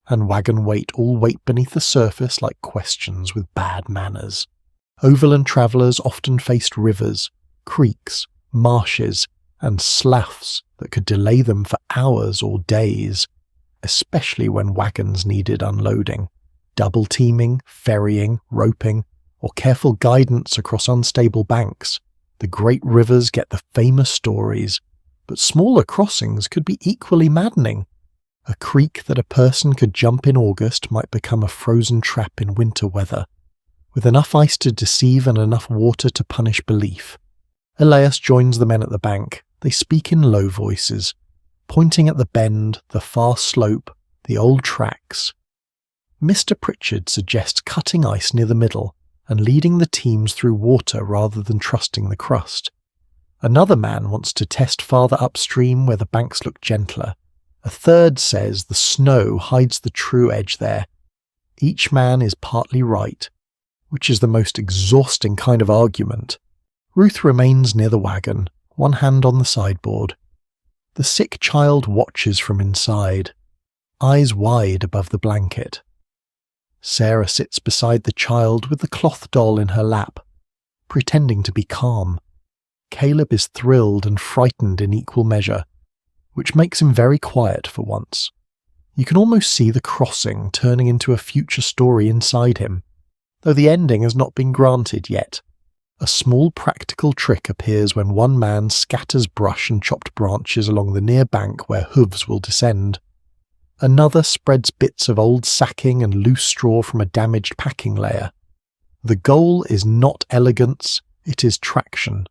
and wagon weight all wait beneath the surface like questions with bad manners. Overland travellers often faced rivers, creeks, marshes, and sloughs that could delay them for hours or days, especially when wagons needed unloading. Double teaming, ferrying, roping, or careful guidance across unstable banks. The great rivers get the famous stories, but smaller crossings could be equally maddening. A creek that a person could jump in August might become a frozen trap in winter weather, with enough ice to deceive and enough water to punish belief. Elias joins the men at the bank. They speak in low voices, pointing at the bend, the far slope, the old tracks. Mr. Pritchard suggests cutting ice near the middle and leading the teams through water rather than trusting the crust. Another man wants to test farther upstream where the banks look gentler. A third says the snow hides the true edge there. Each man is partly right, which is the most exhausting kind of argument. Ruth remains near the wagon, one hand on the sideboard. The sick child watches from inside, eyes wide above the blanket. Sarah sits beside the child with the cloth doll in her lap, pretending to be calm. Caleb is thrilled and frightened in equal measure, which makes him very quiet for once. You can almost see the crossing turning into a future story inside him, though the ending has not been granted yet. A small practical trick appears when one man scatters brush and chopped branches along the near bank where hooves will descend. Another spreads bits of old sacking and loose straw from a damaged packing layer. The goal is not elegance, it is traction.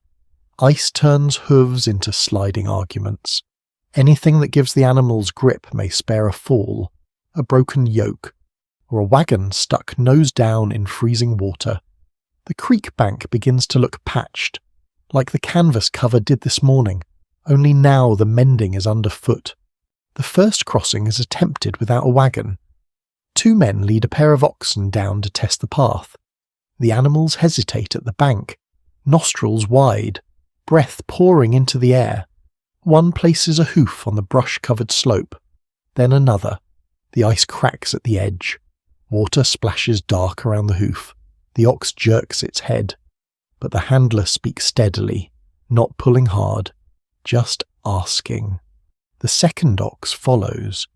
Ice turns hooves into sliding arguments. Anything that gives the animals grip may spare a fall, a broken yoke, or a wagon stuck nose down in freezing water. The creek bank begins to look patched, like the canvas cover did this morning, only now the mending is underfoot. The first crossing is attempted without a wagon. Two men lead a pair of oxen down to test the path. The animals hesitate at the bank, nostrils wide, breath pouring into the air. One places a hoof on the brush-covered slope, then another. The ice cracks at the edge. Water splashes dark around the hoof. The ox jerks its head. But the handler speaks steadily, not pulling hard, just asking. The second ox follows.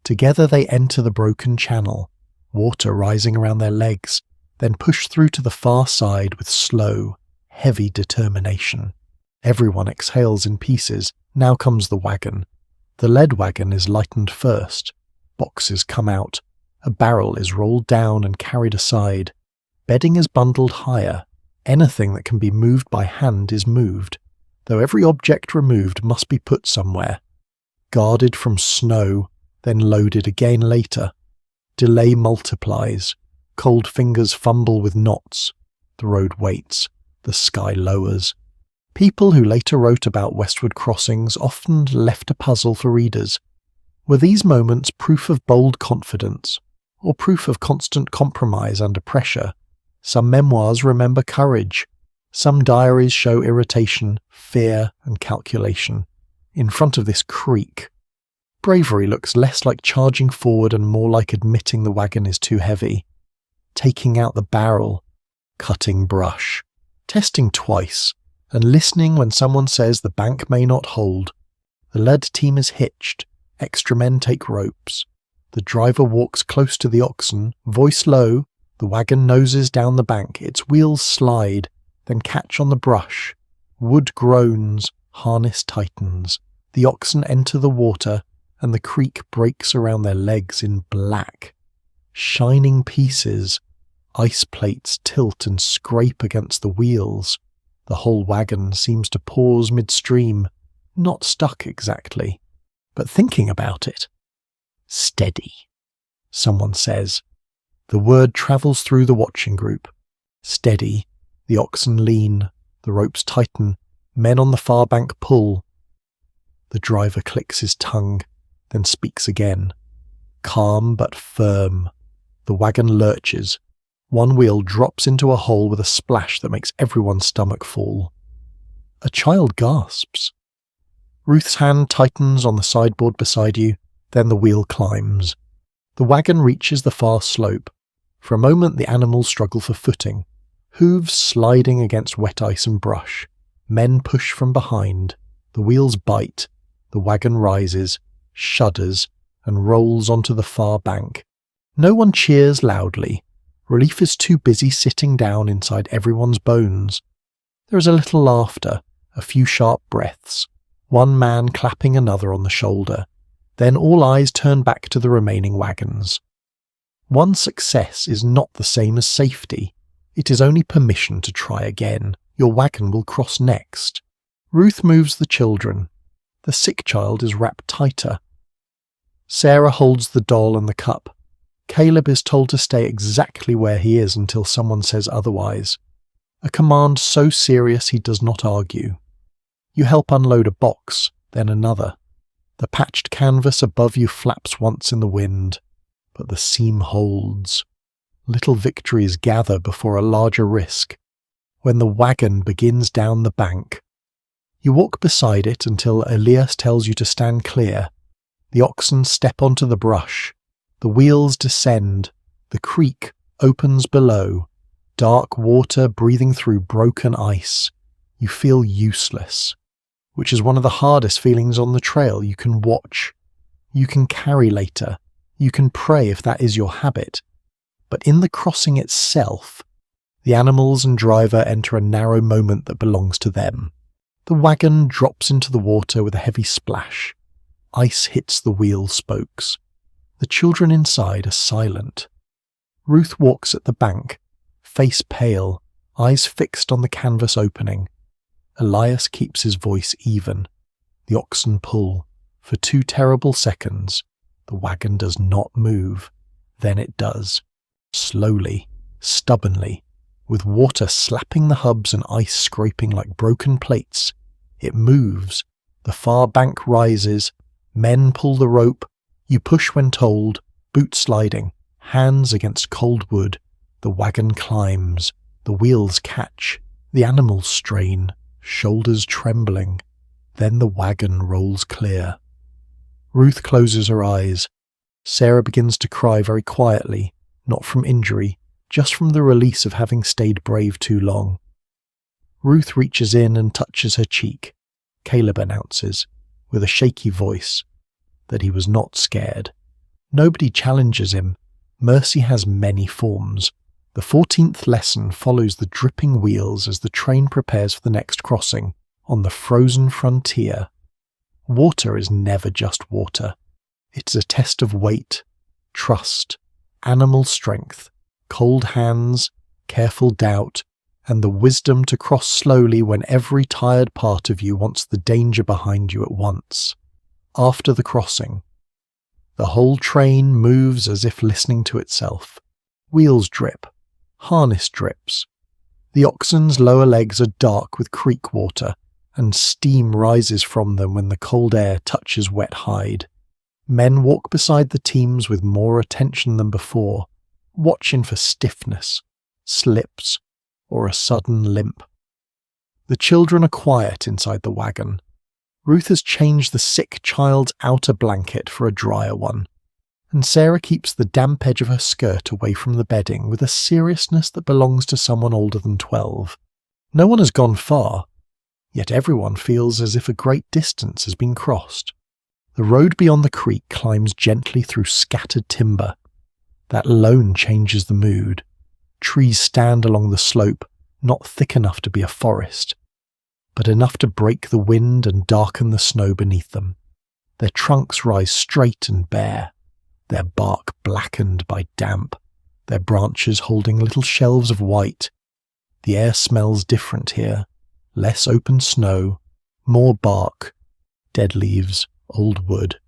Together they enter the broken channel, water rising around their legs, then push through to the far side with slow, heavy determination. Everyone exhales in pieces. Now comes the wagon. The lead wagon is lightened first. Boxes come out. A barrel is rolled down and carried aside. Bedding is bundled higher. Anything that can be moved by hand is moved, though every object removed must be put somewhere. Guarded from snow, then loaded again later. Delay multiplies. Cold fingers fumble with knots. The road waits. The sky lowers. People who later wrote about westward crossings often left a puzzle for readers. Were these moments proof of bold confidence, or proof of constant compromise under pressure? Some memoirs remember courage. Some diaries show irritation, fear, and calculation. In front of this creek, bravery looks less like charging forward and more like admitting the wagon is too heavy. Taking out the barrel, cutting brush, testing twice, and listening when someone says the bank may not hold. The lead team is hitched. Extra men take ropes. The driver walks close to the oxen, voice low. The wagon noses down the bank. Its wheels slide, then catch on the brush. Wood groans, harness tightens. The oxen enter the water, and the creek breaks around their legs in black. Shining pieces. Ice plates tilt and scrape against the wheels. The whole wagon seems to pause midstream, not stuck exactly, but thinking about it. Steady, someone says. The word travels through the watching group. Steady. The oxen lean. The ropes tighten. Men on the far bank pull. The driver clicks his tongue, then speaks again. Calm but firm. The wagon lurches. One wheel drops into a hole with a splash that makes everyone's stomach fall. A child gasps. Ruth's hand tightens on the sideboard beside you, then the wheel climbs. The wagon reaches the far slope. For a moment the animals struggle for footing, hooves sliding against wet ice and brush. Men push from behind. The wheels bite. The wagon rises, shudders, and rolls onto the far bank. No one cheers loudly. Relief is too busy sitting down inside everyone's bones. There is a little laughter, a few sharp breaths, one man clapping another on the shoulder. Then all eyes turn back to the remaining wagons. One success is not the same as safety. It is only permission to try again. Your wagon will cross next. Ruth moves the children. The sick child is wrapped tighter. Sarah holds the doll and the cup. Caleb is told to stay exactly where he is until someone says otherwise. A command so serious he does not argue. You help unload a box, then another. The patched canvas above you flaps once in the wind, but the seam holds. Little victories gather before a larger risk. When the wagon begins down the bank, you walk beside it until Elias tells you to stand clear. The oxen step onto the brush. The wheels descend. The creek opens below. Dark water breathing through broken ice. You feel useless, which is one of the hardest feelings on the trail. You can watch. You can carry later. You can pray if that is your habit. But in the crossing itself, the animals and driver enter a narrow moment that belongs to them. The wagon drops into the water with a heavy splash. Ice hits the wheel spokes. The children inside are silent. Ruth walks at the bank, face pale, eyes fixed on the canvas opening. Elias keeps his voice even. The oxen pull. For 2 terrible seconds, the wagon does not move. Then it does. Slowly, stubbornly, with water slapping the hubs and ice scraping like broken plates. It moves. The far bank rises. Men pull the rope. You push when told. Boot sliding. Hands against cold wood. The wagon climbs. The wheels catch. The animals strain. Shoulders trembling. Then the wagon rolls clear. Ruth closes her eyes. Sarah begins to cry very quietly, not from injury, just from the release of having stayed brave too long. Ruth reaches in and touches her cheek. Caleb announces, with a shaky voice, that he was not scared. Nobody challenges him. Mercy has many forms. The 14th lesson follows the dripping wheels as the train prepares for the next crossing, on the frozen frontier. Water is never just water. It's a test of weight, trust, animal strength, cold hands, careful doubt, and the wisdom to cross slowly when every tired part of you wants the danger behind you at once. After the crossing, the whole train moves as if listening to itself. Wheels drip, harness drips. The oxen's lower legs are dark with creek water, and steam rises from them when the cold air touches wet hide. Men walk beside the teams with more attention than before, watching for stiffness, slips, or a sudden limp. The children are quiet inside the wagon. Ruth has changed the sick child's outer blanket for a drier one, and Sarah keeps the damp edge of her skirt away from the bedding with a seriousness that belongs to someone older than 12. No one has gone far, yet everyone feels as if a great distance has been crossed. The road beyond the creek climbs gently through scattered timber. That alone changes the mood. Trees stand along the slope, not thick enough to be a forest, but enough to break the wind and darken the snow beneath them. Their trunks rise straight and bare, their bark blackened by damp, their branches holding little shelves of white. The air smells different here, less open snow, more bark, dead leaves, old wood,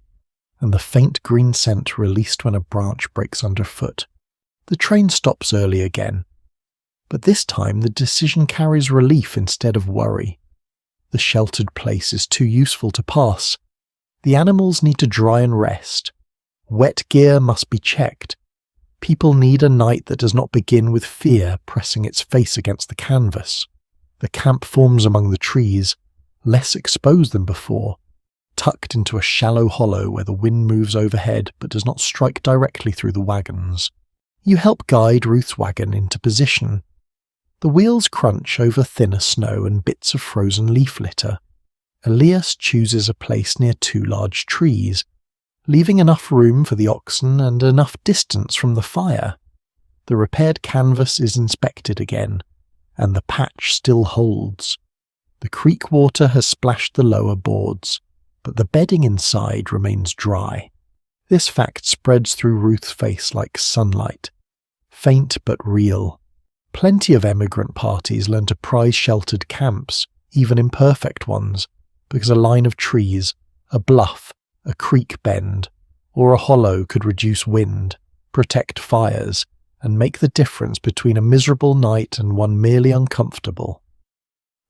and the faint green scent released when a branch breaks underfoot. The train stops early again, but this time the decision carries relief instead of worry. The sheltered place is too useful to pass. The animals need to dry and rest. Wet gear must be checked. People need a night that does not begin with fear pressing its face against the canvas. The camp forms among the trees, less exposed than before, tucked into a shallow hollow where the wind moves overhead but does not strike directly through the wagons. You help guide Ruth's wagon into position. The wheels crunch over thinner snow and bits of frozen leaf litter. Elias chooses a place near 2 large trees, leaving enough room for the oxen and enough distance from the fire. The repaired canvas is inspected again, and the patch still holds. The creek water has splashed the lower boards, but the bedding inside remains dry. This fact spreads through Ruth's face like sunlight, faint but real. Plenty of emigrant parties learn to prize sheltered camps, even imperfect ones, because a line of trees, a bluff, a creek bend, or a hollow could reduce wind, protect fires, and make the difference between a miserable night and one merely uncomfortable.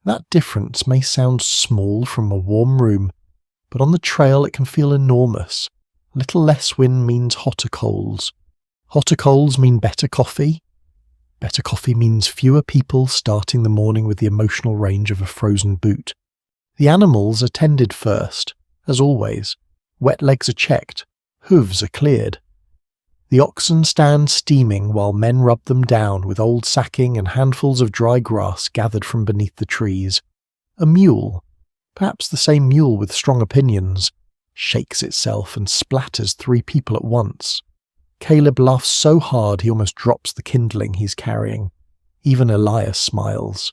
That difference may sound small from a warm room, but on the trail it can feel enormous. A little less wind means hotter coals. Hotter coals mean better coffee. Better coffee means fewer people starting the morning with the emotional range of a frozen boot. The animals are tended first, as always. Wet legs are checked, hooves are cleared. The oxen stand steaming while men rub them down with old sacking and handfuls of dry grass gathered from beneath the trees. A mule, perhaps the same mule with strong opinions, shakes itself and splatters 3 people at once. Caleb laughs so hard he almost drops the kindling he's carrying. Even Elias smiles,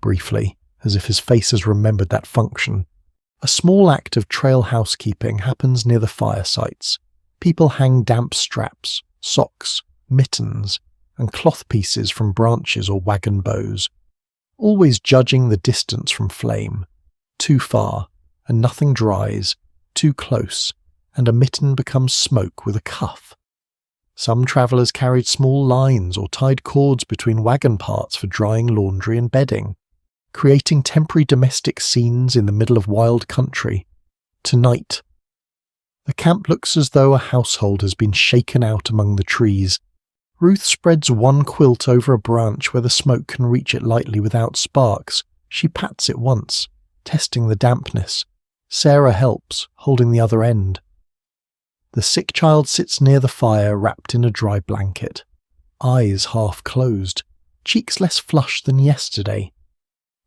briefly, as if his face has remembered that function. A small act of trail housekeeping happens near the fire sites. People hang damp straps, socks, mittens, and cloth pieces from branches or wagon bows, always judging the distance from flame. Too far, and nothing dries. Too close, and a mitten becomes smoke with a cuff. Some travellers carried small lines or tied cords between wagon parts for drying laundry and bedding, creating temporary domestic scenes in the middle of wild country. Tonight, the camp looks as though a household has been shaken out among the trees. Ruth spreads one quilt over a branch where the smoke can reach it lightly without sparks. She pats it once, testing the dampness, Sarah helps, holding the other end. The sick child sits near the fire wrapped in a dry blanket, eyes half closed, cheeks less flushed than yesterday.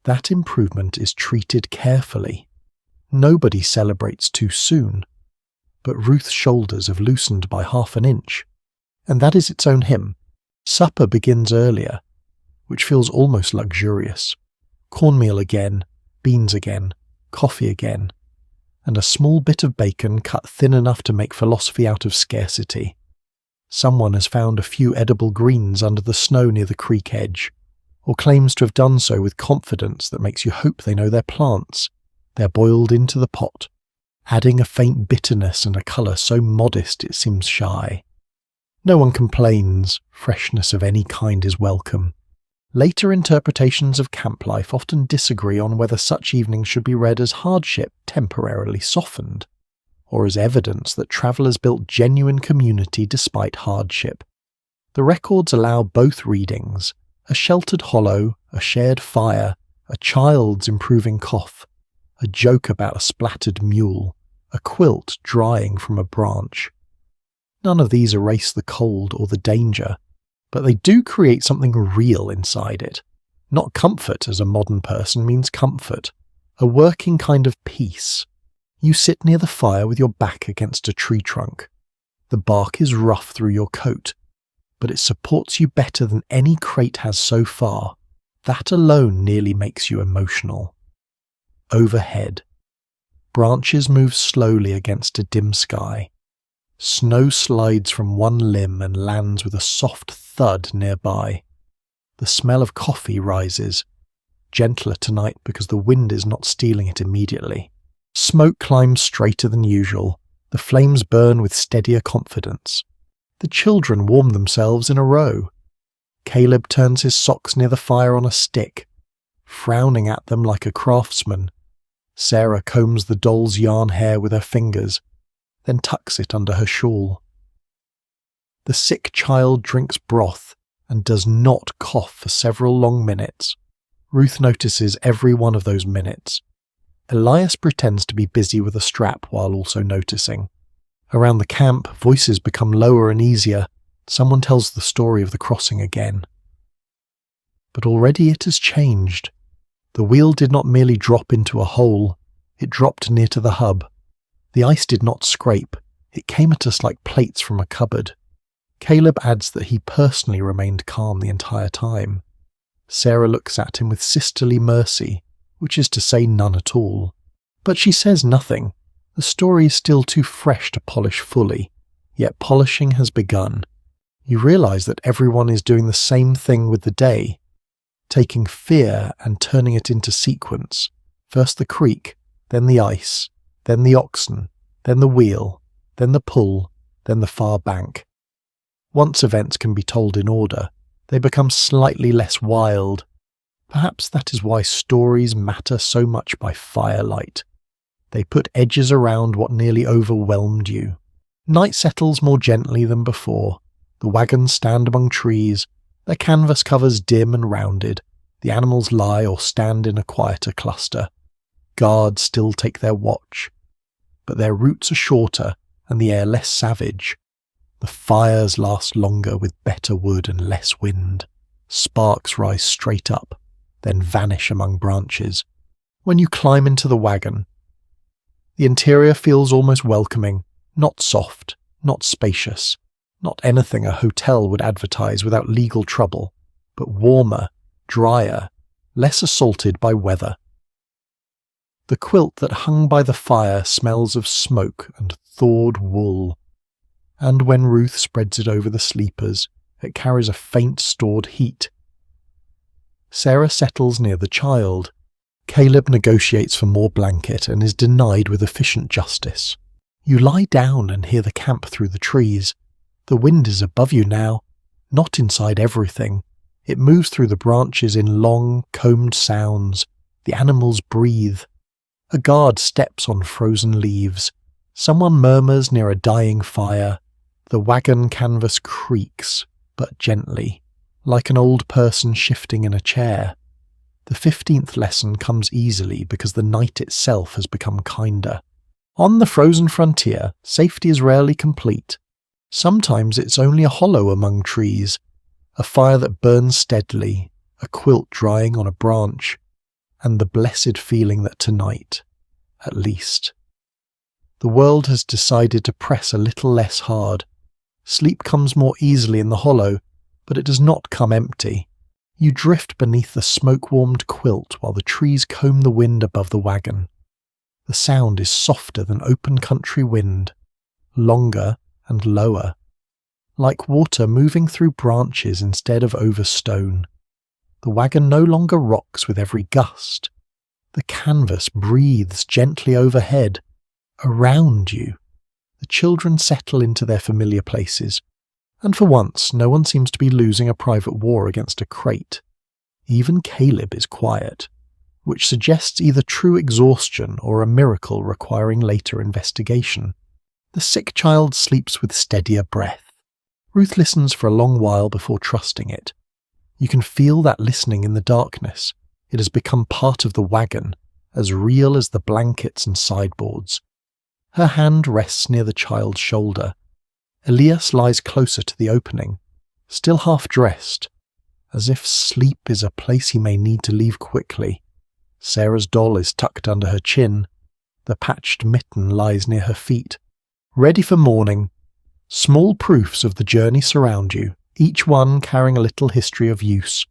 That improvement is treated carefully. Nobody celebrates too soon. But Ruth's shoulders have loosened by 1/2 inch, and that is its own hymn. Supper begins earlier, which feels almost luxurious. Cornmeal again, beans again, coffee again, and a small bit of bacon cut thin enough to make philosophy out of scarcity. Someone has found a few edible greens under the snow near the creek edge, or claims to have done so with confidence that makes you hope they know their plants. They're boiled into the pot, adding a faint bitterness and a colour so modest it seems shy. No one complains, freshness of any kind is welcome. Later interpretations of camp life often disagree on whether such evenings should be read as hardship temporarily softened, or as evidence that travellers built genuine community despite hardship. The records allow both readings: a sheltered hollow, a shared fire, a child's improving cough, a joke about a splattered mule, a quilt drying from a branch. None of these erase the cold or the danger, but they do create something real inside it. Not comfort as a modern person means comfort, a working kind of peace. You sit near the fire with your back against a tree trunk. The bark is rough through your coat, but it supports you better than any crate has so far. That alone nearly makes you emotional. Overhead, branches move slowly against a dim sky. Snow slides from one limb and lands with a soft thud nearby. The smell of coffee rises, gentler tonight because the wind is not stealing it immediately. Smoke climbs straighter than usual. The flames burn with steadier confidence. The children warm themselves in a row. Caleb turns his socks near the fire on a stick, frowning at them like a craftsman. Sarah combs the doll's yarn hair with her fingers, then tucks it under her shawl. The sick child drinks broth and does not cough for several long minutes. Ruth notices every one of those minutes. Elias pretends to be busy with a strap while also noticing. Around the camp, voices become lower and easier. Someone tells the story of the crossing again. But already it has changed. The wheel did not merely drop into a hole, it dropped near to the hub. The ice did not scrape, it came at us like plates from a cupboard. Caleb adds that he personally remained calm the entire time. Sarah looks at him with sisterly mercy, which is to say none at all. But she says nothing. The story is still too fresh to polish fully, yet polishing has begun. You realise that everyone is doing the same thing with the day, taking fear and turning it into sequence. First the creek, then the ice, then the oxen, then the wheel, then the pull, then the far bank. Once events can be told in order, they become slightly less wild. Perhaps that is why stories matter so much by firelight. They put edges around what nearly overwhelmed you. Night settles more gently than before. The wagons stand among trees, their canvas covers dim and rounded. The animals lie or stand in a quieter cluster. Guards still take their watch, but their routes are shorter and the air less savage. The fires last longer with better wood and less wind. Sparks rise straight up, then vanish among branches. When you climb into the wagon, the interior feels almost welcoming, not soft, not spacious, not anything a hotel would advertise without legal trouble, but warmer, drier, less assaulted by weather. The quilt that hung by the fire smells of smoke and thawed wool, and when Ruth spreads it over the sleepers, it carries a faint stored heat. Sarah settles near the child. Caleb negotiates for more blanket and is denied with efficient justice. You lie down and hear the camp through the trees. The wind is above you now, not inside everything. It moves through the branches in long, combed sounds. The animals breathe. A guard steps on frozen leaves. Someone murmurs near a dying fire. The wagon canvas creaks, but gently, like an old person shifting in a chair. The 15th lesson comes easily because the night itself has become kinder. On the frozen frontier, safety is rarely complete. Sometimes it's only a hollow among trees, a fire that burns steadily, a quilt drying on a branch, and the blessed feeling that tonight, at least, the world has decided to press a little less hard. Sleep comes more easily in the hollow, but it does not come empty. You drift beneath the smoke-warmed quilt while the trees comb the wind above the wagon. The sound is softer than open country wind, longer and lower, like water moving through branches instead of over stone. The wagon no longer rocks with every gust. The canvas breathes gently overhead, around you. The children settle into their familiar places, and for once no one seems to be losing a private war against a crate. Even Caleb is quiet, which suggests either true exhaustion or a miracle requiring later investigation. The sick child sleeps with steadier breath. Ruth listens for a long while before trusting it. You can feel that listening in the darkness. It has become part of the wagon, as real as the blankets and sideboards. Her hand rests near the child's shoulder. Elias lies closer to the opening, still half-dressed, as if sleep is a place he may need to leave quickly. Sarah's doll is tucked under her chin. The patched mitten lies near her feet, ready for morning. Small proofs of the journey surround you, each one carrying a little history of use.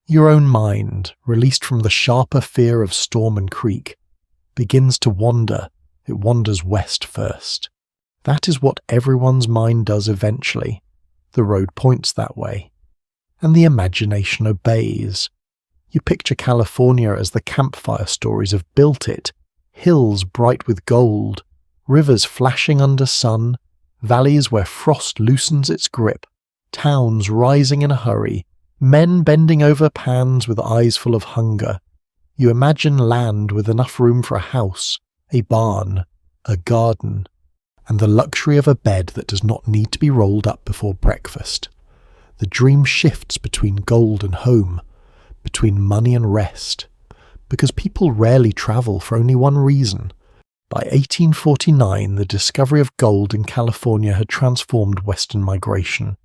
Your own mind, released from the sharper fear of storm and creek, begins to wander. It wanders west first. That is what everyone's mind does eventually. The road points that way. And the imagination obeys. You picture California as the campfire stories have built it. Hills bright with gold, rivers flashing under sun, valleys where frost loosens its grip, towns rising in a hurry, men bending over pans with eyes full of hunger. You imagine land with enough room for a house, a barn, a garden, and the luxury of a bed that does not need to be rolled up before breakfast. The dream shifts between gold and home, between money and rest, because people rarely travel for only one reason. By 1849, the discovery of gold in California had transformed Western migration,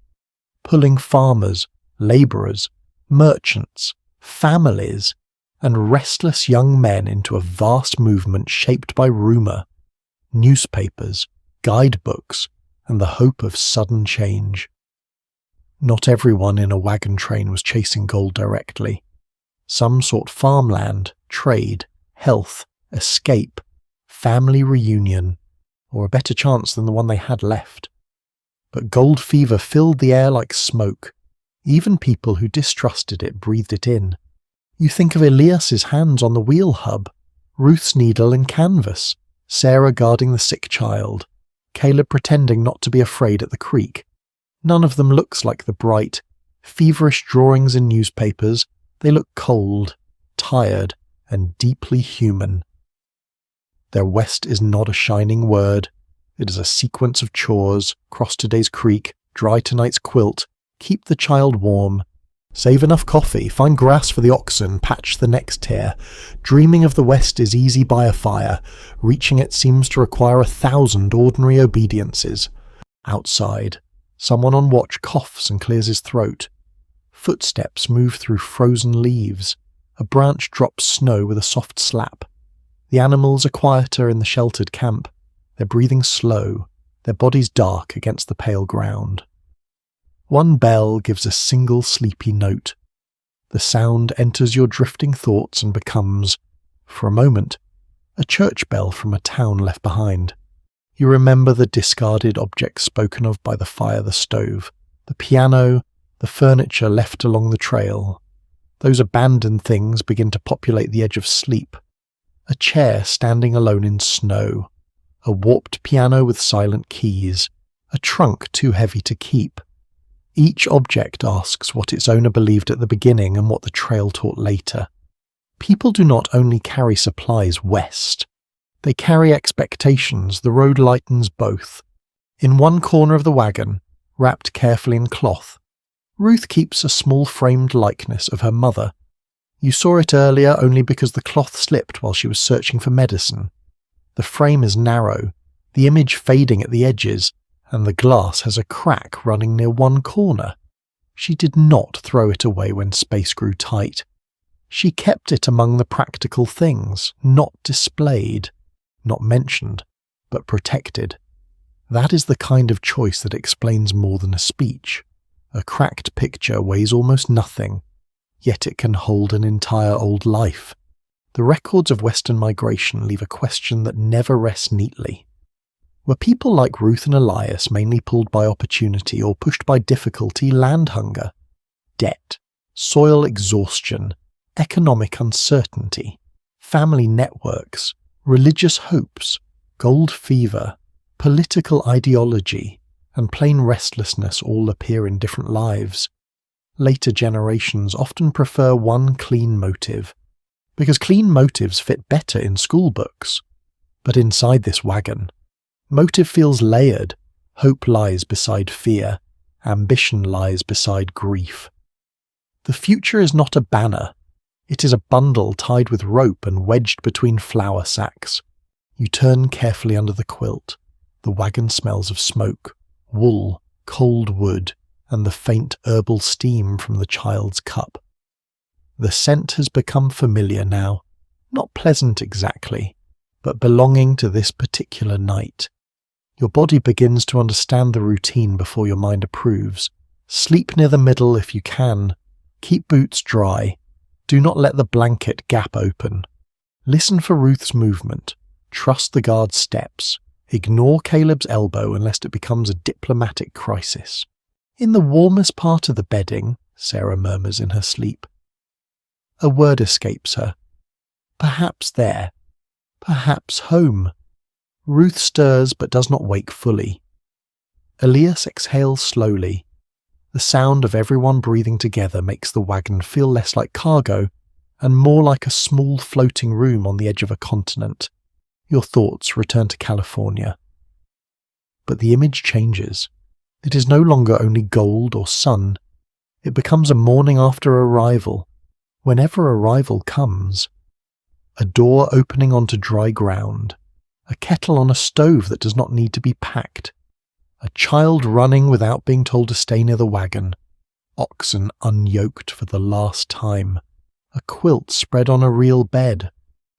pulling farmers, labourers, merchants, families, and restless young men into a vast movement shaped by rumour, newspapers, guidebooks, and the hope of sudden change. Not everyone in a wagon train was chasing gold directly. Some sought farmland, trade, health, escape, family reunion, or a better chance than the one they had left. But gold fever filled the air like smoke. Even people who distrusted it breathed it in. You think of Elias's hands on the wheel hub, Ruth's needle and canvas, Sarah guarding the sick child, Caleb pretending not to be afraid at the creek. None of them looks like the bright, feverish drawings in newspapers. They look cold, tired, and deeply human. Their west is not a shining word. It is a sequence of chores: cross today's creek, dry tonight's quilt, keep the child warm, save enough coffee, find grass for the oxen, patch the next tear. Dreaming of the west is easy by a fire. Reaching it seems to require 1,000 ordinary obediences. Outside, someone on watch coughs and clears his throat. Footsteps move through frozen leaves. A branch drops snow with a soft slap. The animals are quieter in the sheltered camp. They're breathing slow, their bodies dark against the pale ground. One bell gives a single sleepy note. The sound enters your drifting thoughts and becomes, for a moment, a church bell from a town left behind. You remember the discarded objects spoken of by the fire, the stove, the piano, the furniture left along the trail. Those abandoned things begin to populate the edge of sleep. A chair standing alone in snow, a warped piano with silent keys, a trunk too heavy to keep. Each object asks what its owner believed at the beginning and what the trail taught later. People do not only carry supplies west, they carry expectations. The road lightens both. In one corner of the wagon, wrapped carefully in cloth, Ruth keeps a small framed likeness of her mother. You saw it earlier only because the cloth slipped while she was searching for medicine. The frame is narrow, the image fading at the edges, and the glass has a crack running near one corner. She did not throw it away when space grew tight. She kept it among the practical things, not displayed, not mentioned, but protected. That is the kind of choice that explains more than a speech. A cracked picture weighs almost nothing, yet it can hold an entire old life. The records of Western migration leave a question that never rests neatly. Were people like Ruth and Elias mainly pulled by opportunity or pushed by difficulty, land hunger, debt, soil exhaustion, economic uncertainty, family networks, religious hopes, gold fever, political ideology, and plain restlessness all appear in different lives? Later generations often prefer one clean motive, because clean motives fit better in school books. But inside this wagon, motive feels layered. Hope lies beside fear. Ambition lies beside grief. The future is not a banner. It is a bundle tied with rope and wedged between flour sacks. You turn carefully under the quilt. The wagon smells of smoke, wool, cold wood, and the faint herbal steam from the child's cup. The scent has become familiar now, not pleasant exactly, but belonging to this particular night. Your body begins to understand the routine before your mind approves. Sleep near the middle if you can. Keep boots dry. Do not let the blanket gap open. Listen for Ruth's movement. Trust the guard's steps. Ignore Caleb's elbow unless it becomes a diplomatic crisis. In the warmest part of the bedding, Sarah murmurs in her sleep. A word escapes her. Perhaps there. Perhaps home. Ruth stirs but does not wake fully. Elias exhales slowly. The sound of everyone breathing together makes the wagon feel less like cargo and more like a small floating room on the edge of a continent. Your thoughts return to California. But the image changes. It is no longer only gold or sun. It becomes a morning after arrival, whenever arrival comes. A door opening onto dry ground. A kettle on a stove that does not need to be packed. A child running without being told to stay near the wagon. Oxen unyoked for the last time. A quilt spread on a real bed.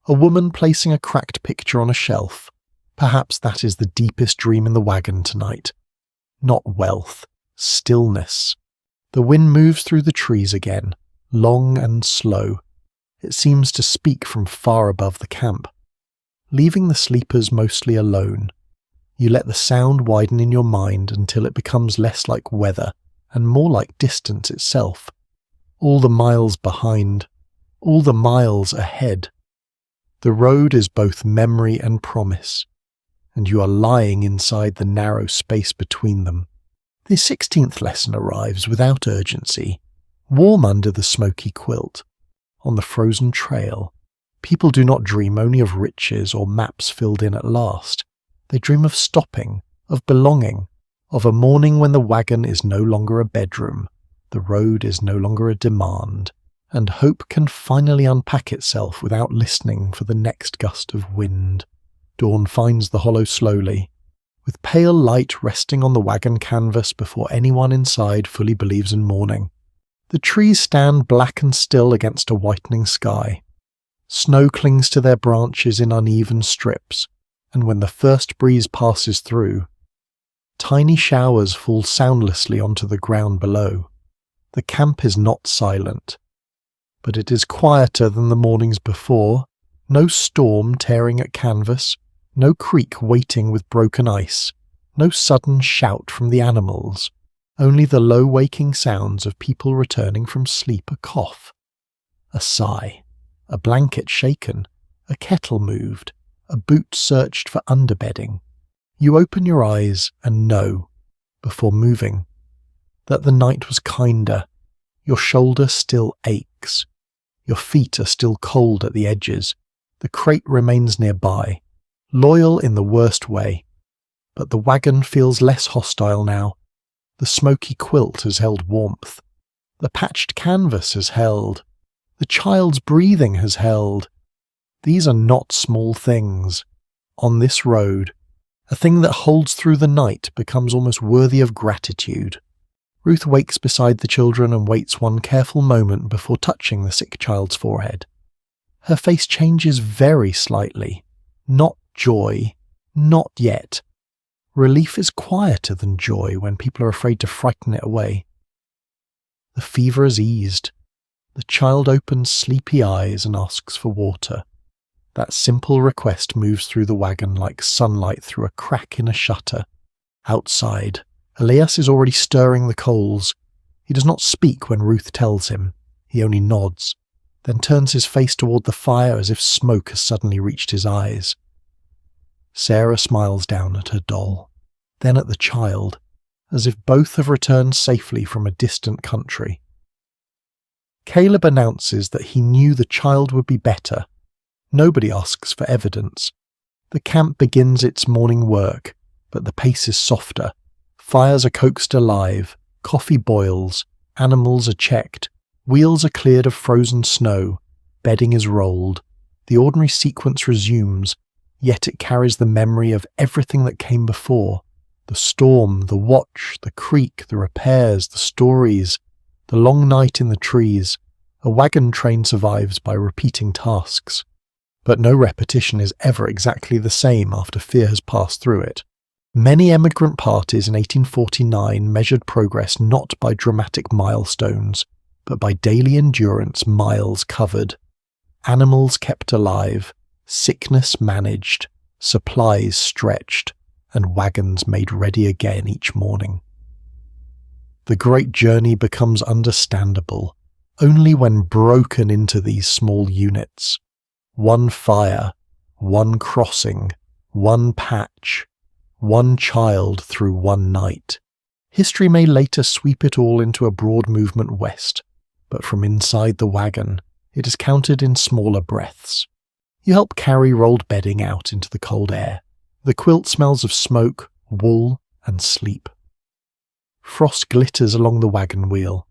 A woman placing a cracked picture on a shelf. Perhaps that is the deepest dream in the wagon tonight. Not wealth, stillness. The wind moves through the trees again, long and slow. It seems to speak from far above the camp. Leaving the sleepers mostly alone, you let the sound widen in your mind until it becomes less like weather and more like distance itself. All the miles behind, all the miles ahead. The road is both memory and promise, and you are lying inside the narrow space between them. The 16th lesson arrives without urgency, warm under the smoky quilt. On the frozen trail, people do not dream only of riches or maps filled in at last. They dream of stopping, of belonging, of a morning when the wagon is no longer a bedroom, the road is no longer a demand, and hope can finally unpack itself without listening for the next gust of wind. Dawn finds the hollow slowly, with pale light resting on the wagon canvas before anyone inside fully believes in morning. The trees stand black and still against a whitening sky. Snow clings to their branches in uneven strips, and when the first breeze passes through, tiny showers fall soundlessly onto the ground below. The camp is not silent, but it is quieter than the mornings before. No storm tearing at canvas, no creek waiting with broken ice, no sudden shout from the animals, only the low waking sounds of people returning from sleep, a cough, a sigh, a blanket shaken, a kettle moved, a boot searched for underbedding. You open your eyes and know, before moving, that the night was kinder. Your shoulder still aches. Your feet are still cold at the edges. The crate remains nearby, loyal in the worst way. But the wagon feels less hostile now. The smoky quilt has held warmth. The patched canvas has held. The The child's breathing has held. These are not small things. On this road, a thing that holds through the night becomes almost worthy of gratitude. Ruth wakes beside the children and waits one careful moment before touching the sick child's forehead. Her face changes very slightly. Not joy. Not yet. Relief is quieter than joy when people are afraid to frighten it away. The fever has eased. The child opens sleepy eyes and asks for water. That simple request moves through the wagon like sunlight through a crack in a shutter. Outside, Elias is already stirring the coals. He does not speak when Ruth tells him. He only nods, then turns his face toward the fire as if smoke has suddenly reached his eyes. Sarah smiles down at her doll, then at the child, as if both have returned safely from a distant country. Caleb announces that he knew the child would be better. Nobody asks for evidence. The camp begins its morning work, but the pace is softer. Fires are coaxed alive, coffee boils, animals are checked, wheels are cleared of frozen snow, bedding is rolled. The ordinary sequence resumes, yet it carries the memory of everything that came before. The storm, the watch, the creek, the repairs, the stories, the long night in the trees. A wagon train survives by repeating tasks. But no repetition is ever exactly the same after fear has passed through it. Many emigrant parties in 1849 measured progress not by dramatic milestones, but by daily endurance miles covered. Animals kept alive, sickness managed, supplies stretched, and wagons made ready again each morning. The great journey becomes understandable only when broken into these small units. One fire, one crossing, one patch, one child through one night. History may later sweep it all into a broad movement west, but from inside the wagon, it is counted in smaller breaths. You help carry rolled bedding out into the cold air. The quilt smells of smoke, wool, and sleep. Frost glitters along the wagon wheel.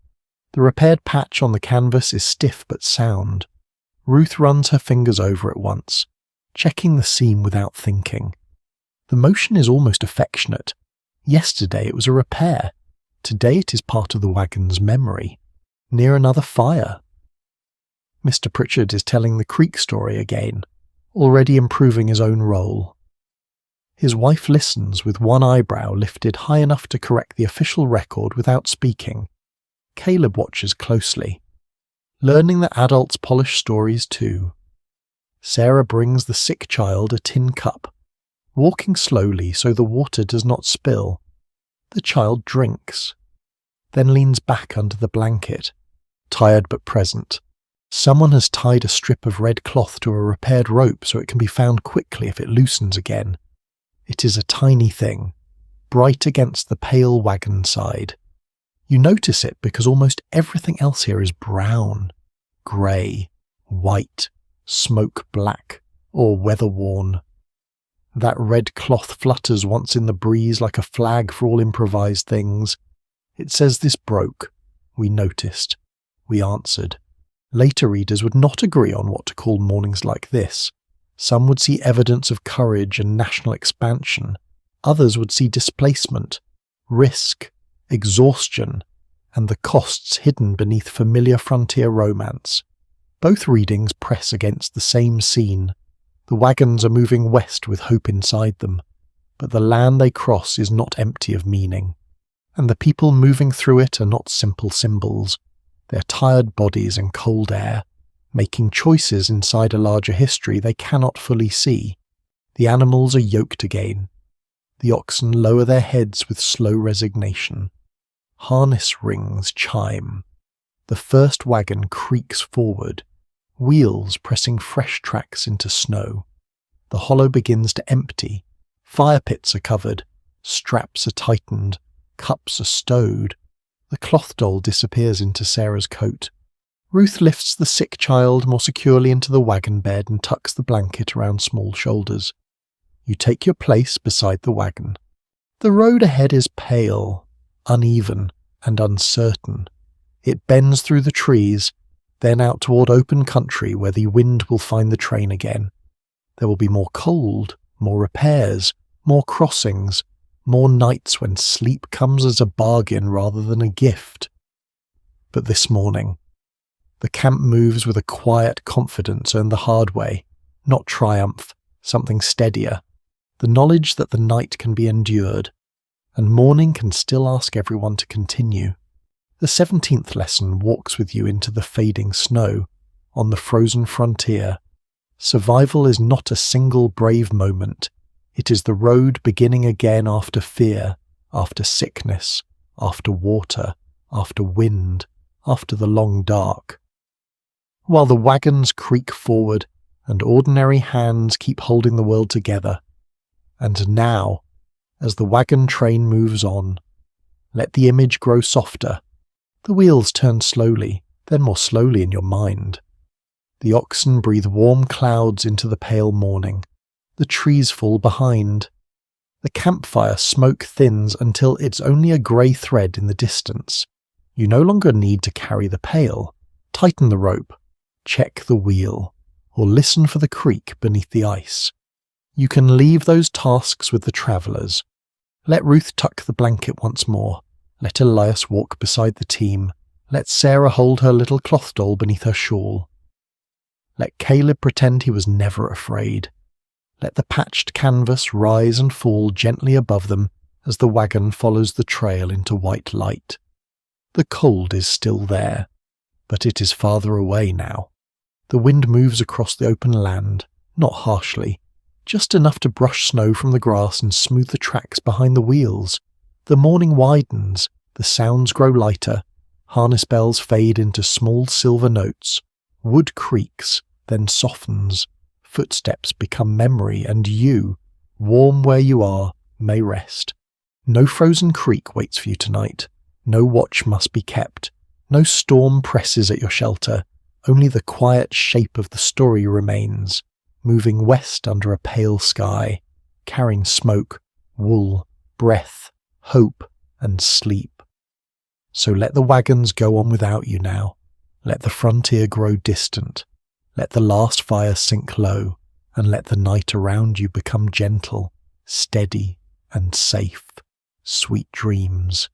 The repaired patch on the canvas is stiff but sound. Ruth runs her fingers over it once, checking the seam without thinking. The motion is almost affectionate. Yesterday it was a repair. Today it is part of the wagon's memory, near another fire. Mr. Pritchard is telling the creek story again, already improving his own role. His wife listens with one eyebrow lifted high enough to correct the official record without speaking. Caleb watches closely, learning that adults polish stories too. Sarah brings the sick child a tin cup, walking slowly so the water does not spill. The child drinks, then leans back under the blanket, tired but present. Someone has tied a strip of red cloth to a repaired rope so it can be found quickly if it loosens again. It is a tiny thing, bright against the pale wagon side. You notice it because almost everything else here is brown, grey, white, smoke black, or weather-worn. That red cloth flutters once in the breeze like a flag for all improvised things. It says this broke. We noticed. We answered. Later readers would not agree on what to call mornings like this. Some would see evidence of courage and national expansion. Others would see displacement, risk, exhaustion, and the costs hidden beneath familiar frontier romance. Both readings press against the same scene. The wagons are moving west with hope inside them, but the land they cross is not empty of meaning, and the people moving through it are not simple symbols. Their tired bodies and cold air, making choices inside a larger history they cannot fully see. The animals are yoked again. The oxen lower their heads with slow resignation. Harness rings chime. The first wagon creaks forward, wheels pressing fresh tracks into snow. The hollow begins to empty. Fire pits are covered, straps are tightened, cups are stowed. The cloth doll disappears into Sarah's coat. Ruth lifts the sick child more securely into the wagon bed and tucks the blanket around small shoulders. You take your place beside the wagon. The road ahead is pale, uneven, and uncertain. It bends through the trees, then out toward open country where the wind will find the train again. There will be more cold, more repairs, more crossings, more nights when sleep comes as a bargain rather than a gift. But this morning, the camp moves with a quiet confidence earned the hard way, not triumph, something steadier, the knowledge that the night can be endured, and morning can still ask everyone to continue. The 17th lesson walks with you into the fading snow, on the frozen frontier. Survival is not a single brave moment. It is the road beginning again after fear, after sickness, after water, after wind, after the long dark. While the wagons creak forward and ordinary hands keep holding the world together. And now, as the wagon train moves on, let the image grow softer. The wheels turn slowly, then more slowly in your mind. The oxen breathe warm clouds into the pale morning. The trees fall behind. The campfire smoke thins until it's only a grey thread in the distance. You no longer need to carry the pail. Tighten the rope, check the wheel, or listen for the creak beneath the ice. You can leave those tasks with the travellers. Let Ruth tuck the blanket once more. Let Elias walk beside the team. Let Sarah hold her little cloth doll beneath her shawl. Let Caleb pretend he was never afraid. Let the patched canvas rise and fall gently above them as the wagon follows the trail into white light. The cold is still there, but it is farther away now. The wind moves across the open land, not harshly, just enough to brush snow from the grass and smooth the tracks behind the wheels. The morning widens, the sounds grow lighter, harness bells fade into small silver notes, wood creaks, then softens, footsteps become memory, and you, warm where you are, may rest. No frozen creek waits for you tonight, no watch must be kept, no storm presses at your shelter, only the quiet shape of the story remains, moving west under a pale sky, carrying smoke, wool, breath, hope, and sleep. So let the wagons go on without you now. Let the frontier grow distant. Let the last fire sink low, and let the night around you become gentle, steady, and safe. Sweet dreams.